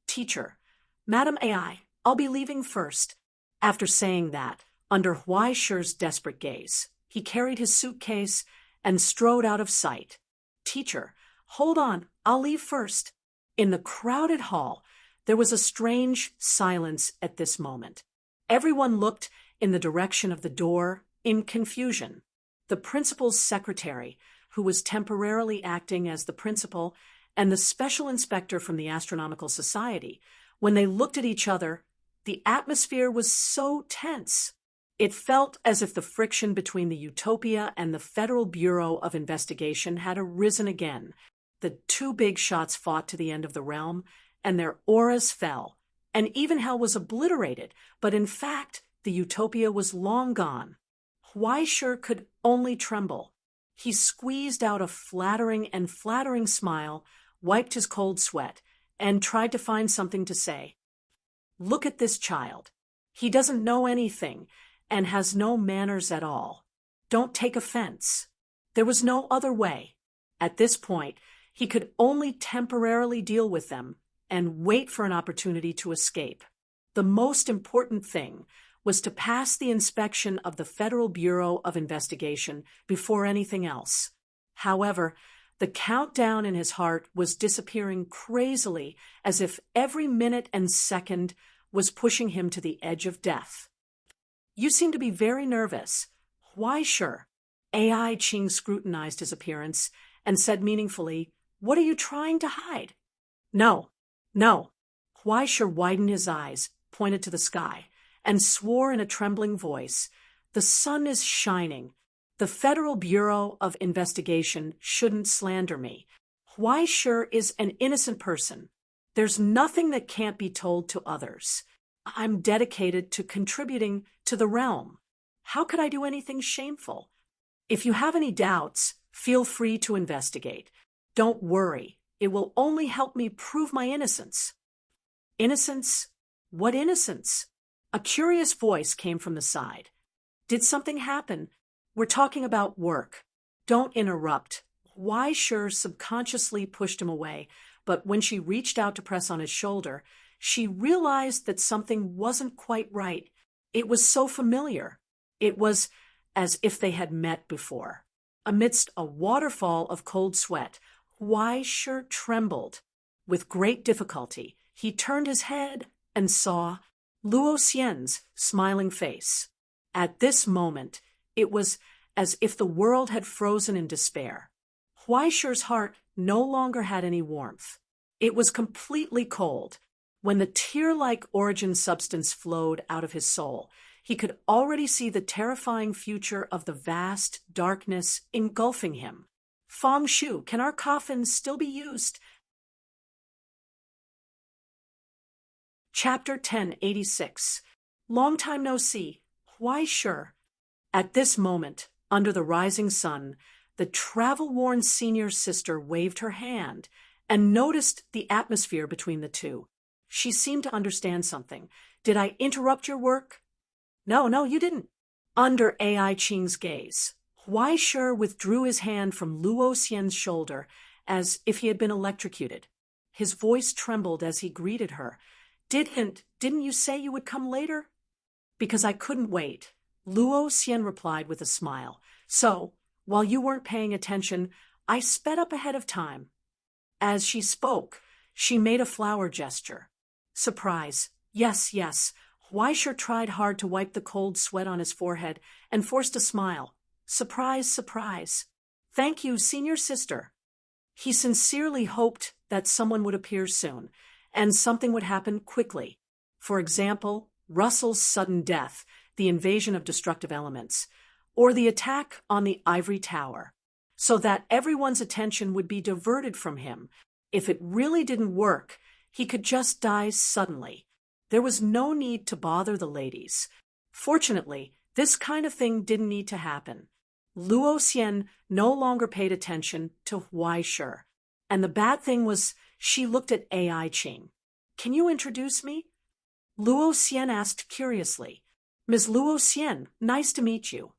Teacher, Madam AI, I'll be leaving first. After saying that, under Huaisher's desperate gaze, he carried his suitcase and strode out of sight. Teacher, hold on, I'll leave first. In the crowded hall, there was a strange silence at this moment. Everyone looked in the direction of the door in confusion. The principal's secretary, who was temporarily acting as the principal, and the special inspector from the Astronomical Society, when they looked at each other, the atmosphere was so tense. It felt as if the friction between the Utopia and the Federal Bureau of Investigation had arisen again. The two big shots fought to the end of the realm, and their auras fell, and even hell was obliterated, but in fact, the Utopia was long gone. Huaisher could only tremble. He squeezed out a flattering smile, wiped his cold sweat, and tried to find something to say. Look at this child. He doesn't know anything, and has no manners at all. Don't take offense. There was no other way. At this point, he could only temporarily deal with them and wait for an opportunity to escape. The most important thing was to pass the inspection of the Federal Bureau of Investigation before anything else. However, the countdown in his heart was disappearing crazily, as if every minute and second was pushing him to the edge of death. You seem to be very nervous. Huaisher. AI Qing scrutinized his appearance and said meaningfully, What are you trying to hide? No. Huaisher widened his eyes, pointed to the sky, and swore in a trembling voice, The sun is shining. The Federal Bureau of Investigation shouldn't slander me. Huaisher is an innocent person. There's nothing that can't be told to others. I'm dedicated to contributing to the realm. How could I do anything shameful? If you have any doubts, feel free to investigate. Don't worry. It will only help me prove my innocence. Innocence? What innocence? A curious voice came from the side. Did something happen? We're talking about work. Don't interrupt. Huaisher subconsciously pushed him away, but when she reached out to press on his shoulder, she realized that something wasn't quite right. It was so familiar. It was as if they had met before. Amidst a waterfall of cold sweat, Huaisher trembled. With great difficulty, he turned his head and saw Luo Xian's smiling face. At this moment, it was as if the world had frozen in despair. Huaisher's heart no longer had any warmth. It was completely cold. When the tear-like origin substance flowed out of his soul, he could already see the terrifying future of the vast darkness engulfing him. Feng Shu, can our coffins still be used? Chapter 1086. Long time no see. Huaisher. At this moment, under the rising sun, the travel-worn senior sister waved her hand and noticed the atmosphere between the two. She seemed to understand something. Did I interrupt your work? No, you didn't. Under AI Qing's gaze, Huaisher withdrew his hand from Luo Xian's shoulder as if he had been electrocuted. His voice trembled as he greeted her. Didn't you say you would come later? Because I couldn't wait. Luo Xian replied with a smile. So, while you weren't paying attention, I sped up ahead of time. As she spoke, she made a flower gesture. Surprise. Yes. Huaisher tried hard to wipe the cold sweat on his forehead and forced a smile. Surprise, surprise. Thank you, senior sister. He sincerely hoped that someone would appear soon, and something would happen quickly. For example, Russell's sudden death, the invasion of destructive elements, or the attack on the ivory tower, so that everyone's attention would be diverted from him. If it really didn't work, he could just die suddenly. There was no need to bother the ladies. Fortunately, this kind of thing didn't need to happen. Luo Xian no longer paid attention to Huaisher. And the bad thing was, she looked at AI Qing. Can you introduce me? Luo Xian asked curiously. Ms. Luo Xian, nice to meet you.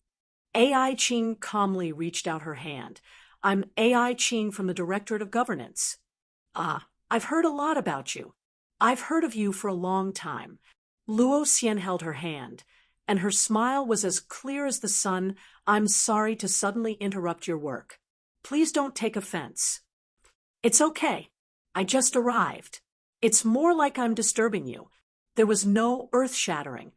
AI Qing calmly reached out her hand. I'm AI Qing from the Directorate of Governance. Ah, I've heard a lot about you. I've heard of you for a long time. Luo Xian held her hand, and her smile was as clear as the sun. I'm sorry to suddenly interrupt your work. Please don't take offense. It's okay. I just arrived. It's more like I'm disturbing you. There was no earth-shattering,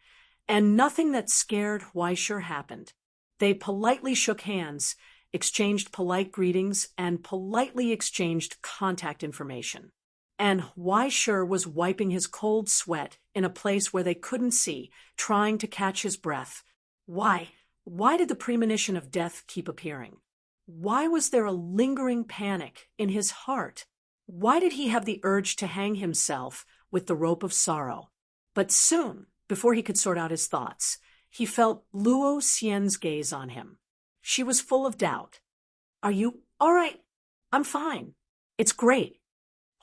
and nothing that scared Huaisher happened. They politely shook hands, exchanged polite greetings, and politely exchanged contact information. And Huaisher was wiping his cold sweat in a place where they couldn't see, trying to catch his breath. Why did the premonition of death keep appearing? Why was there a lingering panic in his heart? Why did he have the urge to hang himself with the rope of sorrow? But soon, before he could sort out his thoughts, he felt Luo Xian's gaze on him. She was full of doubt. Are you all right? I'm fine. It's great.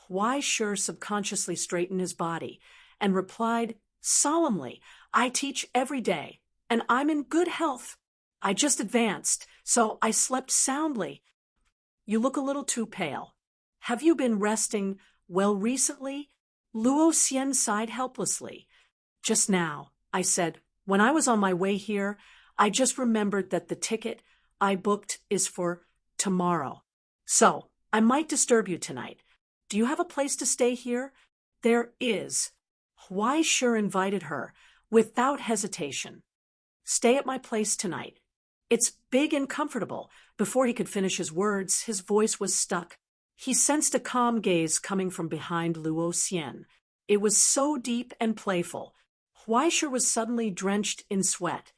Huaisher subconsciously straightened his body and replied solemnly, I teach every day, and I'm in good health. I just advanced, so I slept soundly. You look a little too pale. Have you been resting well recently? Luo Xian sighed helplessly. Just now, I said, when I was on my way here, I just remembered that the ticket I booked is for tomorrow. So, I might disturb you tonight. Do you have a place to stay here? There is. Huaisher invited her, without hesitation. Stay at my place tonight. It's big and comfortable. Before he could finish his words, his voice was stuck. He sensed a calm gaze coming from behind Luo Xian. It was so deep and playful. Huaisher was suddenly drenched in sweat.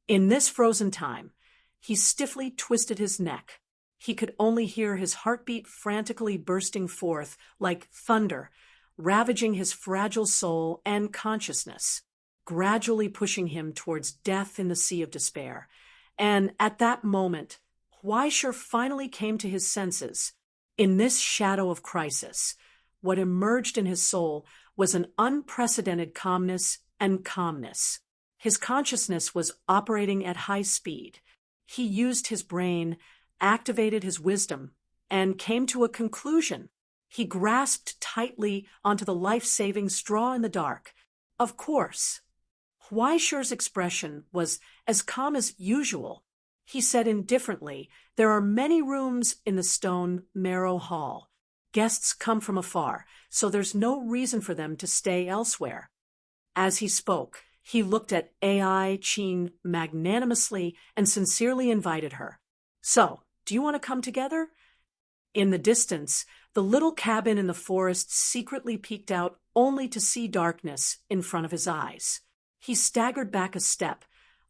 In this frozen time, he stiffly twisted his neck. He could only hear his heartbeat frantically bursting forth like thunder, ravaging his fragile soul and consciousness, gradually pushing him towards death in the sea of despair. And at that moment, Huaisher finally came to his senses. In this shadow of crisis, what emerged in his soul was an unprecedented calmness and calmness. His consciousness was operating at high speed. He used his brain, activated his wisdom, and came to a conclusion. He grasped tightly onto the life-saving straw in the dark. Of course. Huaisher's expression was as calm as usual. He said indifferently, there are many rooms in the stone Marrow Hall. Guests come from afar, so there's no reason for them to stay elsewhere. As he spoke, he looked at AI Qing magnanimously and sincerely invited her. So, do you want to come together? In the distance, the little cabin in the forest secretly peeked out only to see darkness in front of his eyes. He staggered back a step,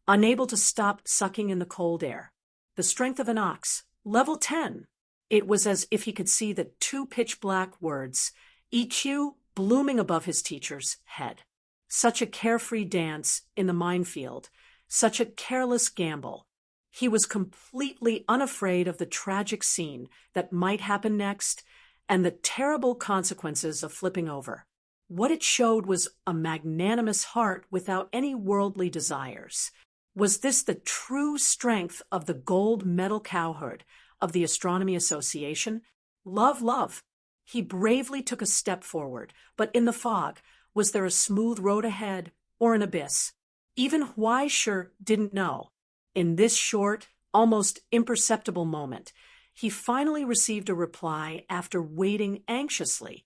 unable to stop sucking in the cold air. The strength of an ox, level 10. It was as if he could see the two pitch-black words, EQ, blooming above his teacher's head. Such a carefree dance in the minefield, such a careless gamble. He was completely unafraid of the tragic scene that might happen next and the terrible consequences of flipping over. What it showed was a magnanimous heart without any worldly desires. Was this the true strength of the gold medal cowherd of the Astronomy Association? Love, love. He bravely took a step forward, but in the fog, was there a smooth road ahead or an abyss? Even Huaisher didn't know. In this short, almost imperceptible moment, he finally received a reply after waiting anxiously.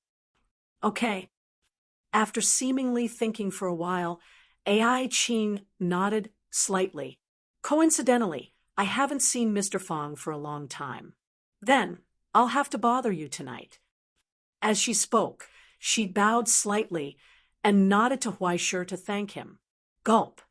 Okay. After seemingly thinking for a while, AI Ching nodded slightly. Coincidentally, I haven't seen Mr. Fong for a long time. Then, I'll have to bother you tonight. As she spoke, she bowed slightly and nodded to Huaishir to thank him. Gulp.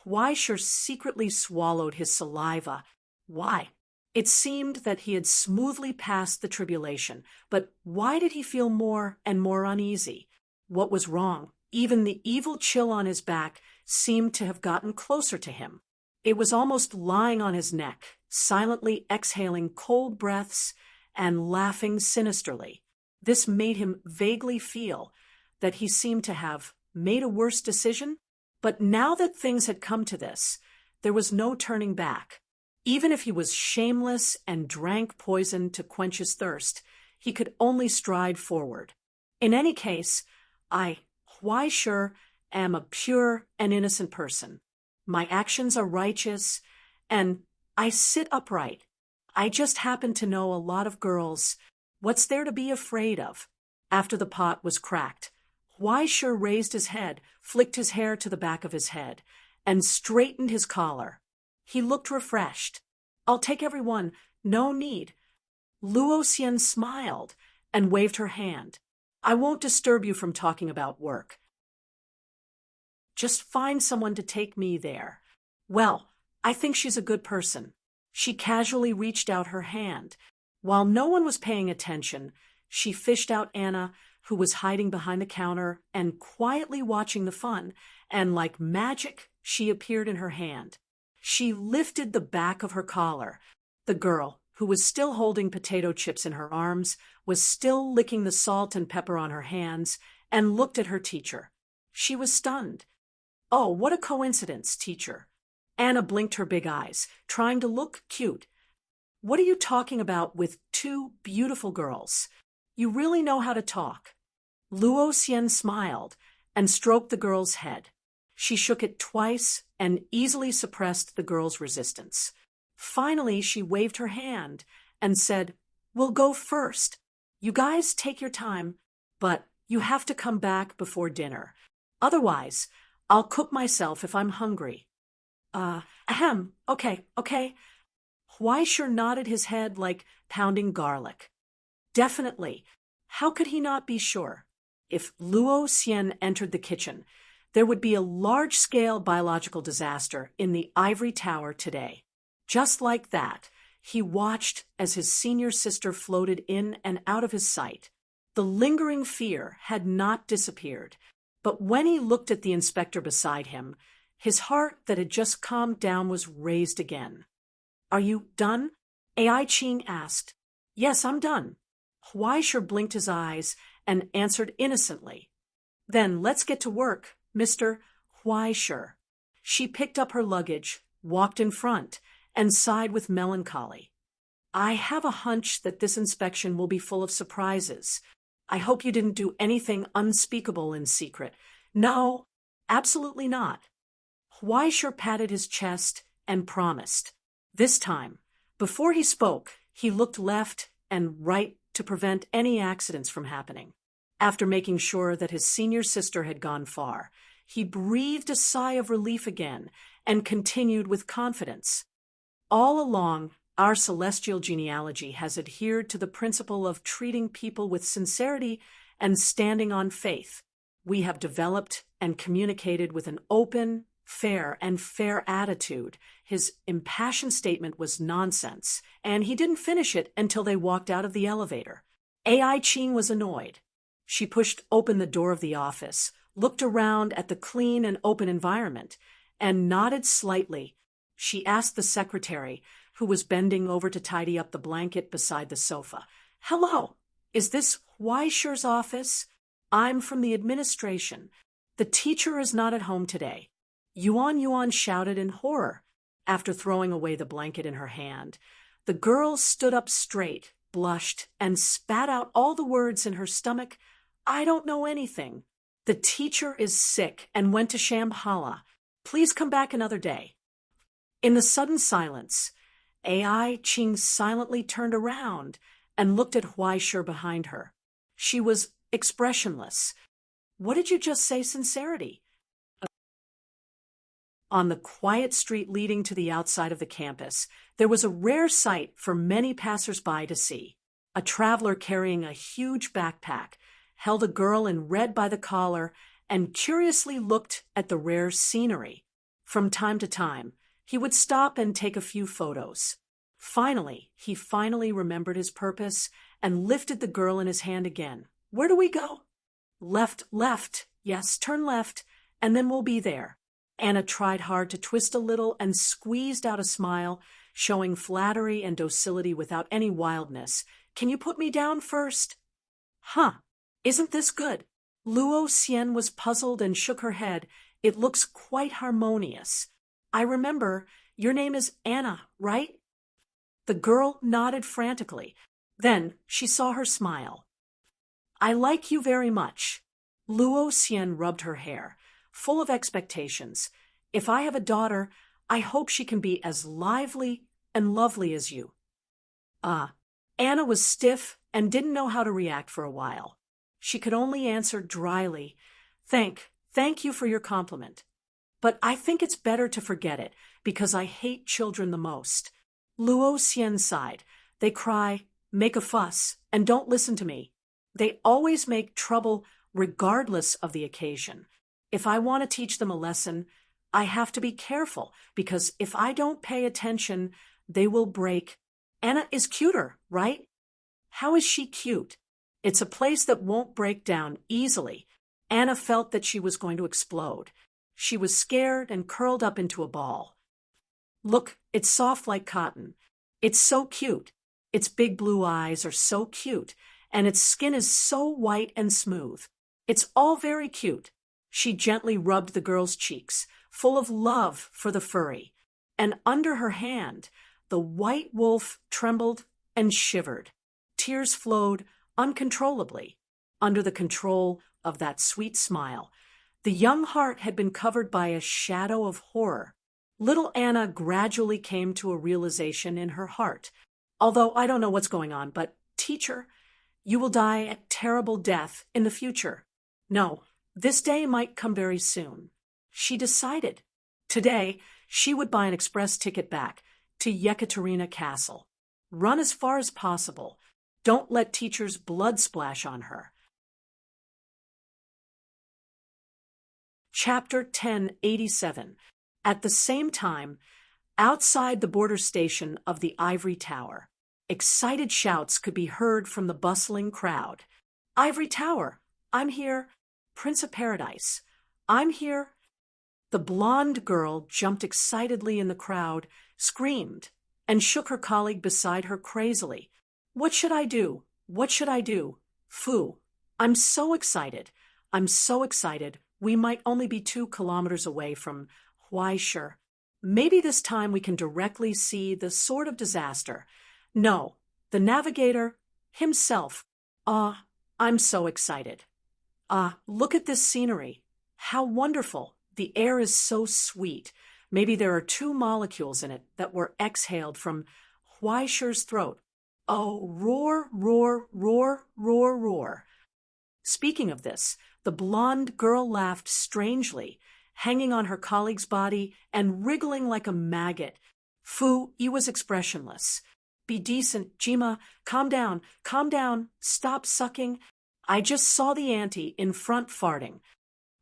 Huaishir secretly swallowed his saliva. Why? It seemed that he had smoothly passed the tribulation, but why did he feel more and more uneasy? What was wrong? Even the evil chill on his back seemed to have gotten closer to him. It was almost lying on his neck, silently exhaling cold breaths and laughing sinisterly. This made him vaguely feel that he seemed to have made a worse decision. But now that things had come to this, there was no turning back. Even if he was shameless and drank poison to quench his thirst, he could only stride forward. In any case, Huaishir, am a pure and innocent person. My actions are righteous, and I sit upright. I just happen to know a lot of girls. What's there to be afraid of? After the pot was cracked, Huaishir raised his head, flicked his hair to the back of his head, and straightened his collar. He looked refreshed. I'll take every one. No need. Luo Xian smiled and waved her hand. I won't disturb you from talking about work. Just find someone to take me there. Well, I think she's a good person. She casually reached out her hand. While no one was paying attention, she fished out Anna, who was hiding behind the counter and quietly watching the fun, and like magic, she appeared in her hand. She lifted the back of her collar. The girl, who was still holding potato chips in her arms, was still licking the salt and pepper on her hands, and looked at her teacher. She was stunned. Oh, what a coincidence, teacher. Anna blinked her big eyes, trying to look cute. What are you talking about with two beautiful girls? You really know how to talk. Luo Xian smiled and stroked the girl's head. She shook it twice and easily suppressed the girl's resistance. Finally, she waved her hand and said, We'll go first. You guys take your time, but you have to come back before dinner. Otherwise, I'll cook myself if I'm hungry. Okay. Huaishir nodded his head like pounding garlic. Definitely. How could he not be sure? If Luo Xian entered the kitchen, there would be a large-scale biological disaster in the ivory tower today. Just like that, he watched as his senior sister floated in and out of his sight. The lingering fear had not disappeared, but when he looked at the inspector beside him, his heart that had just calmed down was raised again. Are you done? AI Ching asked. Yes, I'm done. Huaishir blinked his eyes and answered innocently. Then let's get to work, Mr. Huaishir. She picked up her luggage, walked in front, and sighed with melancholy. I have a hunch that this inspection will be full of surprises. I hope you didn't do anything unspeakable in secret. No, absolutely not. Huaishir patted his chest and promised. This time, before he spoke, he looked left and right to prevent any accidents from happening. After making sure that his senior sister had gone far, he breathed a sigh of relief again and continued with confidence. All along, our celestial genealogy has adhered to the principle of treating people with sincerity and standing on faith. We have developed and communicated with an open, fair attitude. His impassioned statement was nonsense, and he didn't finish it until they walked out of the elevator. AI Ching was annoyed. She pushed open the door of the office, looked around at the clean and open environment, and nodded slightly. She asked the secretary, who was bending over to tidy up the blanket beside the sofa, Hello, is this Huaishir's office? I'm from the administration. The teacher is not at home today. Yuan shouted in horror. After throwing away the blanket in her hand, the girl stood up straight, blushed, and spat out all the words in her stomach. I don't know anything. The teacher is sick and went to Shambhala. Please come back another day. In the sudden silence, AI Ching silently turned around and looked at Huaishir behind her. She was expressionless. What did you just say, sincerity? On the quiet street leading to the outside of the campus, there was a rare sight for many passers-by to see. A traveler carrying a huge backpack held a girl in red by the collar and curiously looked at the rare scenery. From time to time, he would stop and take a few photos. He finally remembered his purpose and lifted the girl in his hand again. Where do we go? Left, left. Yes, turn left, and then we'll be there. Anna tried hard to twist a little and squeezed out a smile, showing flattery and docility without any wildness. Can you put me down first? Huh, isn't this good? Luo Xian was puzzled and shook her head. It looks quite harmonious. I remember, your name is Anna, right? The girl nodded frantically. Then she saw her smile. I like you very much. Luo Xian rubbed her hair, full of expectations. If I have a daughter, I hope she can be as lively and lovely as you. Anna was stiff and didn't know how to react for a while. She could only answer dryly, Thank you for your compliment. But I think it's better to forget it, because I hate children the most. Luo Xian sighed. They cry, make a fuss, and don't listen to me. They always make trouble regardless of the occasion. If I want to teach them a lesson, I have to be careful, because if I don't pay attention, they will break. Anna is cuter, right? How is she cute? It's a place that won't break down easily. Anna felt that she was going to explode. She was scared and curled up into a ball. Look, it's soft like cotton. It's so cute. Its big blue eyes are so cute, and its skin is so white and smooth. It's all very cute. She gently rubbed the girl's cheeks, full of love for the furry. And under her hand, the white wolf trembled and shivered. Tears flowed uncontrollably under the control of that sweet smile. The young heart had been covered by a shadow of horror. Little Anna gradually came to a realization in her heart. Although I don't know what's going on, but teacher, you will die a terrible death in the future. No, this day might come very soon. She decided. Today, she would buy an express ticket back to Yekaterina Castle. Run as far as possible. Don't let teacher's blood splash on her. Chapter 1087. At the same time, outside the border station of the Ivory Tower, excited shouts could be heard from the bustling crowd. Ivory Tower, I'm here. Prince of Paradise, I'm here. The blonde girl jumped excitedly in the crowd, screamed, and shook her colleague beside her crazily. What should I do? What should I do? Fu, I'm so excited. I'm so excited. We might only be 2 kilometers away from Huaisher. Maybe this time we can directly see the sort of disaster. No, the navigator himself. I'm so excited. Look at this scenery. How wonderful. The air is so sweet. Maybe there are 2 molecules in it that were exhaled from Huaisher's throat. Oh, roar, roar, roar, roar, roar. Speaking of this, the blonde girl laughed strangely, hanging on her colleague's body and wriggling like a maggot. Fu, he was expressionless. Be decent, Jima. Calm down, stop sucking. I just saw the auntie in front farting.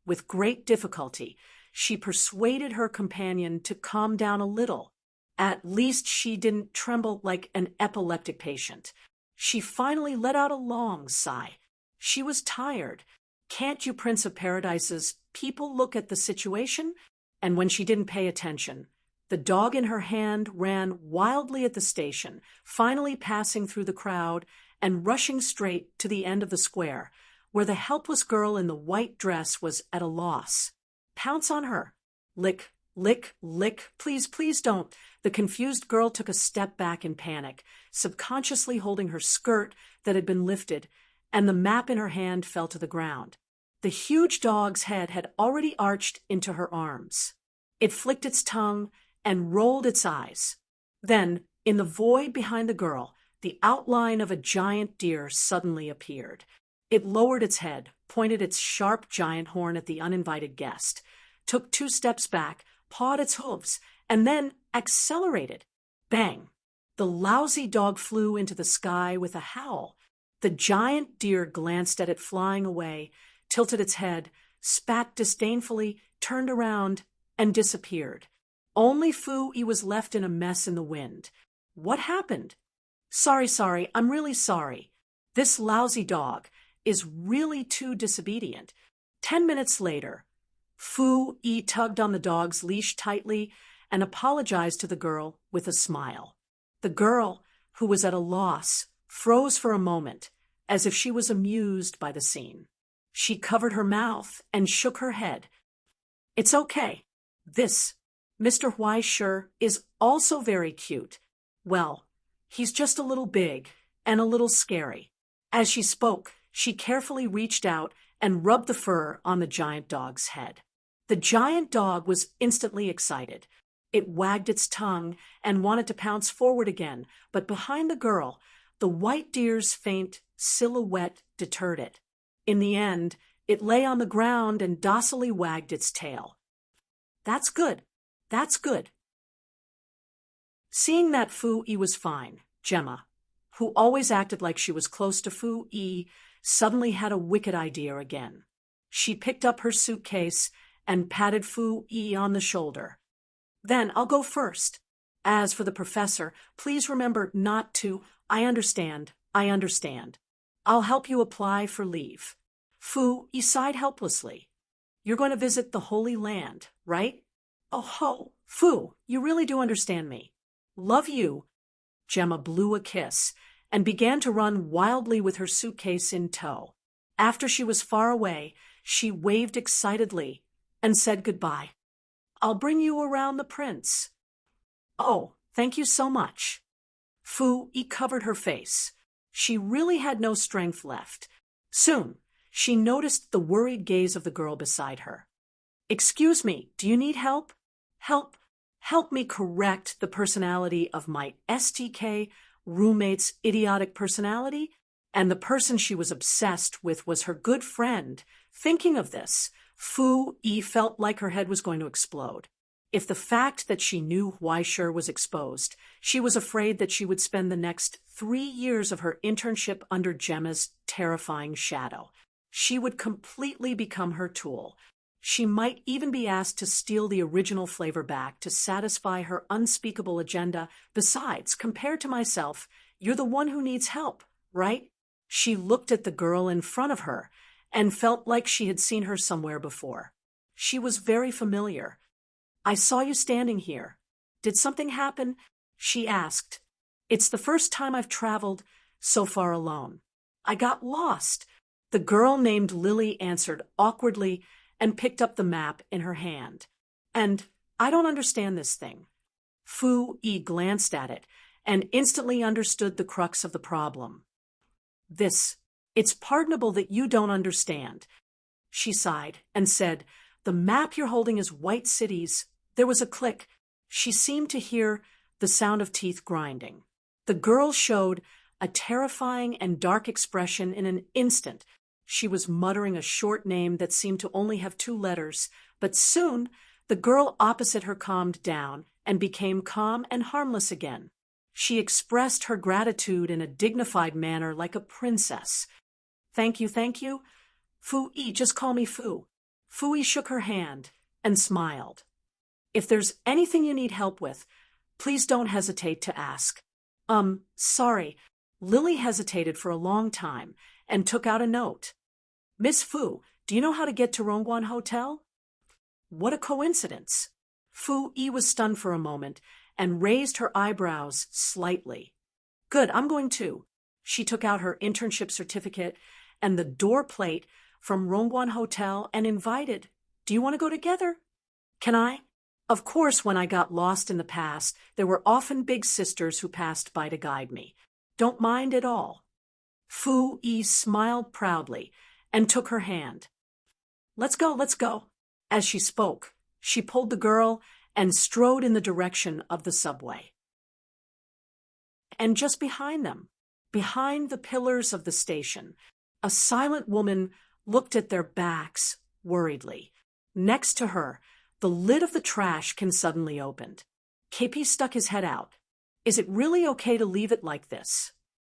With great difficulty, she persuaded her companion to calm down a little. At least she didn't tremble like an epileptic patient. She finally let out a long sigh. She was tired. Can't you, Prince of Paradise's people, look at the situation? And when she didn't pay attention, the dog in her hand ran wildly at the station, finally passing through the crowd and rushing straight to the end of the square, where the helpless girl in the white dress was at a loss. Pounce on her. Lick, lick, lick. Please, please don't. The confused girl took a step back in panic, subconsciously holding her skirt that had been lifted, and the map in her hand fell to the ground. The huge dog's head had already arched into her arms. It flicked its tongue and rolled its eyes. Then, in the void behind the girl, the outline of a giant deer suddenly appeared. It lowered its head, pointed its sharp giant horn at the uninvited guest, took 2 steps back, pawed its hooves, and then accelerated. Bang! The lousy dog flew into the sky with a howl. The giant deer glanced at it flying away, tilted its head, spat disdainfully, turned around, and disappeared. Only Fu-Yi was left in a mess in the wind. What happened? Sorry, I'm really sorry. This lousy dog is really too disobedient. 10 minutes later, Fu-Yi tugged on the dog's leash tightly and apologized to the girl with a smile. The girl, who was at a loss, froze for a moment, as if she was amused by the scene. She covered her mouth and shook her head. It's okay. This, Mr. Huaishe, is also very cute. Well, he's just a little big and a little scary. As she spoke, she carefully reached out and rubbed the fur on the giant dog's head. The giant dog was instantly excited. It wagged its tongue and wanted to pounce forward again, but behind the girl, the white deer's faint silhouette deterred it. In the end, it lay on the ground and docilely wagged its tail. That's good. That's good. Seeing that Fu-Yi was fine, Gemma, who always acted like she was close to Fu-Yi, suddenly had a wicked idea again. She picked up her suitcase and patted Fu-Yi on the shoulder. Then I'll go first. As for the professor, please remember not to. I understand. I'll help you apply for leave. Fu-Yi sighed helplessly. You're going to visit the Holy Land, right? Oh ho, Fu, you really do understand me. Love you. Gemma blew a kiss and began to run wildly with her suitcase in tow. After she was far away, she waved excitedly and said goodbye. I'll bring you around the prince. Oh, thank you so much. Fu-Yi covered her face. She really had no strength left. Soon, she noticed the worried gaze of the girl beside her. Excuse me, do you need help? Help me correct the personality of my STK roommate's idiotic personality? And the person she was obsessed with was her good friend. Thinking of this, Fu-Yi felt like her head was going to explode. If the fact that she knew Huaishe was exposed, she was afraid that she would spend the next 3 years of her internship under Gemma's terrifying shadow. She would completely become her tool. She might even be asked to steal the original flavor back to satisfy her unspeakable agenda. Besides, compared to myself, you're the one who needs help, right? She looked at the girl in front of her and felt like she had seen her somewhere before. She was very familiar. I saw you standing here. Did something happen? She asked. It's the first time I've traveled so far alone. I got lost. The girl named Lily answered awkwardly and picked up the map in her hand. And I don't understand this thing. Fu-Yi glanced at it and instantly understood the crux of the problem. It's pardonable that you don't understand. She sighed and said, the map you're holding is white cities. There was a click. She seemed to hear the sound of teeth grinding. The girl showed a terrifying and dark expression in an instant. She was muttering a short name that seemed to only have 2 letters, but soon the girl opposite her calmed down and became calm and harmless again. She expressed her gratitude in a dignified manner like a princess. Thank you. Fu-Yi, just call me Fu. Fu-Yi shook her hand and smiled. If there's anything you need help with, please don't hesitate to ask. Sorry. Lily hesitated for a long time and took out a note. Miss Fu, do you know how to get to Rongguan Hotel? What a coincidence. Fu-Yi was stunned for a moment and raised her eyebrows slightly. Good, I'm going too. She took out her internship certificate and the door plate from Rongguan Hotel and invited, do you want to go together? Can I? Of course, when I got lost in the past, there were often big sisters who passed by to guide me. Don't mind at all. Fu-Yi smiled proudly and took her hand. Let's go. As she spoke, she pulled the girl and strode in the direction of the subway. And just behind them, behind the pillars of the station, A silent woman looked at their backs worriedly. Next to her, the lid of the trash can suddenly opened. KP stuck his head out. Is it really okay to leave it like this?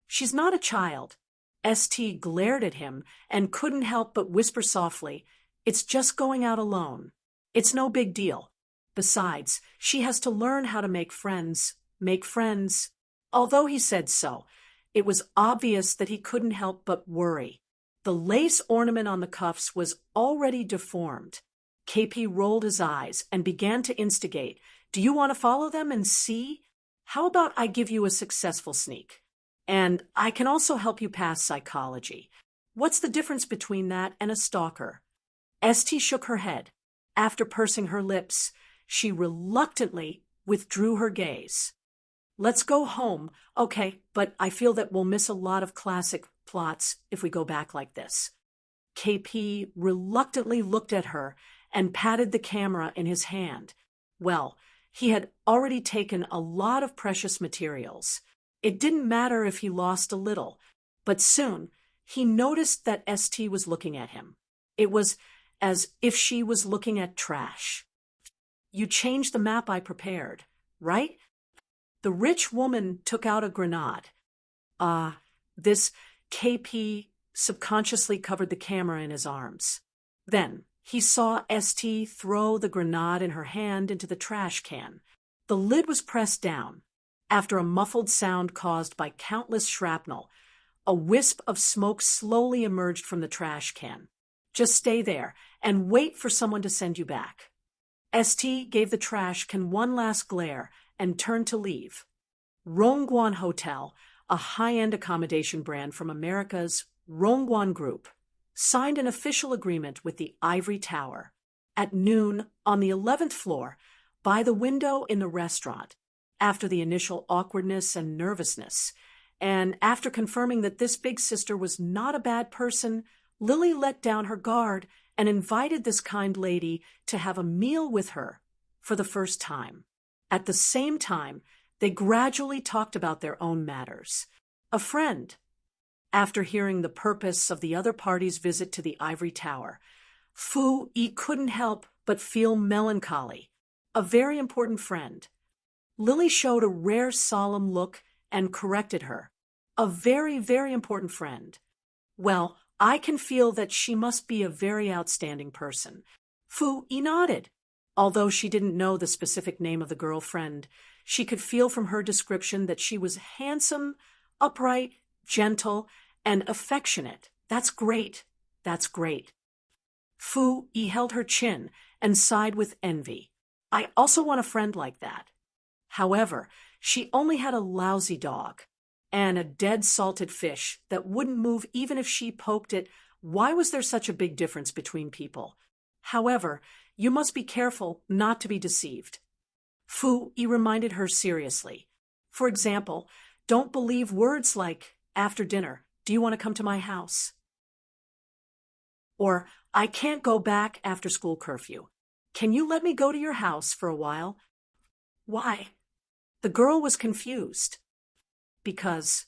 She's not a child. ST glared at him and couldn't help but whisper softly, it's just going out alone. It's no big deal. Besides, she has to learn how to make friends. Make friends. Although he said so, it was obvious that he couldn't help but worry. The lace ornament on the cuffs was already deformed. KP rolled his eyes and began to instigate. Do you want to follow them and see? How about I give you a successful sneak? And I can also help you pass psychology. What's the difference between that and a stalker? ST shook her head. After pursing her lips, she reluctantly withdrew her gaze. Let's go home. Okay, but I feel that we'll miss a lot of classic plots if we go back like this. KP reluctantly looked at her and patted the camera in his hand. Well, he had already taken a lot of precious materials. It didn't matter if he lost a little, but soon he noticed that ST was looking at him. It was as if she was looking at trash. You changed the map I prepared, right? The rich woman took out a grenade. This KP subconsciously covered the camera in his arms. Then he saw ST throw the grenade in her hand into the trash can. The lid was pressed down. After a muffled sound caused by countless shrapnel, a wisp of smoke slowly emerged from the trash can. Just stay there and wait for someone to send you back. ST gave the trash can one last glare and turned to leave. Rongguan Hotel, a high-end accommodation brand from America's Rongguan Group, signed an official agreement with the Ivory Tower. At noon, on the 11th floor, by the window in the restaurant, after the initial awkwardness and nervousness, and after confirming that this big sister was not a bad person, Lily let down her guard and invited this kind lady to have a meal with her for the first time. At the same time, they gradually talked about their own matters. A friend. After hearing the purpose of the other party's visit to the Ivory Tower, Fu Yi couldn't help but feel melancholy. A very important friend. Lily showed a rare solemn look and corrected her. A very, very important friend. Well, I can feel that she must be a very outstanding person. Fu Yi nodded. Although she didn't know the specific name of the girlfriend, she could feel from her description that she was handsome, upright, gentle, and affectionate. That's great. That's great. Fu Yi held her chin and sighed with envy. I also want a friend like that. However, she only had a lousy dog and a dead salted fish that wouldn't move even if she poked it. Why was there such a big difference between people? However, you must be careful not to be deceived. Fu Yi reminded her seriously. For example, don't believe words like, after dinner, do you want to come to my house? Or, I can't go back after school curfew. Can you let me go to your house for a while? Why? The girl was confused. Because.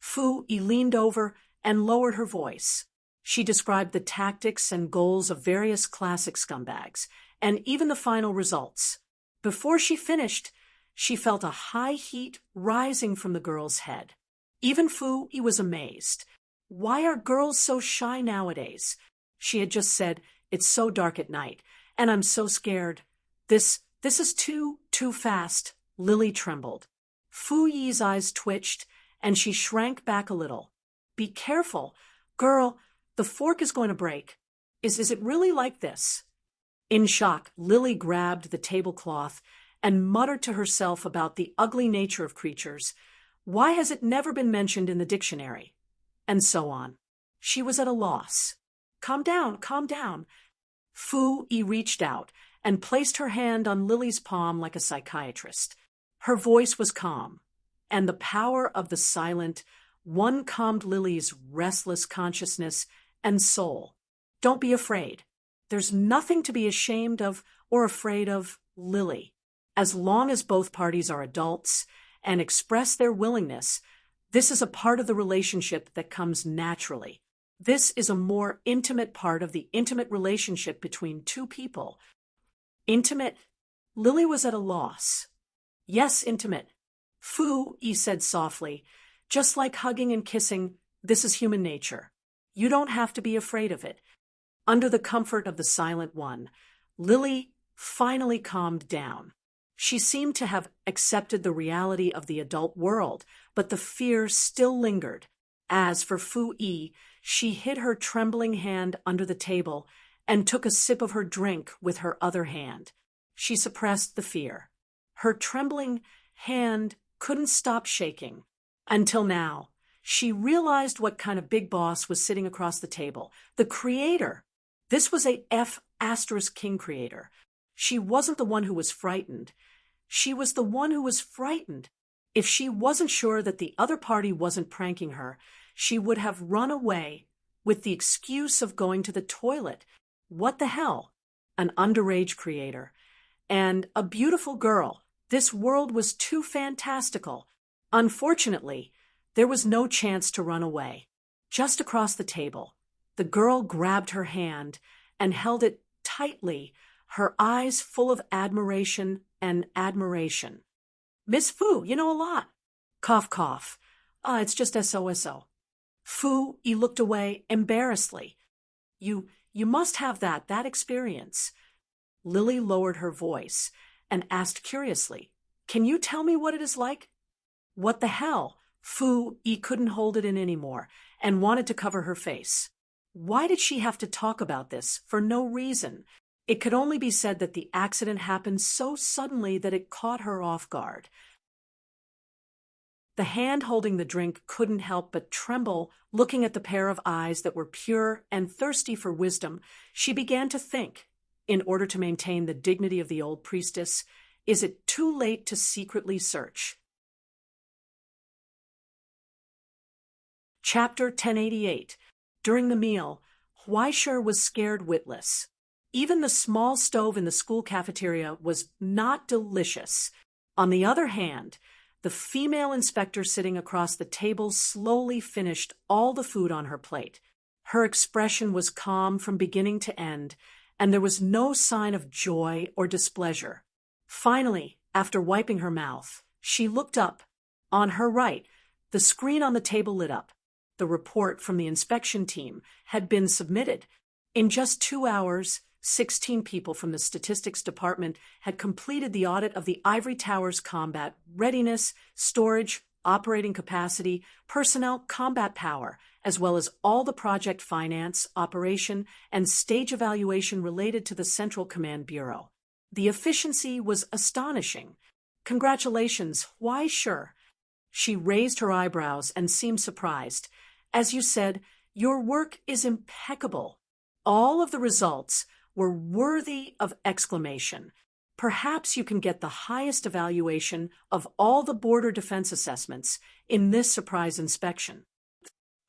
Fu Yi leaned over and lowered her voice. She described the tactics and goals of various classic scumbags, and even the final results. Before she finished, she felt a high heat rising from the girl's head. Even Fu Yi was amazed. Why are girls so shy nowadays? She had just said, it's so dark at night, and I'm so scared. This is too fast. Lily trembled. Fu Yi's eyes twitched, and she shrank back a little. Be careful. Girl, the fork is going to break. Is it really like this? In shock, Lily grabbed the tablecloth and muttered to herself about the ugly nature of creatures. Why has it never been mentioned in the dictionary? And so on. She was at a loss. Calm down, calm down. Fu Yi reached out and placed her hand on Lily's palm like a psychiatrist. Her voice was calm, and the power of the silent one calmed Lily's restless consciousness and soul. Don't be afraid. There's nothing to be ashamed of or afraid of, Lily. As long as both parties are adults and express their willingness, this is a part of the relationship that comes naturally. This is a more intimate part of the intimate relationship between two people. Intimate? Lily was at a loss. Yes, intimate. Fu, he said softly. Just like hugging and kissing, this is human nature. You don't have to be afraid of it. Under the comfort of the silent one, Lily finally calmed down. She seemed to have accepted the reality of the adult world, but the fear still lingered. As for Fu Yi, she hid her trembling hand under the table and took a sip of her drink with her other hand. She suppressed the fear. Her trembling hand couldn't stop shaking. Until now, she realized what kind of big boss was sitting across the table. The creator. This was a F***king creator. She wasn't the one who was frightened. She was the one who was frightened. If she wasn't sure that the other party wasn't pranking her, she would have run away with the excuse of going to the toilet. What the hell? An underage creator. And a beautiful girl. This world was too fantastical. Unfortunately, there was no chance to run away. Just across the table, the girl grabbed her hand and held it tightly, her eyes full of admiration and admiration. Miss Fu, you know a lot. Cough, cough. It's just SOSO. Fu, he looked away embarrassedly. You must have that experience. Lily lowered her voice and asked curiously, Can you tell me what it is like? What the hell? Fu Yi couldn't hold it in anymore and wanted to cover her face. Why did she have to talk about this for no reason? It could only be said that the accident happened so suddenly that it caught her off guard. The hand holding the drink couldn't help but tremble, looking at the pair of eyes that were pure and thirsty for wisdom. She began to think, in order to maintain the dignity of the old priestess, is it too late to secretly search? Chapter 1088. During the meal, Huaishir was scared witless. Even the small stove in the school cafeteria was not delicious. On the other hand, the female inspector sitting across the table slowly finished all the food on her plate. Her expression was calm from beginning to end, and there was no sign of joy or displeasure. Finally, after wiping her mouth, she looked up. On her right, the screen on the table lit up. The report from the inspection team had been submitted. In just 2 hours, 16 people from the statistics department had completed the audit of the Ivory Tower's combat readiness, storage, operating capacity, personnel, combat power, as well as all the project finance, operation, and stage evaluation related to the Central Command Bureau. The efficiency was astonishing. Congratulations, why sure? She raised her eyebrows and seemed surprised. As you said, your work is impeccable. All of the results were worthy of exclamation. Perhaps you can get the highest evaluation of all the border defense assessments in this surprise inspection.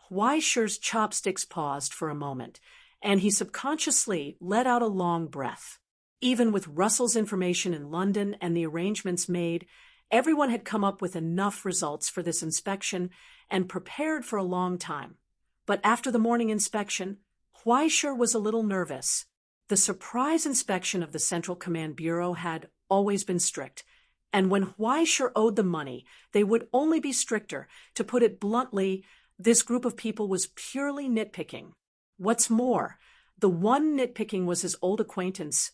Huaishir's chopsticks paused for a moment, and he subconsciously let out a long breath. Even with Russell's information in London and the arrangements made, everyone had come up with enough results for this inspection and prepared for a long time. But after the morning inspection, Huaishir was a little nervous. The surprise inspection of the Central Command Bureau had always been strict, and when Huaishir owed them money, they would only be stricter. To put it bluntly, this group of people was purely nitpicking. What's more, the one nitpicking was his old acquaintance,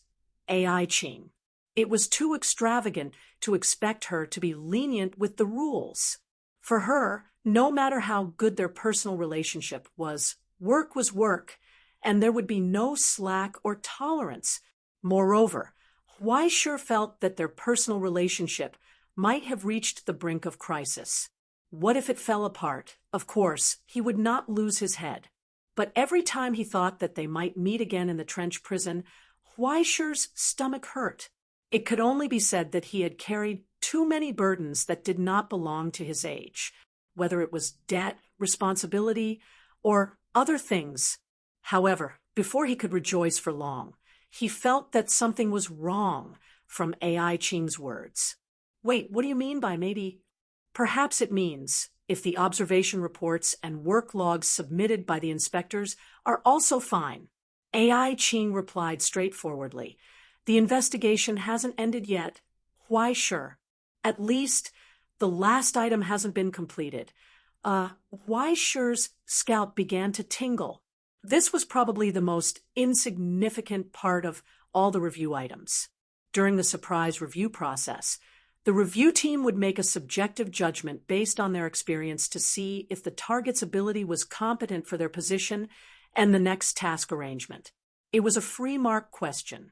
AI Ching. It was too extravagant to expect her to be lenient with the rules. For her, no matter how good their personal relationship was work, and there would be no slack or tolerance. Moreover, Huaishir felt that their personal relationship might have reached the brink of crisis. What if it fell apart? Of course, he would not lose his head. But every time he thought that they might meet again in the trench prison, Huaishir's stomach hurt. It could only be said that he had carried too many burdens that did not belong to his age, whether it was debt, responsibility, or other things. However, before he could rejoice for long, he felt that something was wrong from AI Ching's words. Wait, what do you mean by maybe Perhaps it means if the observation reports and work logs submitted by the inspectors are also fine. AI Ching replied straightforwardly. The investigation hasn't ended yet. Why sure? At least the last item hasn't been completed. Why sure's scalp began to tingle. This was probably the most insignificant part of all the review items. During the surprise review process, the review team would make a subjective judgment based on their experience to see if the target's ability was competent for their position and the next task arrangement. It was a free mark question.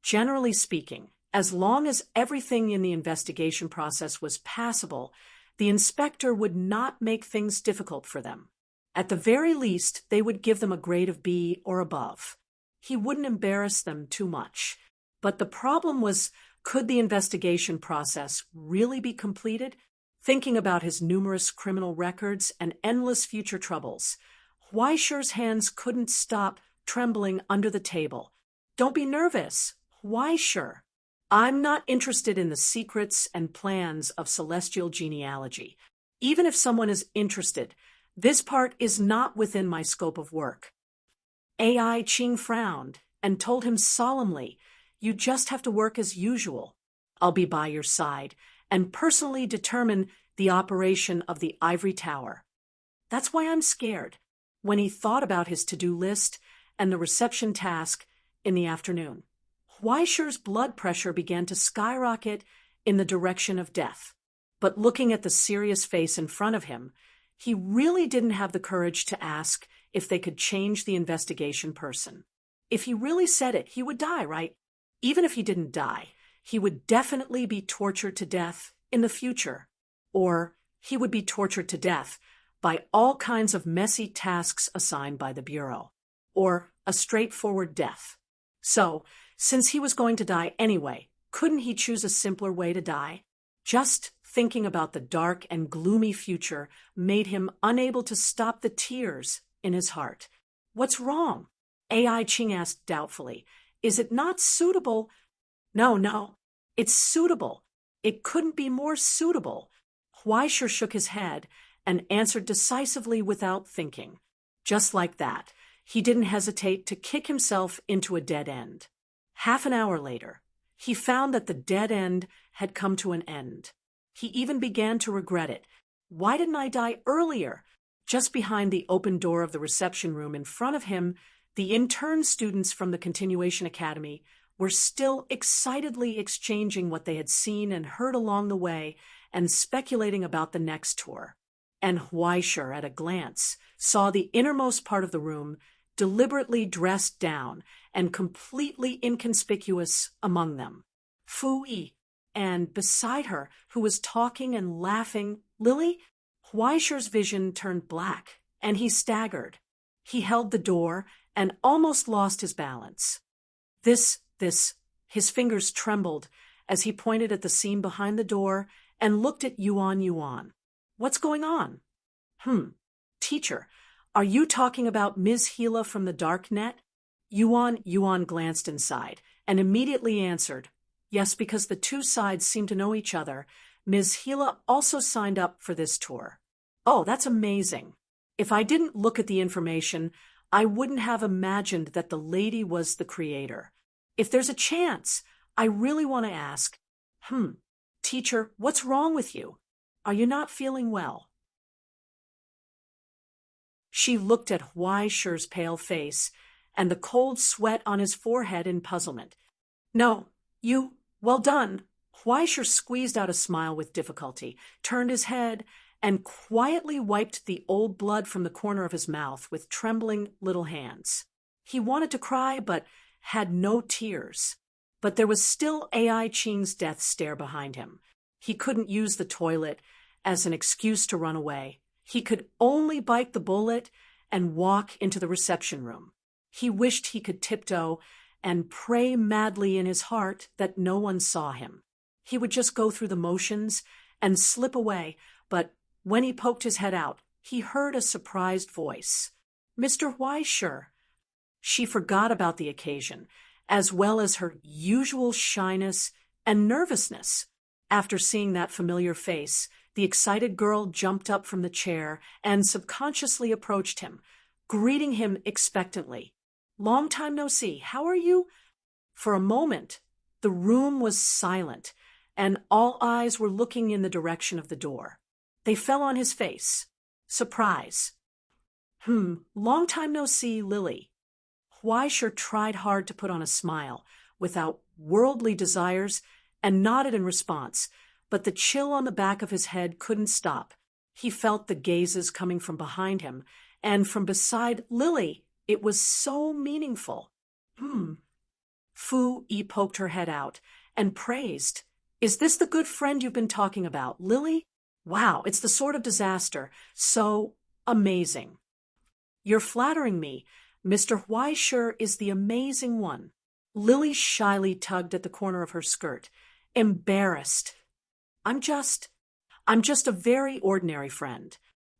Generally speaking, as long as everything in the investigation process was passable, the inspector would not make things difficult for them. At the very least, they would give them a grade of B or above. He wouldn't embarrass them too much. But the problem was, could the investigation process really be completed? Thinking about his numerous criminal records and endless future troubles, Weischer's hands couldn't stop trembling under the table. Don't be nervous, Weischer. I'm not interested in the secrets and plans of celestial genealogy. Even if someone is interested, this part is not within my scope of work. AI Ching frowned and told him solemnly, you just have to work as usual. I'll be by your side and personally determine the operation of the ivory tower. That's why I'm scared. When he thought about his to-do list and the reception task in the afternoon, Weischer's blood pressure began to skyrocket in the direction of death. But looking at the serious face in front of him, he really didn't have the courage to ask if they could change the investigation person. If he really said it, he would die, right? Even if he didn't die, he would definitely be tortured to death in the future. Or he would be tortured to death by all kinds of messy tasks assigned by the Bureau. Or a straightforward death. So, since he was going to die anyway, couldn't he choose a simpler way to die? Just thinking about the dark and gloomy future made him unable to stop the tears in his heart. What's wrong? AI Ching asked doubtfully. Is it not suitable? No, it's suitable. It couldn't be more suitable. Weischer shook his head and answered decisively without thinking. Just like that, he didn't hesitate to kick himself into a dead end. Half an hour later, he found that the dead end had come to an end. He even began to regret it. Why didn't I die earlier? Just behind the open door of the reception room in front of him, the intern students from the Continuation Academy were still excitedly exchanging what they had seen and heard along the way and speculating about the next tour. And Weischer, at a glance, saw the innermost part of the room deliberately dressed down and completely inconspicuous among them. Fui, and beside her, who was talking and laughing, Lily? Weischer's vision turned black, and he staggered. He held the door and almost lost his balance. His fingers trembled as he pointed at the scene behind the door and looked at Yuan. What's going on? Teacher, are you talking about Ms. Gila from the dark net? Yuan glanced inside and immediately answered, yes, because the two sides seem to know each other. Ms. Gila also signed up for this tour. Oh, that's amazing. If I didn't look at the information, I wouldn't have imagined that the lady was the creator. If there's a chance, I really want to ask, teacher, what's wrong with you? Are you not feeling well? She looked at Weischer's pale face and the cold sweat on his forehead in puzzlement. No, well done. Weischer squeezed out a smile with difficulty, turned his head, and quietly wiped the old blood from the corner of his mouth with trembling little hands. He wanted to cry, but had no tears. But there was still AI Ching's death stare behind him. He couldn't use the toilet as an excuse to run away. He could only bite the bullet and walk into the reception room. He wished he could tiptoe and pray madly in his heart that no one saw him. He would just go through the motions and slip away, but when he poked his head out, he heard a surprised voice. Mr. Weischer. She forgot about the occasion, as well as her usual shyness and nervousness. After seeing that familiar face, the excited girl jumped up from the chair and subconsciously approached him, greeting him expectantly. "Long time no see. How are you?" For a moment, the room was silent, and all eyes were looking in the direction of the door. They fell on his face. Surprise. Long time no see, Lily." Huaisher tried hard to put on a smile, without worldly desires, and nodded in response, but the chill on the back of his head couldn't stop. He felt the gazes coming from behind him, and from beside Lily. It was so meaningful. Fu Yi poked her head out and praised. "Is this the good friend you've been talking about, Lily? Wow, it's the sort of disaster. So amazing." "You're flattering me. Mr. Huaisher is the amazing one." Lily shyly tugged at the corner of her skirt, embarrassed. I'm just a very ordinary friend."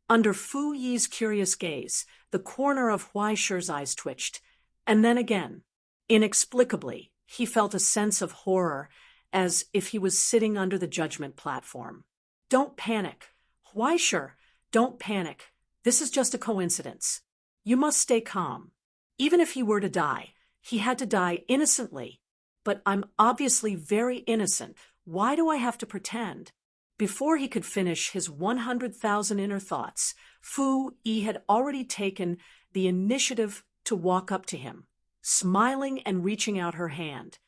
Under Fu Yi's curious gaze, the corner of Huaisher's eyes twitched, and then again. Inexplicably, he felt a sense of horror, as if he was sitting under the judgment platform. "Don't panic. Huaisher, don't panic. This is just a coincidence. You must stay calm. Even if he were to die, he had to die innocently. But I'm obviously very innocent. Why do I have to pretend?" Before he could finish his 100,000 inner thoughts, Fu Yi had already taken the initiative to walk up to him, smiling and reaching out her hand.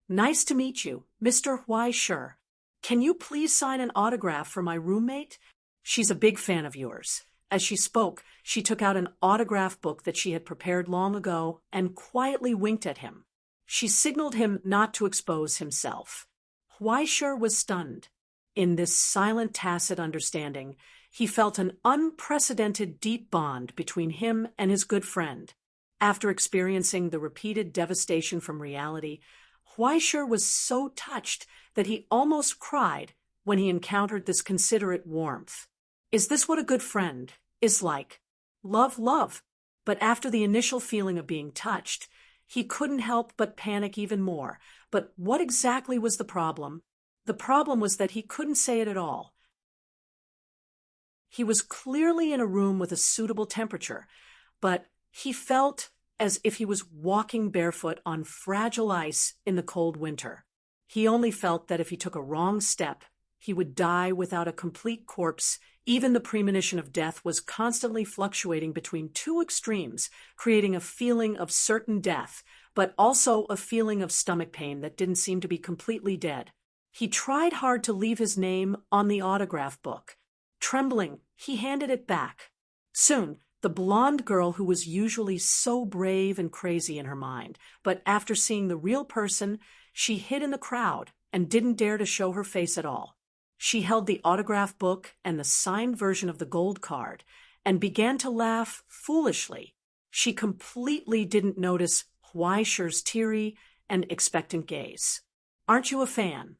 "Nice to meet you, Mr. Huaisher. Can you please sign an autograph for my roommate? She's a big fan of yours." As she spoke, she took out an autograph book that she had prepared long ago and quietly winked at him. She signaled him not to expose himself. Huaisher was stunned. In this silent, tacit understanding, he felt an unprecedented deep bond between him and his good friend. After experiencing the repeated devastation from reality, Huaisher was so touched that he almost cried when he encountered this considerate warmth. Is this what a good friend is like? Love. But after the initial feeling of being touched, he couldn't help but panic even more. But what exactly was the problem? The problem was that he couldn't say it at all. He was clearly in a room with a suitable temperature, but he felt as if he was walking barefoot on fragile ice in the cold winter. He only felt that if he took a wrong step, he would die without a complete corpse. Even the premonition of death was constantly fluctuating between two extremes, creating a feeling of certain death, but also a feeling of stomach pain that didn't seem to be completely dead. He tried hard to leave his name on the autograph book. Trembling, he handed it back. Soon, the blonde girl who was usually so brave and crazy in her mind, but after seeing the real person, she hid in the crowd and didn't dare to show her face at all. She held the autograph book and the signed version of the gold card and began to laugh foolishly. She completely didn't notice Huaisher's teary and expectant gaze. "Aren't you a fan?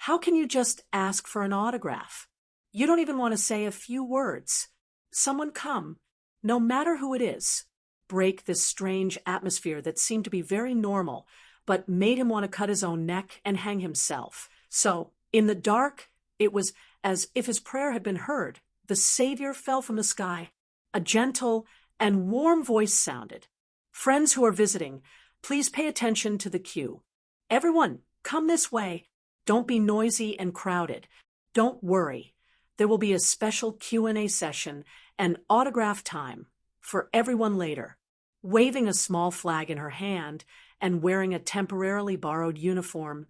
How can you just ask for an autograph? You don't even want to say a few words. Someone come, no matter who it is." Break this strange atmosphere that seemed to be very normal, but made him want to cut his own neck and hang himself. So, in the dark, it was as if his prayer had been heard. The Savior fell from the sky. A gentle and warm voice sounded. "Friends who are visiting, please pay attention to the cue. Everyone, come this way. Don't be noisy and crowded. Don't worry. There will be a special Q&A session and autograph time for everyone later." Waving a small flag in her hand and wearing a temporarily borrowed uniform,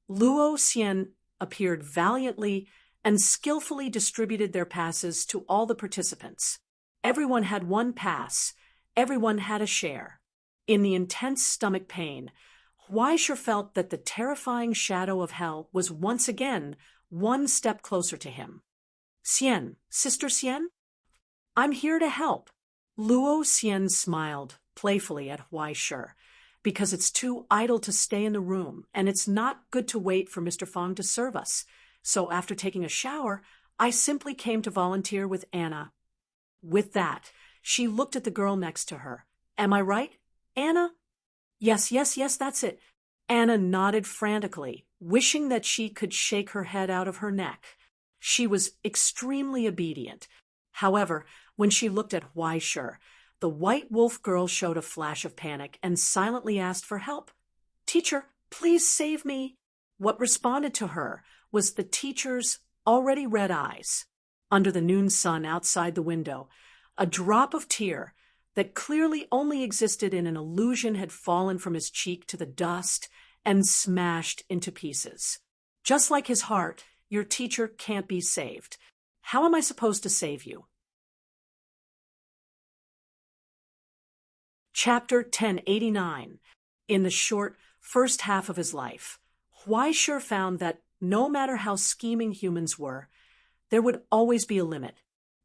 Luo Xian appeared valiantly and skillfully distributed their passes to all the participants. Everyone had one pass. Everyone had a share. In the intense stomach pain, Huaisher felt that the terrifying shadow of hell was once again one step closer to him. "Xian, Sister Xian? I'm here to help." Luo Xian smiled playfully at Huaisher, "because it's too idle to stay in the room, and it's not good to wait for Mr. Fang to serve us. So after taking a shower, I simply came to volunteer with Anna." With that, she looked at the girl next to her. "Am I right, Anna?" Yes, that's it." Anna nodded frantically, wishing that she could shake her head out of her neck. She was extremely obedient. However, when she looked at Huaishur, the white wolf girl showed a flash of panic and silently asked for help. "Teacher, please save me." What responded to her was the teacher's already red eyes. Under the noon sun outside the window, a drop of tear that clearly only existed in an illusion had fallen from his cheek to the dust and smashed into pieces. Just like his heart, your teacher can't be saved. How am I supposed to save you? Chapter 1089. In the short first half of his life, Huaishur found that no matter how scheming humans were, there would always be a limit.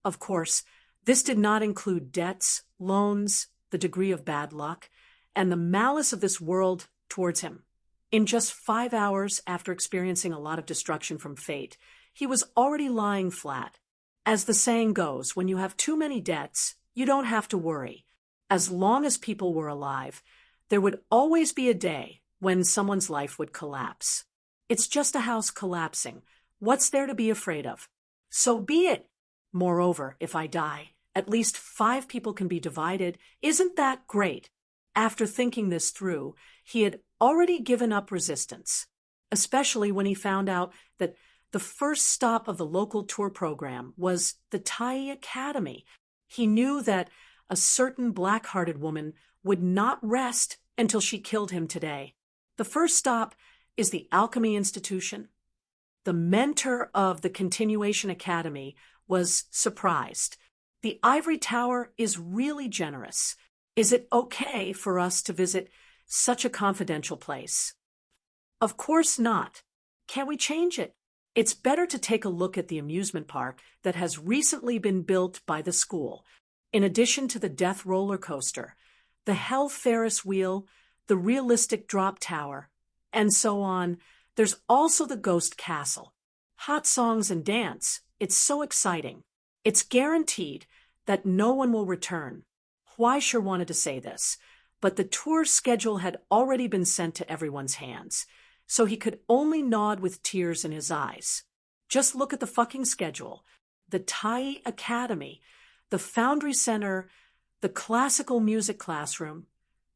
Of course, this did not include debts, loans, the degree of bad luck, and the malice of this world towards him. In just 5 hours after experiencing a lot of destruction from fate, he was already lying flat. As the saying goes, when you have too many debts, you don't have to worry. As long as people were alive, there would always be a day when someone's life would collapse. It's just a house collapsing. What's there to be afraid of? So be it. Moreover, if I die, at least 5 people can be divided. Isn't that great? After thinking this through, he had already given up resistance, especially when he found out that the first stop of the local tour program was the Tai Academy. He knew that a certain black-hearted woman would not rest until she killed him today. The first stop is the Alchemy Institution. The mentor of the Continuation Academy was surprised. The Ivory Tower is really generous. Is it okay for us to visit such a confidential place? Of course not. Can we change it? It's better to take a look at the amusement park that has recently been built by the school. In addition to the Death roller coaster, the Hell Ferris wheel, the realistic drop tower, and so on, there's also the Ghost Castle. Hot songs and dance. It's so exciting. It's guaranteed that no one will return. Huaishur wanted to say this, but the tour schedule had already been sent to everyone's hands, so he could only nod with tears in his eyes. Just look at the fucking schedule. The Tai Academy, the Foundry Center, the classical music classroom,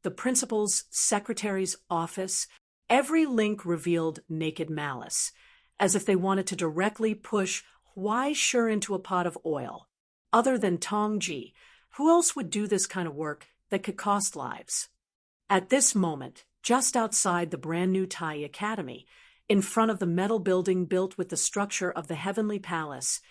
the principal's secretary's office. Every link revealed naked malice, as if they wanted to directly push Huaishur into a pot of oil. Other than Tongji, who else would do this kind of work that could cost lives? At this moment, just outside the brand-new Tai Academy, in front of the metal building built with the structure of the Heavenly Palace,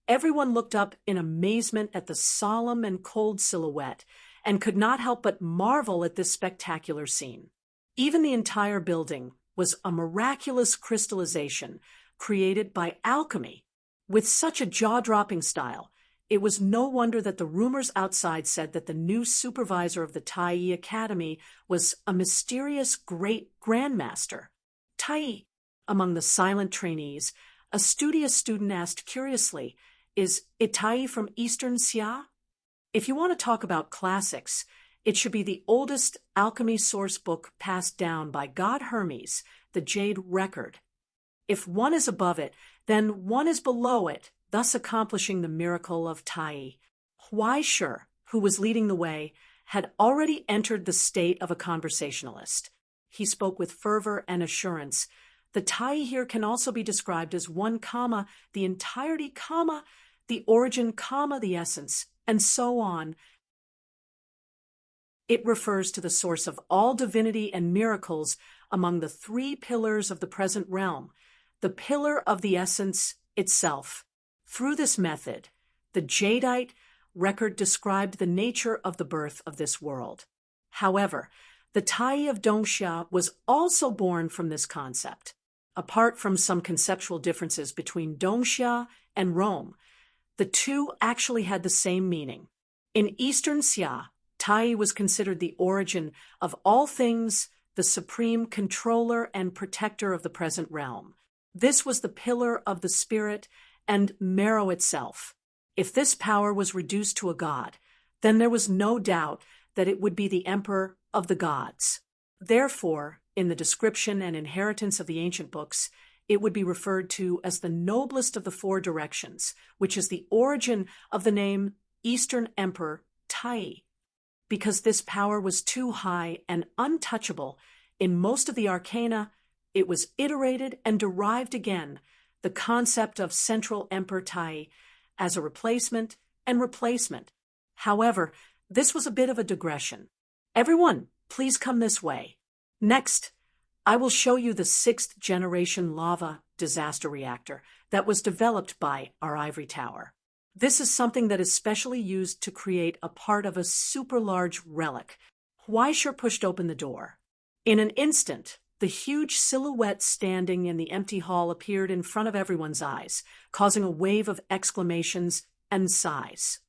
everyone looked up in amazement at the solemn and cold silhouette and could not help but marvel at this spectacular scene. Even the entire building was a miraculous crystallization created by alchemy. With such a jaw-dropping style, it was no wonder that the rumors outside said that the new supervisor of the Tai Academy was a mysterious great grandmaster. Tai, among the silent trainees, a studious student asked curiously, "Is it Tai from Eastern Xia?" If you want to talk about classics, it should be the oldest alchemy source book passed down by God Hermes, the Jade Record. If one is above it, then one is below it, thus accomplishing the miracle of Tai. Huaishur, who was leading the way, had already entered the state of a conversationalist. He spoke with fervor and assurance. The Tai here can also be described as one comma, the entirety comma, the origin comma, the essence, and so on. It refers to the source of all divinity and miracles among the 3 pillars of the present realm, the pillar of the essence itself. Through this method, the Jadeite record described the nature of the birth of this world. However, the Tai of Dongxia was also born from this concept. Apart from some conceptual differences between Dongxia and Rome, the two actually had the same meaning. In Eastern Xia, Tai was considered the origin of all things, the supreme controller and protector of the present realm. This was the pillar of the spirit and marrow itself. If this power was reduced to a god, then there was no doubt that it would be the emperor of the gods. Therefore, in the description and inheritance of the ancient books, it would be referred to as the noblest of the four directions, which is the origin of the name Eastern Emperor Tai. Because this power was too high and untouchable in most of the arcana, it was iterated and derived again, the concept of Central Emperor Tai, as a replacement and replacement. However, this was a bit of a digression. Everyone, please come this way. Next, I will show you the 6th generation lava disaster reactor that was developed by our ivory tower. This is something that is specially used to create a part of a super large relic. Huaishir pushed open the door. In an instant, the huge silhouette standing in the empty hall appeared in front of everyone's eyes, causing a wave of exclamations and sighs.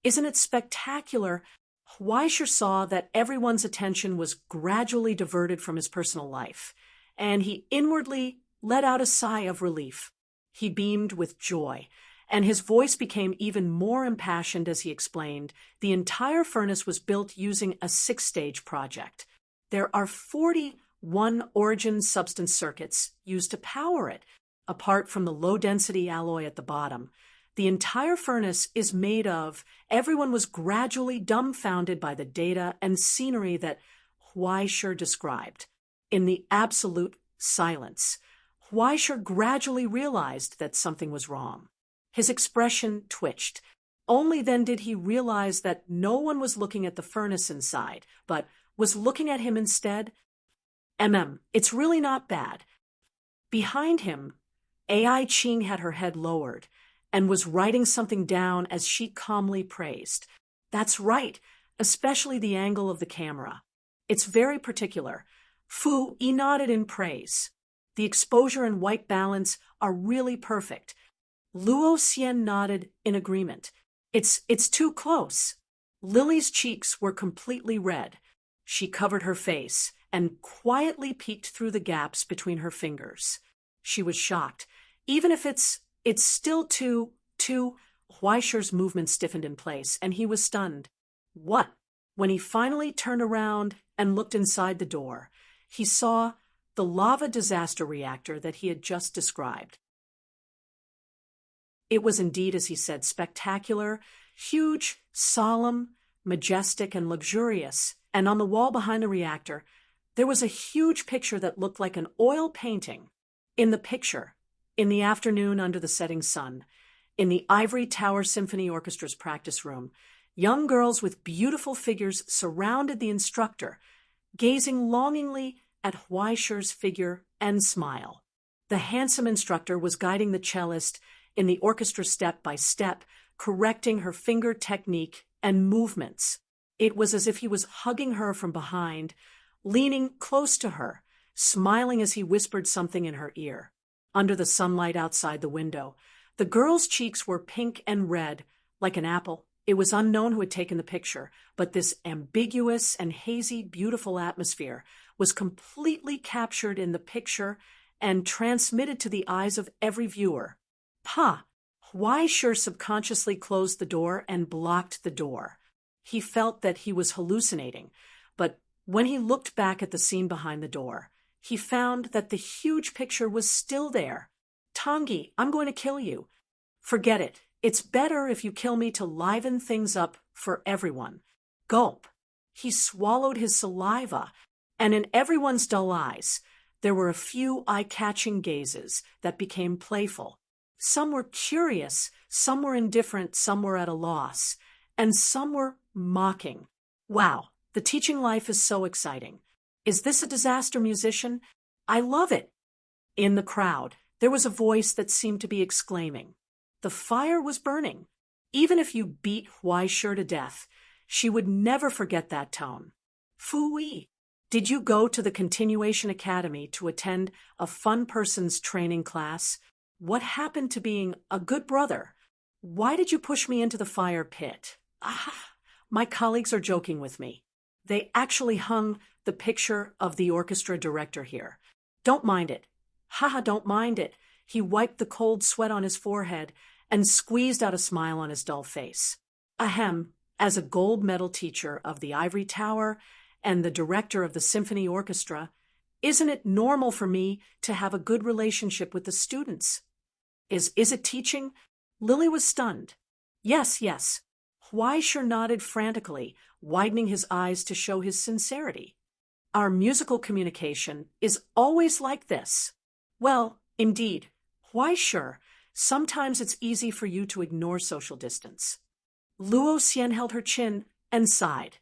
Isn't it spectacular? Huaishir saw that everyone's attention was gradually diverted from his personal life, and he inwardly let out a sigh of relief. He beamed with joy, and his voice became even more impassioned as he explained, the entire furnace was built using a 6-stage project. There are 41 origin substance circuits used to power it, apart from the low-density alloy at the bottom. The entire furnace is made of. Everyone was gradually dumbfounded by the data and scenery that Huaishir described. In the absolute silence, Huaishir gradually realized that something was wrong. His expression twitched. Only then did he realize that no one was looking at the furnace inside, but was looking at him instead. It's really not bad. Behind him, Ai Qing had her head lowered and was writing something down as she calmly praised. That's right, especially the angle of the camera. It's very particular. Fu Yi nodded in praise. The exposure and white balance are really perfect. Luo Xian nodded in agreement. It's too close. Lily's cheeks were completely red. She covered her face and quietly peeked through the gaps between her fingers. She was shocked. Even if it's still too, Huaishir's movement stiffened in place, and he was stunned. What? When he finally turned around and looked inside the door, he saw the lava disaster reactor that he had just described. It was indeed, as he said, spectacular, huge, solemn, majestic, and luxurious, and on the wall behind the reactor, there was a huge picture that looked like an oil painting. In the picture, in the afternoon under the setting sun, in the Ivory Tower Symphony Orchestra's practice room, young girls with beautiful figures surrounded the instructor, gazing longingly at Huaishir's figure and smile. The handsome instructor was guiding the cellist in the orchestra step by step, correcting her finger technique and movements. It was as if he was hugging her from behind, leaning close to her, smiling as he whispered something in her ear. Under the sunlight outside the window, the girl's cheeks were pink and red, like an apple. It was unknown who had taken the picture, but this ambiguous and hazy, beautiful atmosphere was completely captured in the picture and transmitted to the eyes of every viewer. Huaishir subconsciously closed the door and blocked the door. He felt that he was hallucinating, but when he looked back at the scene behind the door, he found that the huge picture was still there. Tangi, I'm going to kill you. Forget it. It's better if you kill me to liven things up for everyone. Gulp. He swallowed his saliva, and in everyone's dull eyes, there were a few eye-catching gazes that became playful. Some were curious, some were indifferent, some were at a loss, and some were mocking. Wow, the teaching life is so exciting. Is this a disaster musician? I love it. In the crowd, there was a voice that seemed to be exclaiming. The fire was burning. Even if you beat Huaishir to death, she would never forget that tone. Fui, did you go to the Continuation Academy to attend a fun person's training class? What happened to being a good brother? Why did you push me into the fire pit? My colleagues are joking with me. They actually hung the picture of the orchestra director here. Don't mind it. Don't mind it. He wiped the cold sweat on his forehead and squeezed out a smile on his dull face. As a gold medal teacher of the Ivory Tower and the director of the symphony orchestra, Isn't it normal for me to have a good relationship with the students? Is it teaching? Lily was stunned. Yes, yes. Huaisher nodded frantically, widening his eyes to show his sincerity. Our musical communication is always like this. Well, indeed. Huaisher, sometimes it's easy for you to ignore social distance. Luo Xian held her chin and sighed.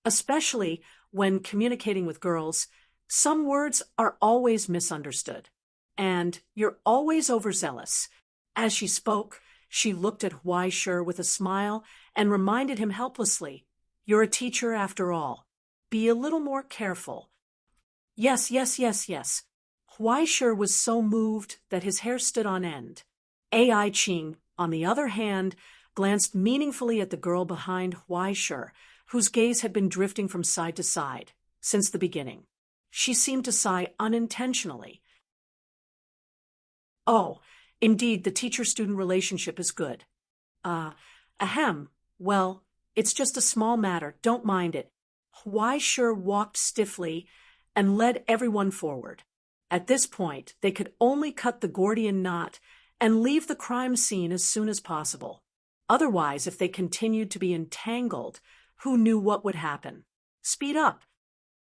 Especially when communicating with girls, some words are always misunderstood. And you're always overzealous. As she spoke, she looked at Huaisher with a smile and reminded him helplessly, "You're a teacher after all. Be a little more careful." Yes, yes, yes, yes. Huaisher was so moved that his hair stood on end. Ai Qing, on the other hand, glanced meaningfully at the girl behind Huaisher, whose gaze had been drifting from side to side since the beginning. She seemed to sigh unintentionally. Oh, indeed, the teacher-student relationship is good. Ahem, well, it's just a small matter, don't mind it. Huaisher walked stiffly and led everyone forward. At this point, they could only cut the Gordian knot and leave the crime scene as soon as possible. Otherwise, if they continued to be entangled, who knew what would happen? Speed up.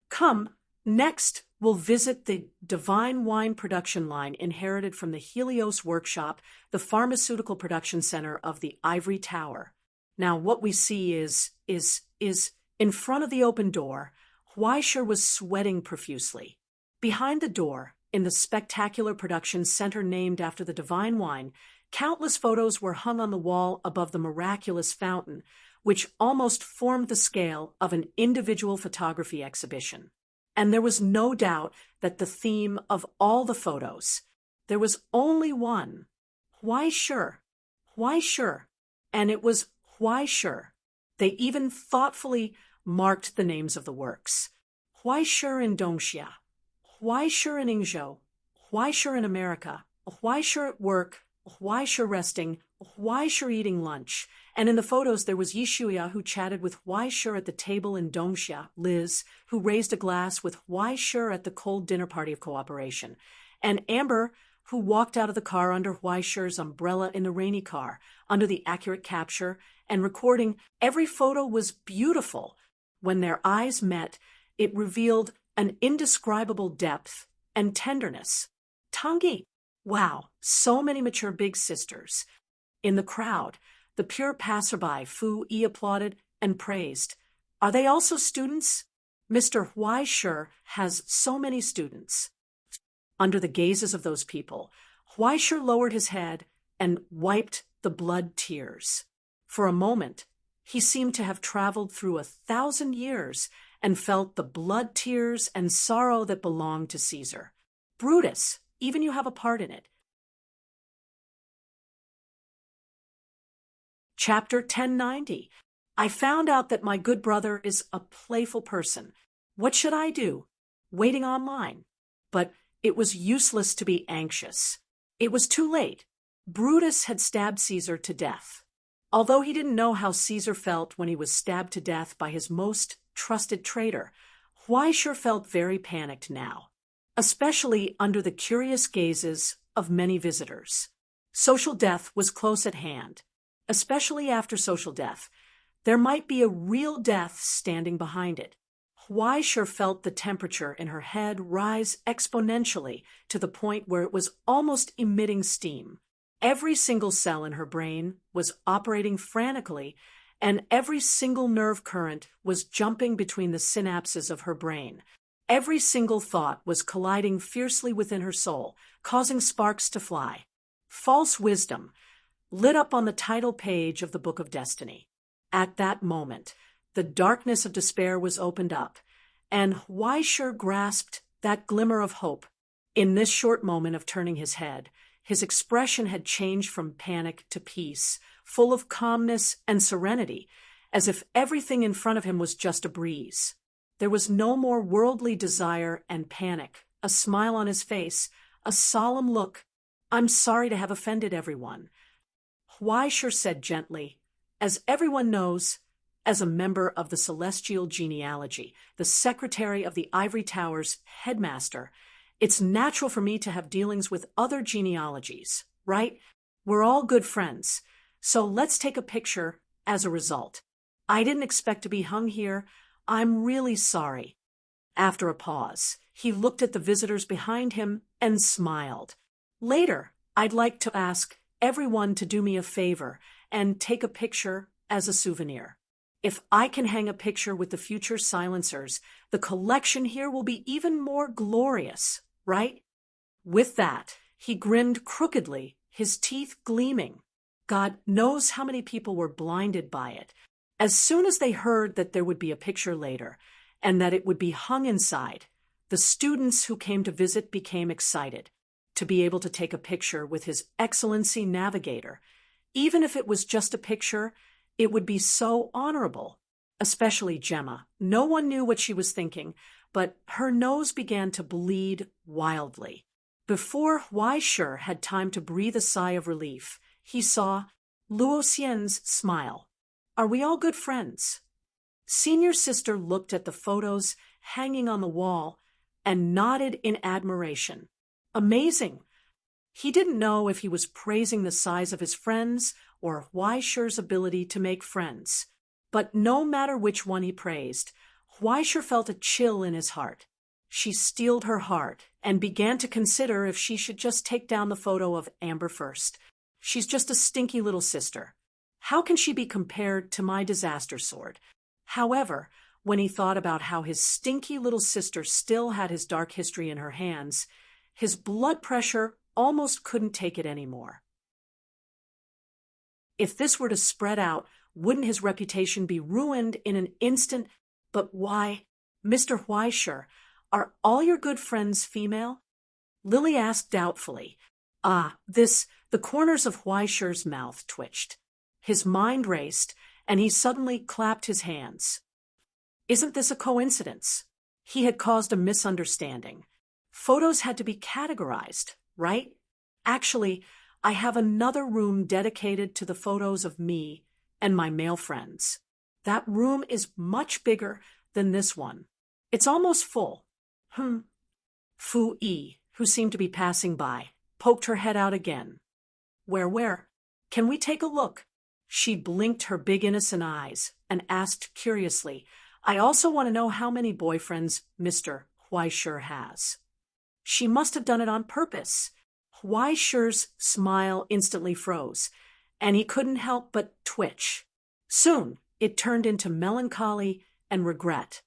Come, next we'll visit the Divine Wine production line inherited from the Helios Workshop, the pharmaceutical production center of the Ivory Tower. Now what we see is in front of the open door, Huaisher was sweating profusely. Behind the door, in the spectacular production center named after the Divine Wine, countless photos were hung on the wall above the miraculous fountain, which almost formed the scale of an individual photography exhibition. And there was no doubt that the theme of all the photos, there was only one. Huaisher. Huaisher. And it was Huaisher. They even thoughtfully marked the names of the works. Huaisher in Dongxia, Huaisher in Yingzhou, Huaisher in America, Huaisher at work, Huaisher resting, Huaisher eating lunch. And in the photos there was Yishuya, who chatted with Huaisher at the table in Dongxia, Liz, who raised a glass with Huaisher at the cold dinner party of cooperation, and Amber, who walked out of the car under Huaisher's umbrella in the rainy car, under the accurate capture and recording. Every photo was beautiful. When their eyes met, it revealed an indescribable depth and tenderness. Tangi! Wow, so many mature big sisters. In the crowd, the pure passerby Fu Yi applauded and praised. Are they also students? Mr. Huaisher has so many students. Under the gazes of those people, Huaisher lowered his head and wiped the blood tears. For a moment, he seemed to have traveled through 1,000 years and felt the blood tears and sorrow that belonged to Caesar. Brutus, even you have a part in it. Chapter 1090. I found out that my good brother is a playful person. What should I do? Waiting online. But it was useless to be anxious. It was too late. Brutus had stabbed Caesar to death. Although he didn't know how Caesar felt when he was stabbed to death by his most trusted traitor, Huaisher felt very panicked now, especially under the curious gazes of many visitors. Social death was close at hand. Especially after social death, there might be a real death standing behind it. Huaisher felt the temperature in her head rise exponentially to the point where it was almost emitting steam. Every single cell in her brain was operating frantically, and every single nerve current was jumping between the synapses of her brain. Every single thought was colliding fiercely within her soul, causing sparks to fly. False wisdom lit up on the title page of the Book of Destiny. At that moment, the darkness of despair was opened up, and Huaisher grasped that glimmer of hope. In this short moment of turning his head, his expression had changed from panic to peace, full of calmness and serenity, as if everything in front of him was just a breeze. There was no more worldly desire and panic, a smile on his face, a solemn look. I'm sorry to have offended everyone. Huaisher said gently, as everyone knows, as a member of the Celestial Genealogy, the secretary of the Ivory Tower's headmaster, it's natural for me to have dealings with other genealogies, right? We're all good friends, so let's take a picture as a result. I didn't expect to be hung here. I'm really sorry. After a pause, he looked at the visitors behind him and smiled. Later, I'd like to ask everyone to do me a favor and take a picture as a souvenir. If I can hang a picture with the future silencers, the collection here will be even more glorious, right? With that, he grinned crookedly, his teeth gleaming. God knows how many people were blinded by it. As soon as they heard that there would be a picture later, and that it would be hung inside, the students who came to visit became excited to be able to take a picture with His Excellency Navigator. Even if it was just a picture, it would be so honorable, especially Gemma. No one knew what she was thinking, but her nose began to bleed wildly. Before Huaishur had time to breathe a sigh of relief, he saw Luocien's smile. Are we all good friends? Senior sister looked at the photos hanging on the wall and nodded in admiration. Amazing! He didn't know if he was praising the size of his friends or Huaishur's ability to make friends. But no matter which one he praised, Huaishur felt a chill in his heart. She steeled her heart and began to consider if she should just take down the photo of Amber first. She's just a stinky little sister. How can she be compared to my disaster sword? However, when he thought about how his stinky little sister still had his dark history in her hands, his blood pressure almost couldn't take it anymore. If this were to spread out, wouldn't his reputation be ruined in an instant? But why, Mr. Huaishur, are all your good friends female? Lily asked doubtfully. The corners of Huaishur's mouth twitched. His mind raced, and he suddenly clapped his hands. Isn't this a coincidence? He had caused a misunderstanding. Photos had to be categorized, right? Actually, I have another room dedicated to the photos of me and my male friends. That room is much bigger than this one. It's almost full. Fu Yi, who seemed to be passing by, poked her head out again. Where? Can we take a look? She blinked her big innocent eyes and asked curiously, I also want to know how many boyfriends Mr. Huaishur has. She must have done it on purpose. Huaishur's smile instantly froze, and he couldn't help but twitch. Soon, it turned into melancholy and regret.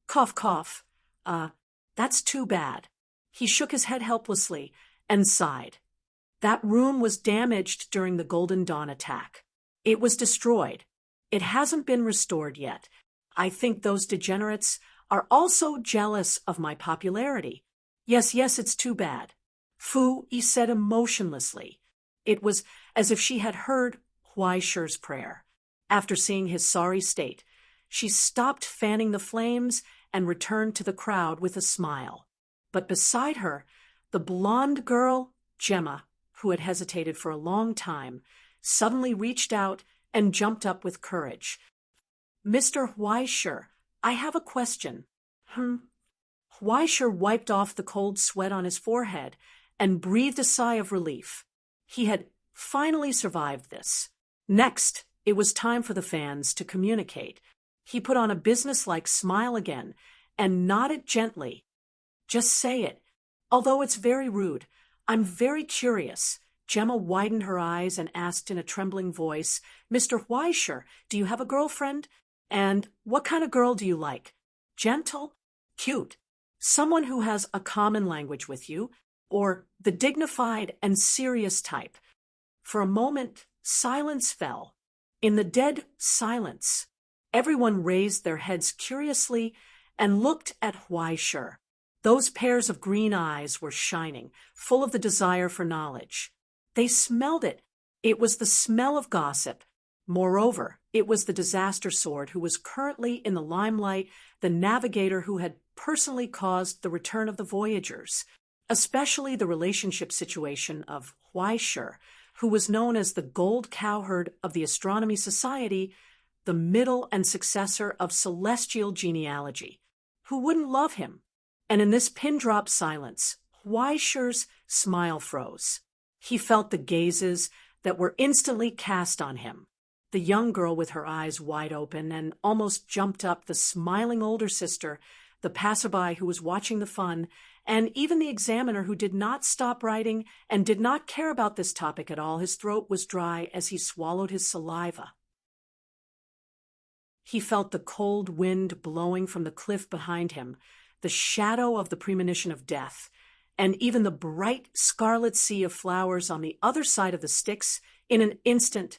Cough, cough. That's too bad. He shook his head helplessly and sighed. That room was damaged during the Golden Dawn attack. It was destroyed. It hasn't been restored yet. I think those degenerates are also jealous of my popularity. Yes, it's too bad. Fu Yi said emotionlessly. It was as if she had heard Huaishur's prayer. After seeing his sorry state, she stopped fanning the flames and returned to the crowd with a smile. But beside her, the blonde girl, Gemma, who had hesitated for a long time, suddenly reached out and jumped up with courage. Mr. Huaishur, I have a question. Huaishur wiped off the cold sweat on his forehead and breathed a sigh of relief. He had finally survived this. Next, it was time for the fans to communicate. He put on a businesslike smile again and nodded gently. Just say it. Although it's very rude, I'm very curious. Gemma widened her eyes and asked in a trembling voice, Mr. Huaishur, do you have a girlfriend? And what kind of girl do you like? Gentle? Cute? Someone who has a common language with you? Or the dignified and serious type? For a moment, silence fell. In the dead silence, everyone raised their heads curiously and looked at Huaishur. Those pairs of green eyes were shining, full of the desire for knowledge. They smelled it. It was the smell of gossip. Moreover, it was the disaster sword who was currently in the limelight, the navigator who had personally caused the return of the voyagers, especially the relationship situation of Huaishur, who was known as the gold cowherd of the Astronomy Society, the middle and successor of celestial genealogy. Who wouldn't love him? And in this pin-drop silence, Huaishi's smile froze. He felt the gazes that were instantly cast on him. The young girl with her eyes wide open and almost jumped up, the smiling older sister, the passerby who was watching the fun, and even the examiner who did not stop writing and did not care about this topic at all. His throat was dry as he swallowed his saliva. He felt the cold wind blowing from the cliff behind him, the shadow of the premonition of death, and even the bright scarlet sea of flowers on the other side of the Styx. In an instant,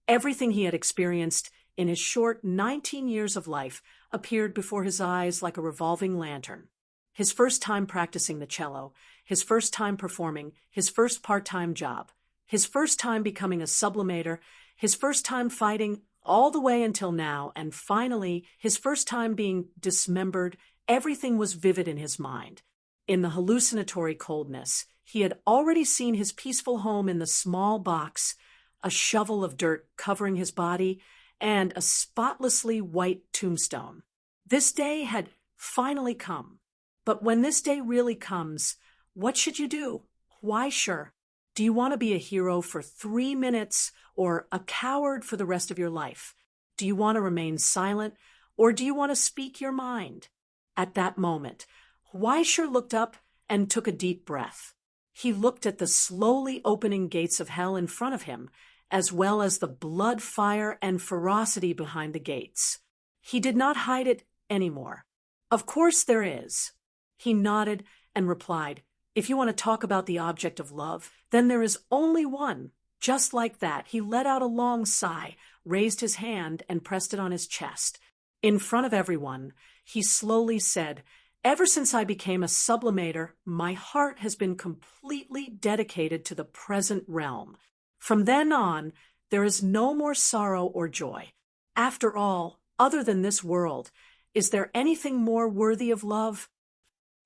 everything he had experienced in his short 19 years of life appeared before his eyes like a revolving lantern. His first time practicing the cello, his first time performing, his first part-time job, his first time becoming a sublimator, his first time fighting all the way until now, and finally, his first time being dismembered. Everything was vivid in his mind. In the hallucinatory coldness, he had already seen his peaceful home in the small box, a shovel of dirt covering his body, and a spotlessly white tombstone. This day had finally come. But when this day really comes, what should you do? Why, sure. Do you want to be a hero for 3 minutes or a coward for the rest of your life? Do you want to remain silent or do you want to speak your mind? At that moment, Huaisher looked up and took a deep breath. He looked at the slowly opening gates of hell in front of him, as well as the blood, fire, and ferocity behind the gates. He did not hide it anymore. Of course there is. He nodded and replied, if you want to talk about the object of love, then there is only one. Just like that, he let out a long sigh, raised his hand, and pressed it on his chest. In front of everyone, he slowly said, ever since I became a sublimator, my heart has been completely dedicated to the present realm. From then on, there is no more sorrow or joy. After all, other than this world, is there anything more worthy of love?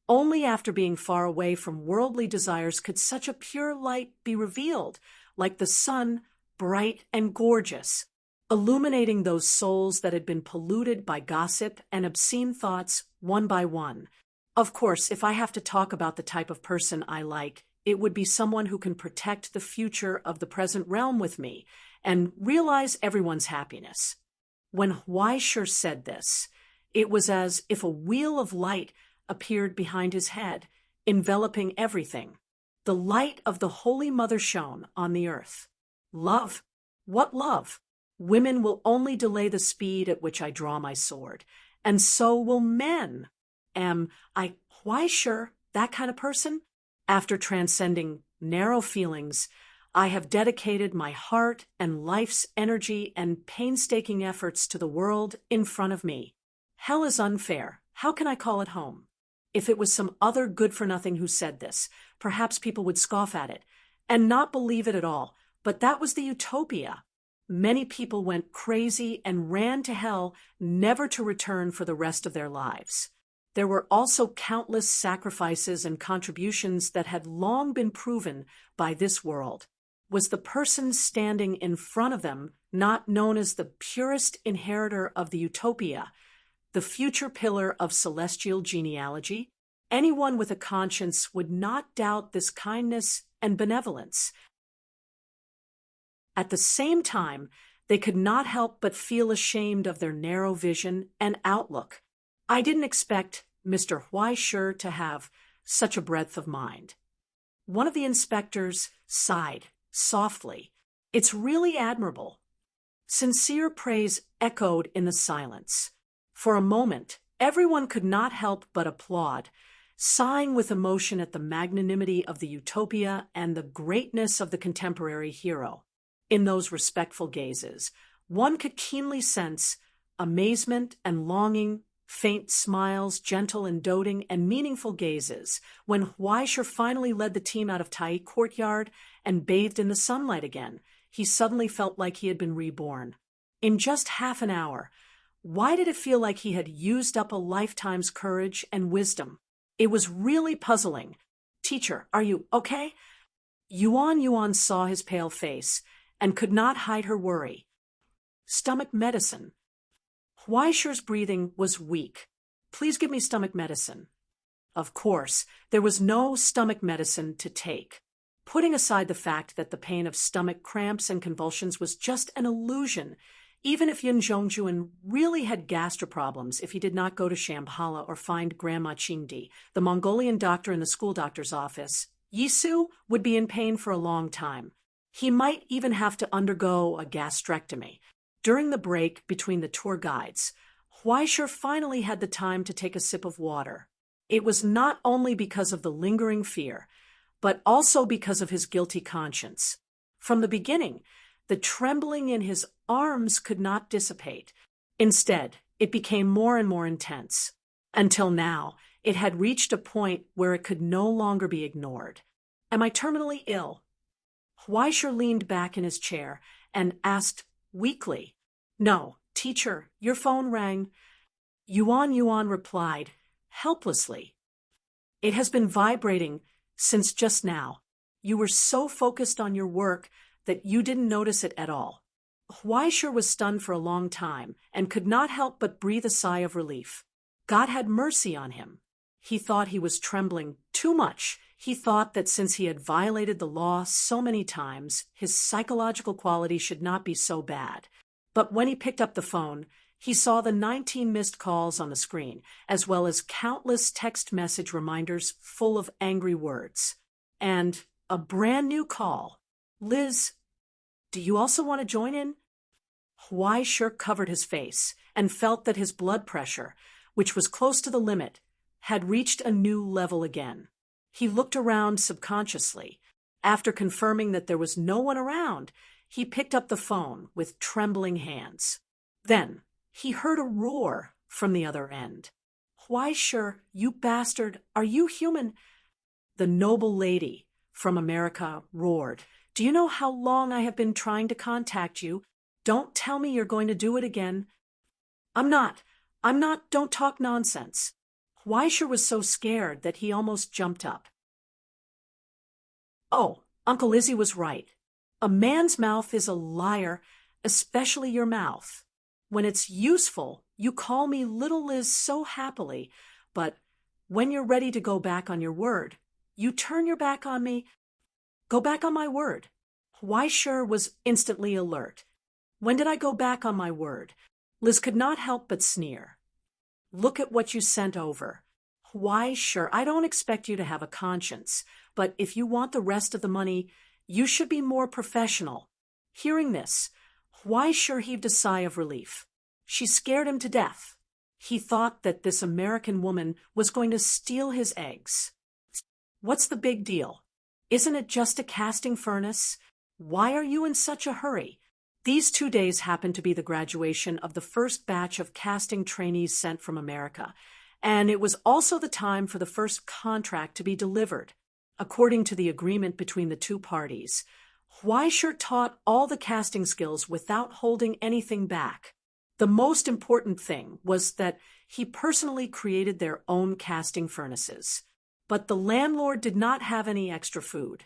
Only after being far away from worldly desires could such a pure light be revealed, like the sun, bright and gorgeous, illuminating those souls that had been polluted by gossip and obscene thoughts one by one. Of course, if I have to talk about the type of person I like, it would be someone who can protect the future of the present realm with me and realize everyone's happiness. When Huaisher said this, it was as if a wheel of light appeared behind his head, enveloping everything. The light of the Holy Mother shone on the earth. Love? What love? Women will only delay the speed at which I draw my sword, and so will men. Am I Huaisher that kind of person? After transcending narrow feelings, I have dedicated my heart and life's energy and painstaking efforts to the world in front of me. Hell is unfair. How can I call it home? If it was some other good-for-nothing who said this, perhaps people would scoff at it and not believe it at all. But that was the utopia. Many people went crazy and ran to hell, never to return for the rest of their lives. There were also countless sacrifices and contributions that had long been proven by this world. Was the person standing in front of them not known as the purest inheritor of the utopia, the future pillar of celestial genealogy? Anyone with a conscience would not doubt this kindness and benevolence. At the same time, they could not help but feel ashamed of their narrow vision and outlook. I didn't expect Mr. Huaisher to have such a breadth of mind. One of the inspectors sighed softly. It's really admirable. Sincere praise echoed in the silence. For a moment, everyone could not help but applaud, sighing with emotion at the magnanimity of the utopia and the greatness of the contemporary hero. In those respectful gazes, one could keenly sense amazement and longing, faint smiles, gentle and doting and meaningful gazes. When Huaisher finally led the team out of Tai courtyard and bathed in the sunlight again, he suddenly felt like he had been reborn. In just half an hour, why did it feel like he had used up a lifetime's courage and wisdom? It was really puzzling. Teacher, are you okay? Yuan saw his pale face and could not hide her worry. Stomach medicine, Huaisher's breathing was weak. Please give me stomach medicine. Of course, there was no stomach medicine to take. Putting aside the fact that the pain of stomach cramps and convulsions was just an illusion, even if Yin Zhongjuan really had gastro problems if he did not go to Shambhala or find Grandma Qingdi, the Mongolian doctor in the school doctor's office, Yisu would be in pain for a long time. He might even have to undergo a gastrectomy. During the break between the tour guides, Huaisher finally had the time to take a sip of water. It was not only because of the lingering fear, but also because of his guilty conscience. From the beginning, the trembling in his arms could not dissipate. Instead, it became more and more intense. Until now, it had reached a point where it could no longer be ignored. Am I terminally ill? Huaisher leaned back in his chair and asked weakly. No, teacher, your phone rang. Yuan replied, helplessly. It has been vibrating since just now. You were so focused on your work that you didn't notice it at all. Huaisher was stunned for a long time and could not help but breathe a sigh of relief. God had mercy on him. He thought he was trembling too much. He thought that since he had violated the law so many times, his psychological quality should not be so bad. But when he picked up the phone, he saw the 19 missed calls on the screen, as well as countless text message reminders full of angry words. And a brand new call. Liz, do you also want to join in? Huaisher covered his face and felt that his blood pressure, which was close to the limit, had reached a new level again. He looked around subconsciously. After confirming that there was no one around, he picked up the phone with trembling hands. Then he heard a roar from the other end. Huaisher, you bastard, are you human? The noble lady from America roared. Do you know how long I have been trying to contact you? Don't tell me you're going to do it again. I'm not, don't talk nonsense. Huaisher was so scared that he almost jumped up. Oh, Uncle Izzy was right. A man's mouth is a liar, especially your mouth. When it's useful, you call me Little Liz so happily, but when you're ready to go back on your word, you turn your back on me. Go back on my word. Huaisher was instantly alert. When did I go back on my word? Liz could not help but sneer. Look at what you sent over. Huaisher, I don't expect you to have a conscience, but if you want the rest of the money, you should be more professional. Hearing this, Huaisher heaved a sigh of relief. She scared him to death. He thought that this American woman was going to steal his eggs. What's the big deal? Isn't it just a casting furnace? Why are you in such a hurry? These 2 days happened to be the graduation of the first batch of casting trainees sent from America, and it was also the time for the first contract to be delivered. According to the agreement between the two parties, Huaisher taught all the casting skills without holding anything back. The most important thing was that he personally created their own casting furnaces. But the landlord did not have any extra food.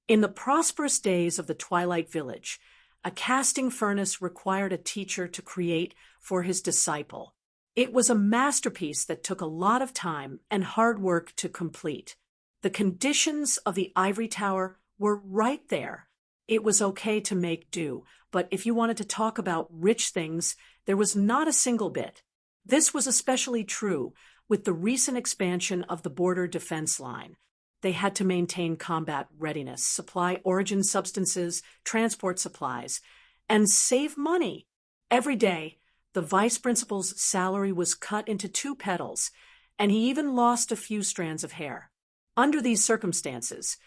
In the prosperous days of the Twilight Village, a casting furnace required a teacher to create for his disciple. It was a masterpiece that took a lot of time and hard work to complete. The conditions of the ivory tower were right there. It was okay to make do, but if you wanted to talk about rich things, there was not a single bit. This was especially true with the recent expansion of the border defense line. They had to maintain combat readiness, supply origin substances, transport supplies, and save money. Every day, the vice principal's salary was cut into 2 petals, and he even lost a few strands of hair. Under these circumstances,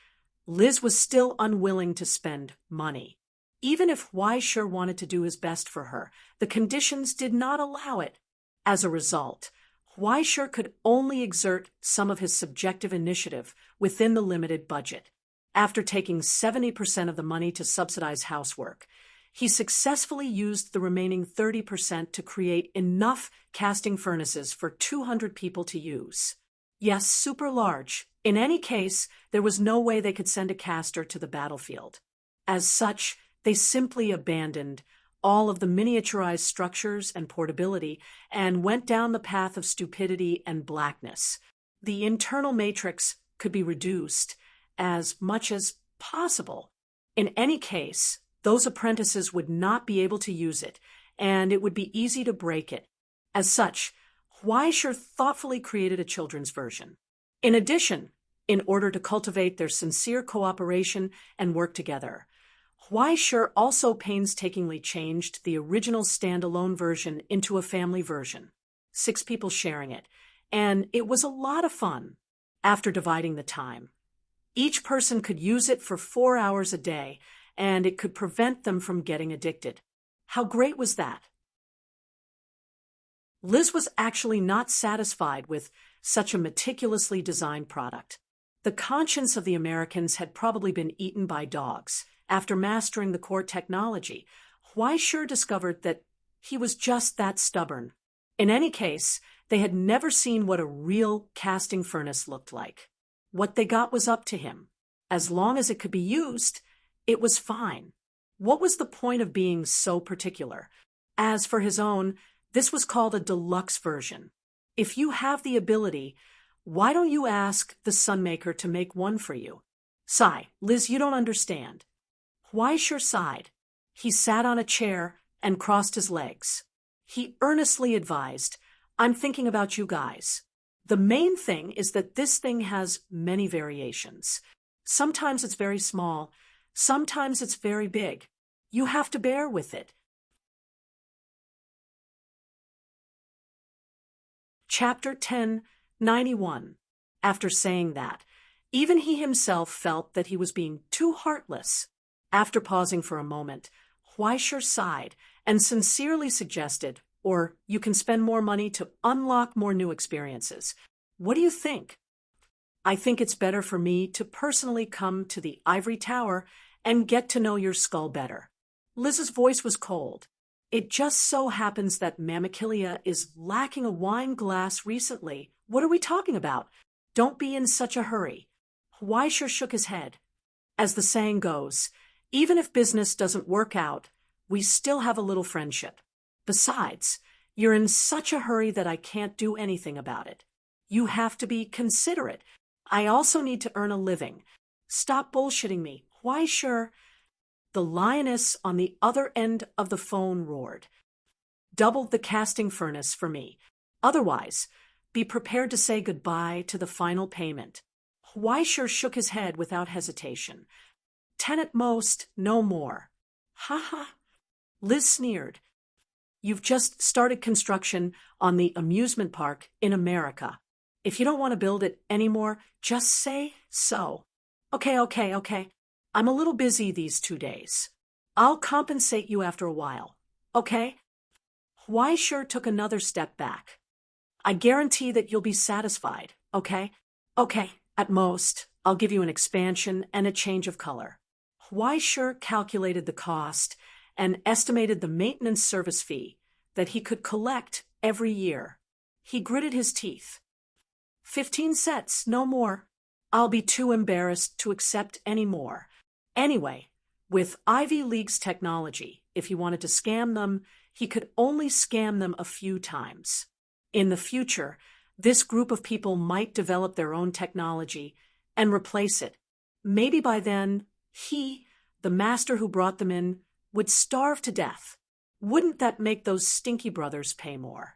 Liz was still unwilling to spend money. Even if Huaisher wanted to do his best for her, the conditions did not allow it. As a result, Huaisher could only exert some of his subjective initiative within the limited budget. After taking 70% of the money to subsidize housework, he successfully used the remaining 30% to create enough casting furnaces for 200 people to use. Yes, super large. In any case, there was no way they could send a caster to the battlefield. As such, they simply abandoned all of the miniaturized structures and portability, and went down the path of stupidity and blackness. The internal matrix could be reduced as much as possible. In any case, those apprentices would not be able to use it, and it would be easy to break it. As such, Weischer thoughtfully created a children's version. In addition, in order to cultivate their sincere cooperation and work together, Weischer also painstakingly changed the original standalone version into a family version, 6 people sharing it, and it was a lot of fun. After dividing the time, each person could use it for 4 hours a day, and it could prevent them from getting addicted. How great was that? Liz was actually not satisfied with such a meticulously designed product. The conscience of the Americans had probably been eaten by dogs. After mastering the core technology, Weischer discovered that he was just that stubborn. In any case, they had never seen what a real casting furnace looked like. What they got was up to him. As long as it could be used, it was fine. What was the point of being so particular? As for his own, this was called a deluxe version. If you have the ability, why don't you ask the Sunmaker to make one for you? Sigh, Liz, you don't understand. Weischer sighed. He sat on a chair and crossed his legs. He earnestly advised, I'm thinking about you guys. The main thing is that this thing has many variations. Sometimes it's very small, sometimes it's very big. You have to bear with it. Chapter 1091. After saying that, even he himself felt that he was being too heartless. After pausing for a moment, Weischer sighed and sincerely suggested, or you can spend more money to unlock more new experiences. What do you think? I think it's better for me to personally come to the ivory tower and get to know your skull better. Liz's voice was cold. It just so happens that Mammachilia is lacking a wine glass recently. What are we talking about? Don't be in such a hurry. Weischer shook his head. As the saying goes, even if business doesn't work out, we still have a little friendship. Besides, you're in such a hurry that I can't do anything about it. You have to be considerate. I also need to earn a living. Stop bullshitting me. Weischer. The lioness on the other end of the phone roared. Double the casting furnace for me. Otherwise, be prepared to say goodbye to the final payment. Weischer shook his head without hesitation. 10 at most, no more. Ha ha. Liz sneered. You've just started construction on the amusement park in America. If you don't want to build it anymore, just say so. Okay. I'm a little busy these 2 days. I'll compensate you after a while. Okay? Weischer took another step back. I guarantee that you'll be satisfied, okay? Okay, at most, I'll give you an expansion and a change of color. Weischer calculated the cost and estimated the maintenance service fee that he could collect every year. He gritted his teeth. 15 sets, no more. I'll be too embarrassed to accept any more. Anyway, with Ivy League's technology, if he wanted to scam them, he could only scam them a few times. In the future, this group of people might develop their own technology and replace it. Maybe by then, he, the master who brought them in, would starve to death. Wouldn't that make those stinky brothers pay more?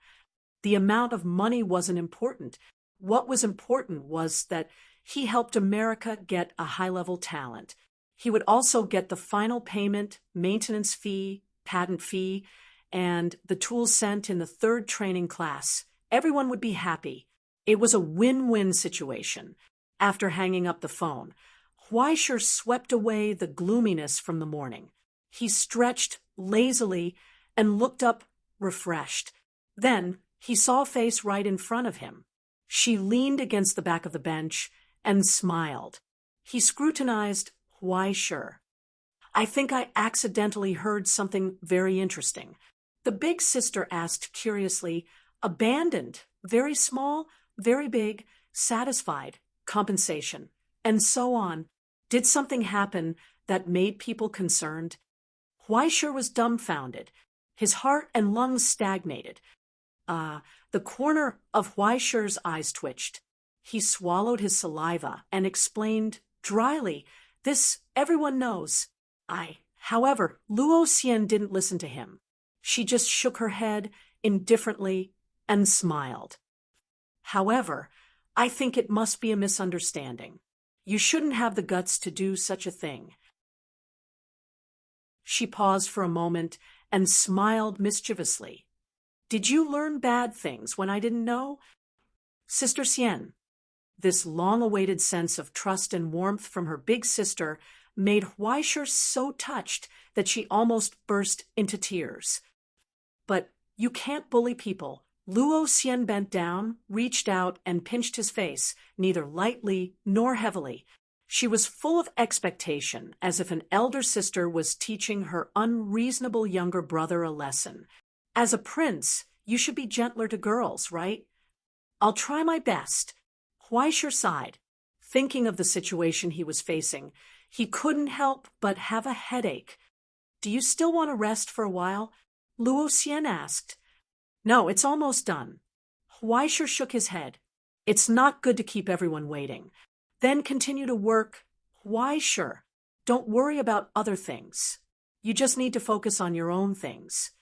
The amount of money wasn't important. What was important was that he helped America get a high-level talent. He would also get the final payment, maintenance fee, patent fee, and the tools sent in the 3rd training class. Everyone would be happy. It was a win-win situation. After hanging up the phone, Weischer swept away the gloominess from the morning. He stretched lazily and looked up, refreshed. Then he saw a face right in front of him. She leaned against the back of the bench and smiled. He scrutinized Weischer. I think I accidentally heard something very interesting. The big sister asked curiously, abandoned, very small, very big, satisfied, compensation, and so on. Did something happen that made people concerned? Huaisher was dumbfounded. His heart and lungs stagnated. The corner of Huaisher's eyes twitched. He swallowed his saliva and explained dryly, "This everyone knows." However, Luo Xian didn't listen to him. She just shook her head indifferently and smiled. "However, I think it must be a misunderstanding. You shouldn't have the guts to do such a thing." She paused for a moment and smiled mischievously. "Did you learn bad things when I didn't know?" "Sister Xian." This long-awaited sense of trust and warmth from her big sister made Huaisher so touched that she almost burst into tears. "But you can't bully people." Luo Xian bent down, reached out, and pinched his face, neither lightly nor heavily. She was full of expectation, as if an elder sister was teaching her unreasonable younger brother a lesson. "As a prince, you should be gentler to girls, right?" "I'll try my best." Huaisher sighed. Thinking of the situation he was facing, he couldn't help but have a headache. "Do you still want to rest for a while?" Luo Xian asked. "No, it's almost done." Huaisher shook his head. "It's not good to keep everyone waiting. Then continue to work." "Huaisher, don't worry about other things. You just need to focus on your own things."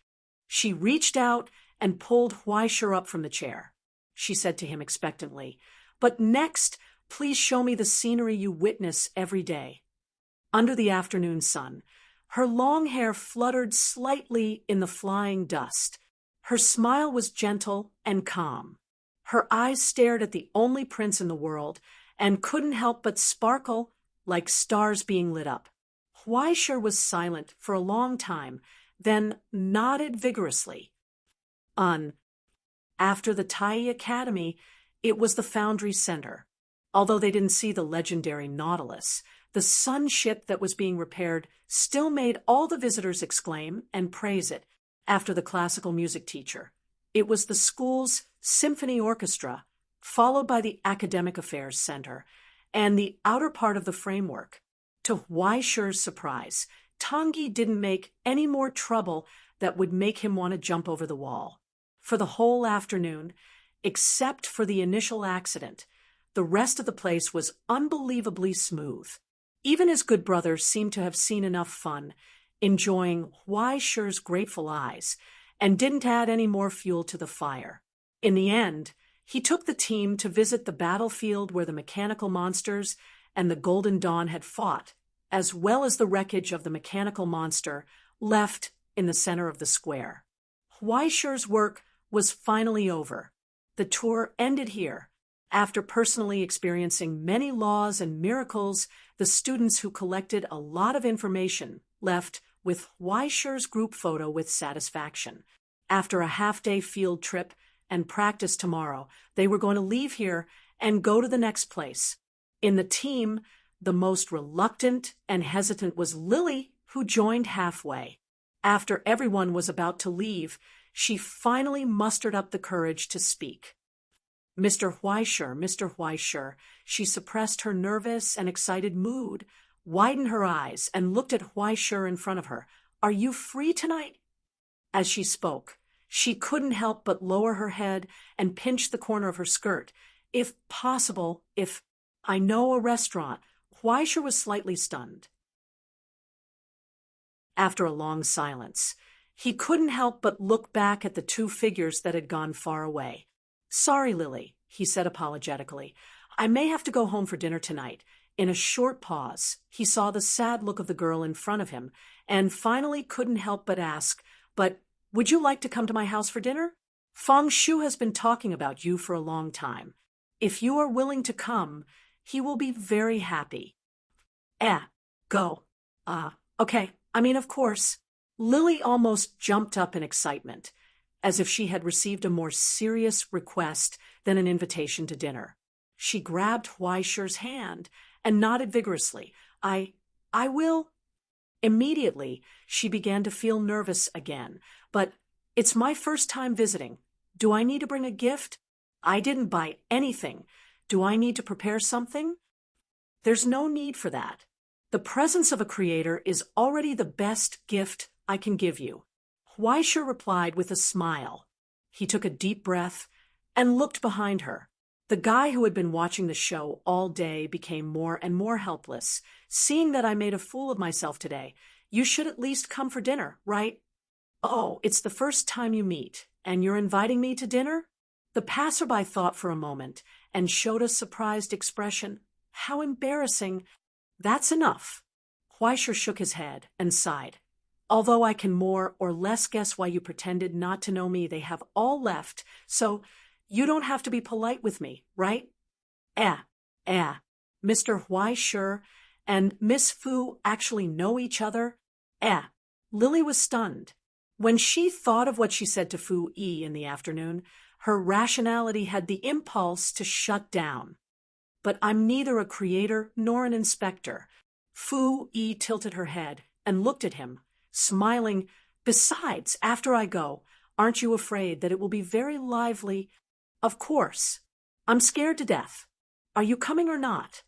She reached out and pulled Huaisher up from the chair. She said to him expectantly, "But next, please show me the scenery you witness every day." Under the afternoon sun, her long hair fluttered slightly in the flying dust. Her smile was gentle and calm. Her eyes stared at the only prince in the world and couldn't help but sparkle like stars being lit up. Huaisher was silent for a long time, then nodded vigorously. After the Tai Academy, it was the Foundry Center. Although they didn't see the legendary Nautilus, the sun ship that was being repaired still made all the visitors exclaim and praise it. After the classical music teacher, it was the school's symphony orchestra, followed by the Academic Affairs Center, and the outer part of the framework. To Huaisher's surprise, Tangi didn't make any more trouble that would make him want to jump over the wall. For the whole afternoon, except for the initial accident, the rest of the place was unbelievably smooth. Even his good brother seemed to have seen enough fun, enjoying Huaisher's grateful eyes, and didn't add any more fuel to the fire. In the end, he took the team to visit the battlefield where the mechanical monsters and the Golden Dawn had fought, as well as the wreckage of the mechanical monster left in the center of the square. Huaisher's work was finally over. The tour ended here. After personally experiencing many laws and miracles, the students who collected a lot of information left with Huaisher's group photo with satisfaction. After a half-day field trip and practice tomorrow, they were going to leave here and go to the next place. In the team, the most reluctant and hesitant was Lily, who joined halfway. After everyone was about to leave, she finally mustered up the courage to speak. Mr. Huaisher, she suppressed her nervous and excited mood, widened her eyes, and looked at Huaisher in front of her. "Are you free tonight?" As she spoke, she couldn't help but lower her head and pinch the corner of her skirt. "If possible, I know a restaurant." Huaisher was slightly stunned. After a long silence, he couldn't help but look back at the two figures that had gone far away. "Sorry, Lily," he said apologetically. "I may have to go home for dinner tonight." In a short pause, he saw the sad look of the girl in front of him and finally couldn't help but ask, "But would you like to come to my house for dinner? Feng Shu has been talking about you for a long time. If you are willing to come, he will be very happy." Go. Okay. Of course." Lily almost jumped up in excitement, as if she had received a more serious request than an invitation to dinner. She grabbed Huaisher's hand and nodded vigorously. I will." Immediately, she began to feel nervous again. "But it's my first time visiting. Do I need to bring a gift? I didn't buy anything. Do I need to prepare something?" "There's no need for that. The presence of a creator is already the best gift I can give you," Huaisha replied with a smile. He took a deep breath and looked behind her. The guy who had been watching the show all day became more and more helpless. "Seeing that I made a fool of myself today, you should at least come for dinner, right?" "Oh, it's the first time you meet, and you're inviting me to dinner?" The passerby thought for a moment and showed a surprised expression. "How embarrassing." "That's enough." Huaisha shook his head and sighed. "Although I can more or less guess why you pretended not to know me, they have all left, so you don't have to be polite with me, right?" Eh, Mr. Huaisha and Miss Fu actually know each other? Lily was stunned. When she thought of what she said to Fu Yi in the afternoon, her rationality had the impulse to shut down. "But I'm neither a creator nor an inspector." Fu Yi tilted her head and looked at him, smiling. "Besides, after I go, aren't you afraid that it will be very lively?" "Of course. I'm scared to death. Are you coming or not?"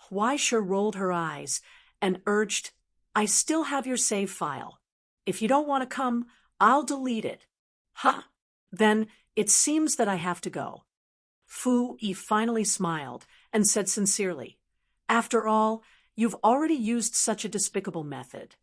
Huaisha rolled her eyes and urged, "I still have your save file. If you don't want to come, I'll delete it." "Ha! Then it seems that I have to go." Fu Yi finally smiled and said sincerely, "After all, you've already used such a despicable method."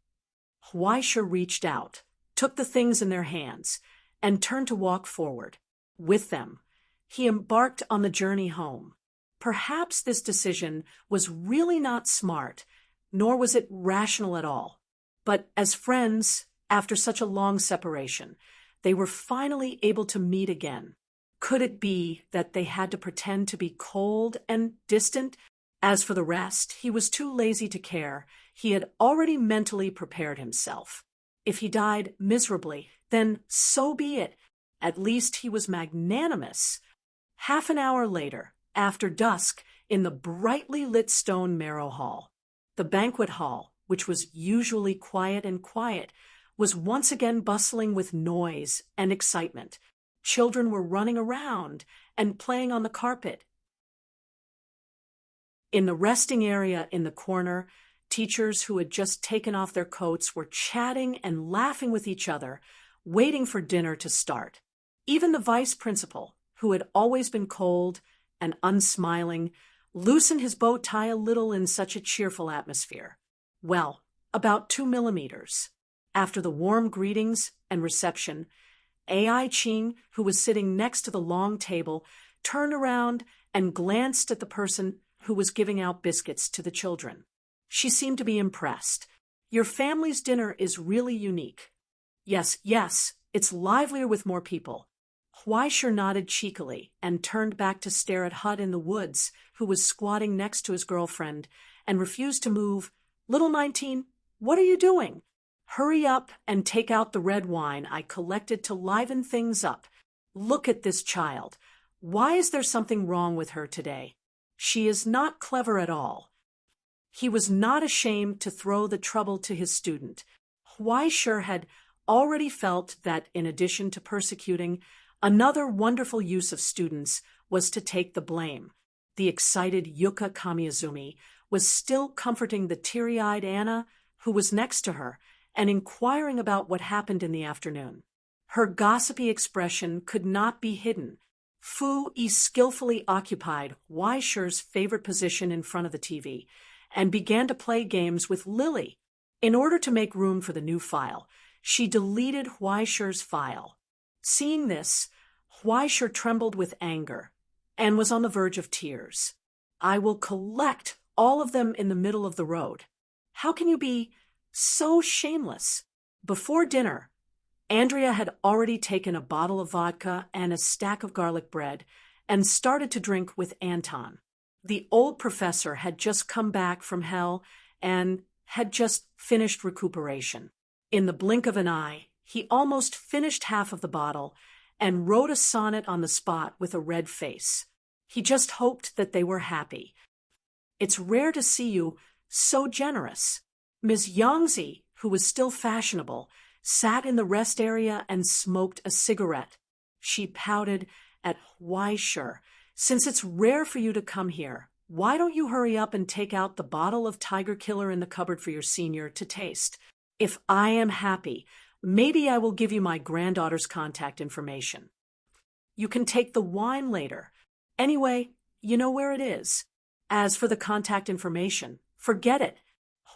Huaisha reached out, took the things in their hands, and turned to walk forward. With them, he embarked on the journey home. Perhaps this decision was really not smart, nor was it rational at all. But as friends, after such a long separation, they were finally able to meet again. Could it be that they had to pretend to be cold and distant? As for the rest, he was too lazy to care. He had already mentally prepared himself. If he died miserably, then so be it. At least he was magnanimous. Half an hour later, after dusk, in the brightly lit stone marrow hall, the banquet hall, which was usually quiet, was once again bustling with noise and excitement. Children were running around and playing on the carpet. In the resting area in the corner, teachers who had just taken off their coats were chatting and laughing with each other, waiting for dinner to start. Even the vice principal, who had always been cold and unsmiling, loosened his bow tie a little in such a cheerful atmosphere. Well, about 2 millimeters. After the warm greetings and reception, Ai Ching, who was sitting next to the long table, turned around and glanced at the person who was giving out biscuits to the children. She seemed to be impressed. "Your family's dinner is really unique." Yes, it's livelier with more people." Huaisha nodded cheekily and turned back to stare at Hud in the woods, who was squatting next to his girlfriend and refused to move. "Little 19, what are you doing?" "Hurry up and take out the red wine I collected to liven things up. Look at this child. Why is there something wrong with her today? She is not clever at all." He was not ashamed to throw the trouble to his student. Huaisha had already felt that, in addition to persecuting, another wonderful use of students was to take the blame. The excited Yuka Kamiyazumi was still comforting the teary-eyed Anna, who was next to her, and inquiring about what happened in the afternoon. Her gossipy expression could not be hidden. Fu Yi skillfully occupied Huaisha's favorite position in front of the TV and began to play games with Lily. In order to make room for the new file, she deleted Huaisha's file. Seeing this, Huaisha trembled with anger and was on the verge of tears. "I will collect all of them in the middle of the road. How can you be so shameless?" Before dinner, Andrea had already taken a bottle of vodka and a stack of garlic bread and started to drink with Anton. The old professor had just come back from hell and had just finished recuperation. In the blink of an eye, he almost finished half of the bottle and wrote a sonnet on the spot with a red face. He just hoped that they were happy. "It's rare to see you so generous." Ms. Yangzi, who was still fashionable, sat in the rest area and smoked a cigarette. She pouted at Huaisha. "Since it's rare for you to come here, why don't you hurry up and take out the bottle of Tiger Killer in the cupboard for your senior to taste? If I am happy, maybe I will give you my granddaughter's contact information. You can take the wine later. Anyway, you know where it is. As for the contact information, forget it.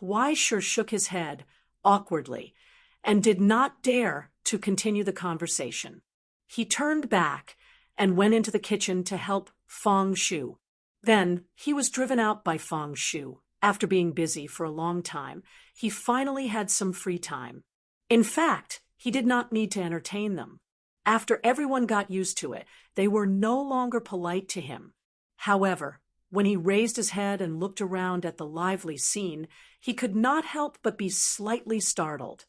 Huaisher shook his head awkwardly and did not dare to continue the conversation. He turned back and went into the kitchen to help Feng Shu. Then he was driven out by Feng Shu. After being busy for a long time, he finally had some free time. In fact, he did not need to entertain them. After everyone got used to it, they were no longer polite to him. However, when he raised his head and looked around at the lively scene, he could not help but be slightly startled.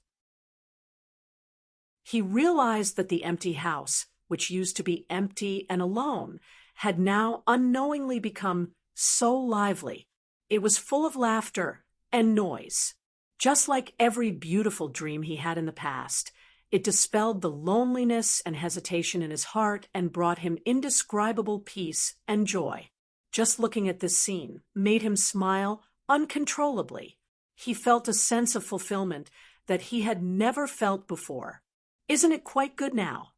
He realized that the empty house, which used to be empty and alone, had now unknowingly become so lively. It was full of laughter and noise. Just like every beautiful dream he had in the past, it dispelled the loneliness and hesitation in his heart and brought him indescribable peace and joy. Just looking at this scene made him smile uncontrollably. He felt a sense of fulfillment that he had never felt before. Isn't it quite good now?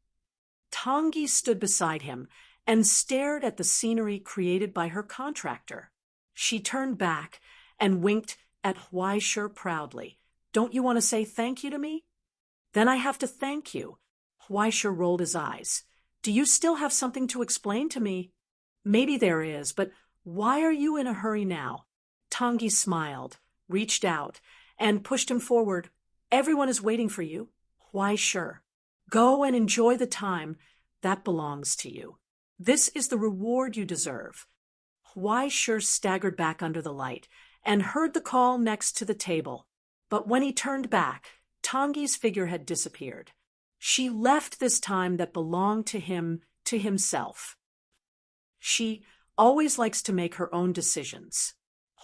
Tangi stood beside him and stared at the scenery created by her contractor. She turned back and winked at Huaisher proudly. Don't you want to say thank you to me? Then I have to thank you. Huaisher rolled his eyes. Do you still have something to explain to me? Maybe there is, but why are you in a hurry now? Tangi smiled, reached out, and pushed him forward. Everyone is waiting for you. Huaisher, go and enjoy the time that belongs to you. This is the reward you deserve. Huaisher staggered back under the light and heard the call next to the table. But when he turned back, Tangi's figure had disappeared. She left this time that belonged to him, to himself. She always likes to make her own decisions.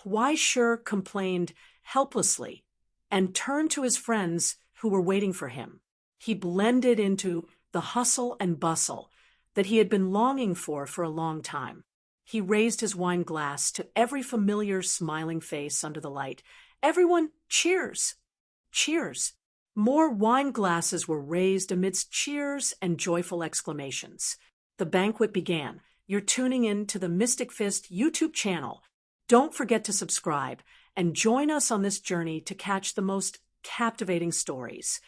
Huaisher complained helplessly and turned to his friends who were waiting for him. He blended into the hustle and bustle that he had been longing for a long time. He raised his wine glass to every familiar smiling face under the light. Everyone, cheers! Cheers! More wine glasses were raised amidst cheers and joyful exclamations. The banquet began. You're tuning in to the Mystic Fist YouTube channel. Don't forget to subscribe and join us on this journey to catch the most captivating stories.